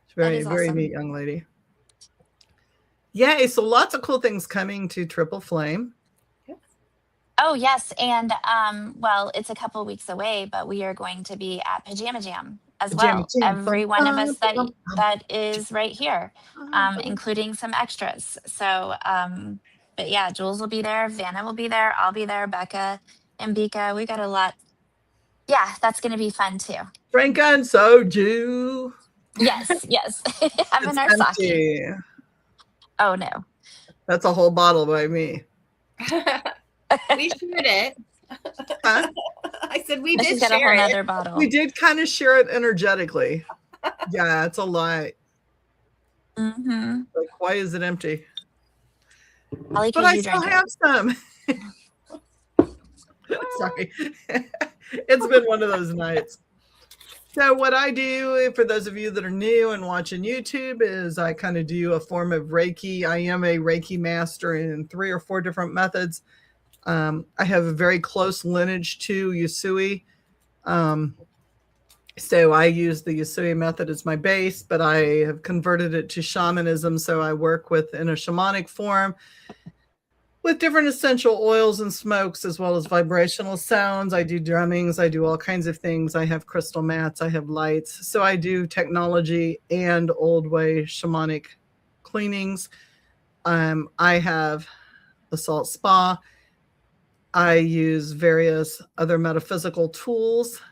She's very, That is very awesome. neat young lady. Yeah, so lots of cool things coming to Triple Flame. Oh yes, and well, it's a couple weeks away, but we are going to be at Pajama Jam as Pajama well. Jam. Every one of us that is right here, including some extras. So, but yeah, Jules will be there, Vanna will be there, I'll be there, Becca and Bika. We got a lot. Yeah, that's going to be fun too. Frank and soju. Yes, yes. Having It's our empty. sake. Oh no. That's a whole bottle by me. We shared it. Huh? I said we She's did got a share whole it. nother bottle. We did kind of share it energetically. Yeah, it's a lot. Mm-hmm. Like, why is it empty? Probably But I you still drank have some. Sorry. It's been one of those nights. So what I do, for those of you that are new and watching YouTube, is I kind of do a form of Reiki. I am a Reiki master in 3 or 4 different methods. I have a very close lineage to Usui. So I use the Usui method as my base, but I have converted it to shamanism. So I work in a shamanic form with different essential oils and smokes, as well as vibrational sounds. I do drummings. I do all kinds of things. I have crystal mats. I have lights. So I do technology and old way shamanic cleanings. I have a salt spa. I use various other metaphysical tools.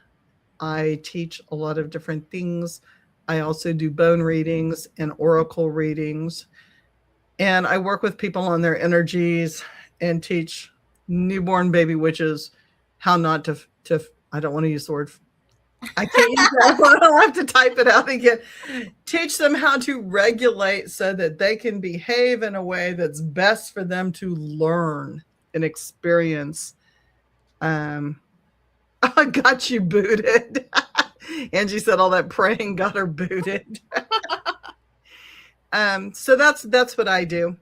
I teach a lot of different things. I also do bone readings and oracle readings. And I work with people on their energies and teach newborn baby witches how not to I don't want to use the word. I can't use that. I'll have to type it out again. Teach them how to regulate so that they can behave in a way that's best for them to learn and experience. I got you booted. Angie said all that praying got her booted. So that's what I do.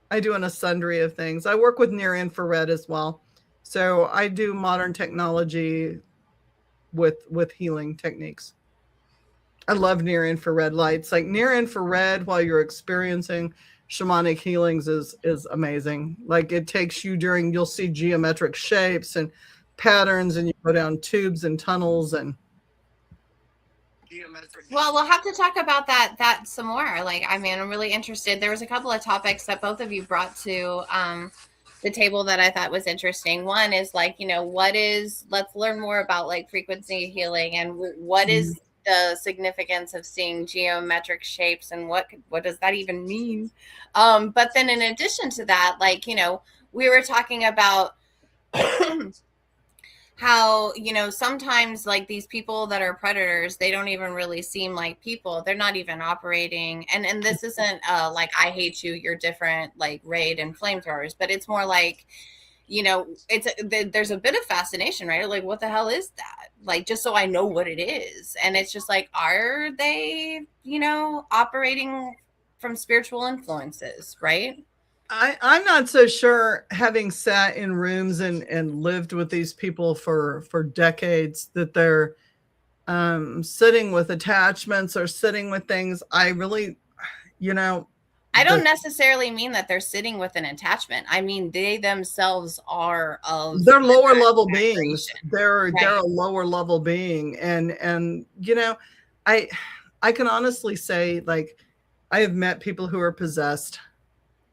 I do in a sundry of things. I work with near infrared as well. So I do modern technology with healing techniques. I love near infrared lights. Like near infrared while you're experiencing shamanic healings is amazing. Like it takes you you'll see geometric shapes and patterns, and you go down tubes and tunnels and well, we'll have to talk about that some more. Like, I mean, I'm really interested. There was a couple of topics that both of you brought to the table that I thought was interesting. One is like, let's learn more about like frequency healing and what is the significance of seeing geometric shapes and what does that even mean? But then in addition to that, like, we were talking about how, sometimes like these people that are predators, they don't even really seem like people. They're not even operating. And this isn't like, I hate you, you're different, like raid and flamethrowers, but it's more like, there's a bit of fascination, right? Like, what the hell is that? Like, just so I know what it is. And it's just like, are they, operating from spiritual influences, right? I'm not so sure, having sat in rooms and lived with these people for decades, that they're sitting with attachments or sitting with things, I really, I don't necessarily mean that they're sitting with an attachment. I mean, they themselves are of they're lower level beings. They're Right. a lower level being. And I can honestly say, like, I have met people who are possessed.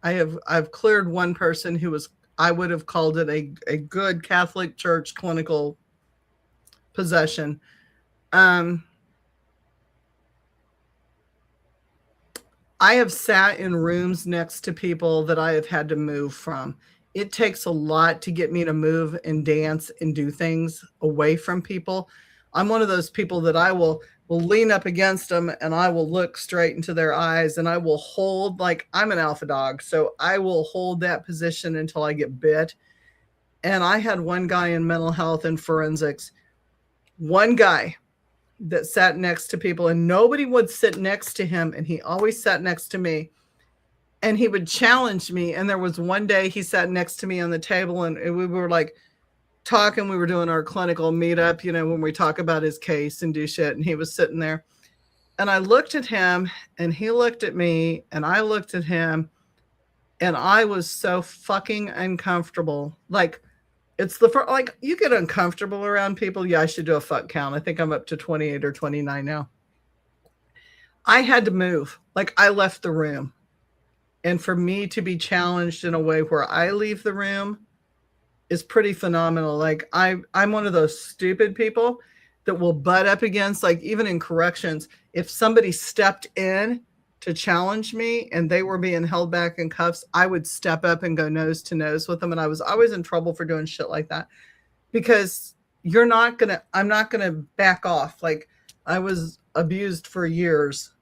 I've cleared one person who was, I would have called it a good Catholic Church clinical possession. I have sat in rooms next to people that I have had to move from. It takes a lot to get me to move and dance and do things away from people. I'm one of those people that I will lean up against them and I will look straight into their eyes and I will hold, like, I'm an alpha dog, so I will hold that position until I get bit. And I had one guy in mental health and forensics, one guy that sat next to people, and nobody would sit next to him, and he always sat next to me, and he would challenge me. And there was one day he sat next to me on the table, and we were like talking, we were doing our clinical meetup, when we talk about his case and do shit, and he was sitting there, and I looked at him and he looked at me and I looked at him, and I was so fucking uncomfortable. Like, it's the first, like, you get uncomfortable around people. Yeah, I should do a fuck count. I think I'm up to 28 or 29 now. I had to move. Like, I left the room. And for me to be challenged in a way where I leave the room is pretty phenomenal. Like, I'm one of those stupid people that will butt up against, like, even in corrections, if somebody stepped in to challenge me and they were being held back in cuffs, I would step up and go nose to nose with them. And I was always in trouble for doing shit like that, because I'm not going to back off. Like, I was abused for years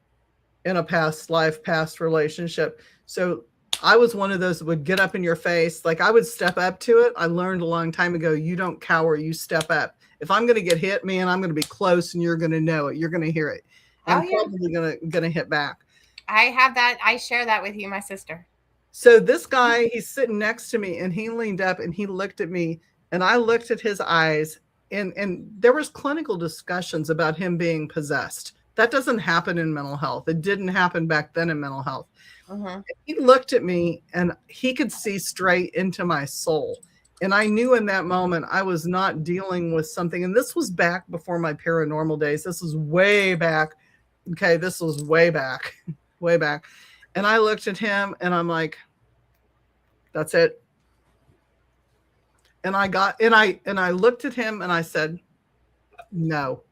in a past life, past relationship. So I was one of those that would get up in your face. Like, I would step up to it. I learned a long time ago, you don't cower, you step up. If I'm going to get hit, man, I'm going to be close and you're going to know it. You're going to hear it. I'm probably going to hit back. I have that. I share that with you, my sister. So this guy, he's sitting next to me and he leaned up and he looked at me and I looked at his eyes, and there was clinical discussions about him being possessed. That doesn't happen in mental health. It didn't happen back then in mental health. Mm-hmm. He looked at me and he could see straight into my soul. And I knew in that moment I was not dealing with something. And this was back before my paranormal days. This was way back. Okay, this was way back. Way back. And I looked at him and I'm like, that's it. And I looked at him and I said, no.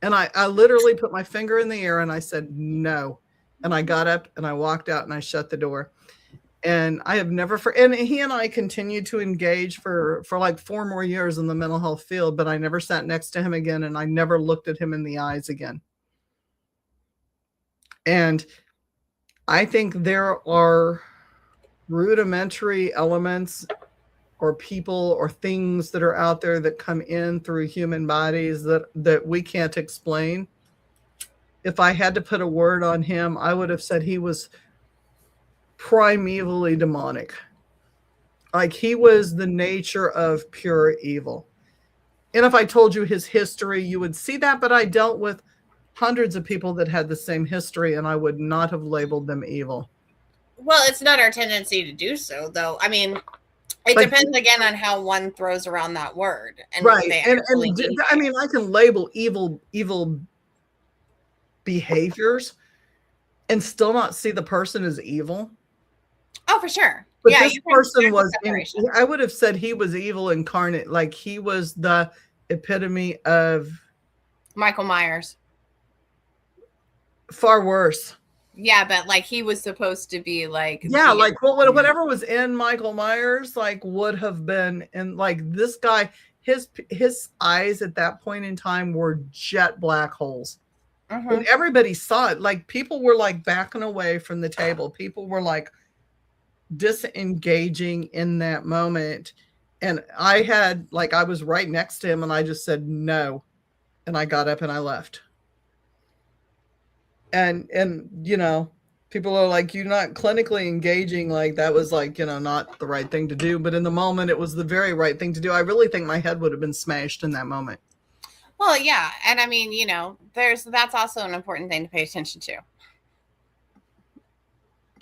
And I literally put my finger in the air and I said, no. And I got up and I walked out and I shut the door. And I have never, and he and I continued to engage for like 4 more years in the mental health field, but I never sat next to him again. And I never looked at him in the eyes again. And I think there are rudimentary elements or people or things that are out there that come in through human bodies that we can't explain. If I had to put a word on him, I would have said he was primevally demonic. Like, he was the nature of pure evil. And if I told you his history, you would see that, but I dealt with hundreds of people that had the same history, and I would not have labeled them evil. Well, it's not our tendency to do so, though. I mean, it depends again on how one throws around that word. And right. And I mean, I can label evil behaviors and still not see the person as evil. Oh, for sure. But yeah, this person was, I would have said he was evil incarnate. Like, he was the epitome of Michael Myers. Far worse. Yeah, but like, he was supposed to be like, yeah, like, well, whatever was in Michael Myers, like, would have been in, like, this guy, his eyes at that point in time were jet black holes. Mm-hmm. And everybody saw it. Like, people were like backing away from the table. People were like disengaging in that moment. And I was right next to him and I just said no. And I got up and I left. And people are like, you're not clinically engaging. Like, that was like, not the right thing to do. But in the moment, it was the very right thing to do. I really think my head would have been smashed in that moment. Well, yeah. And I mean, you know, that's also an important thing to pay attention to.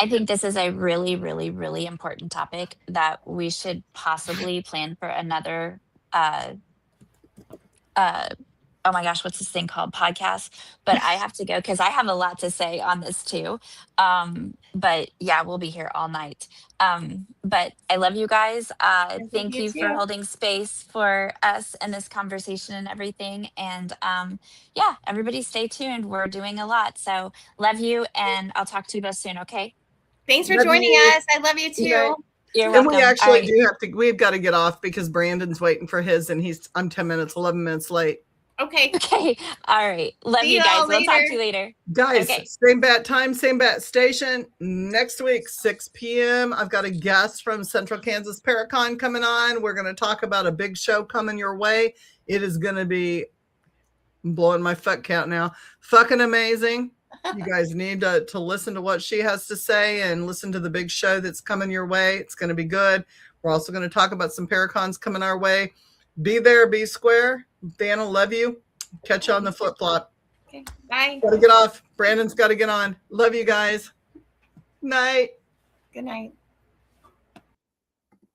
I think this is a really, really, really important topic that we should possibly plan for another uh oh my gosh, what's this thing called? Podcast. But I have to go because I have a lot to say on this too. But yeah, we'll be here all night. But I love you guys. Thank You you for too. holding space for us in this conversation and everything. And yeah, everybody stay tuned. We're doing a lot. So love you, and I'll talk to you both soon. Okay. Thanks for Love joining you. us. I love you Good night. too. You're And welcome. we All actually right. do have to, we've got to get off because Brandon's waiting for his and I'm 11 minutes late. Okay. Okay. All right. Love See you y'all guys. We'll talk later. to you later. Guys, Okay. same bat time, same bat station. Next week, 6 p.m. I've got a guest from Central Kansas Paracon coming on. We're going to talk about a big show coming your way. It is going to be, I'm blowing my fuck count now, fucking amazing. You guys need to listen to what she has to say and listen to the big show that's coming your way. It's going to be good. We're also going to talk about some Paracons coming our way. Be there, be square. Dan will love you. Catch you on the flip flop. Okay. Bye. Gotta get off. Brandon's got to get on. Love you guys. Night. Good night.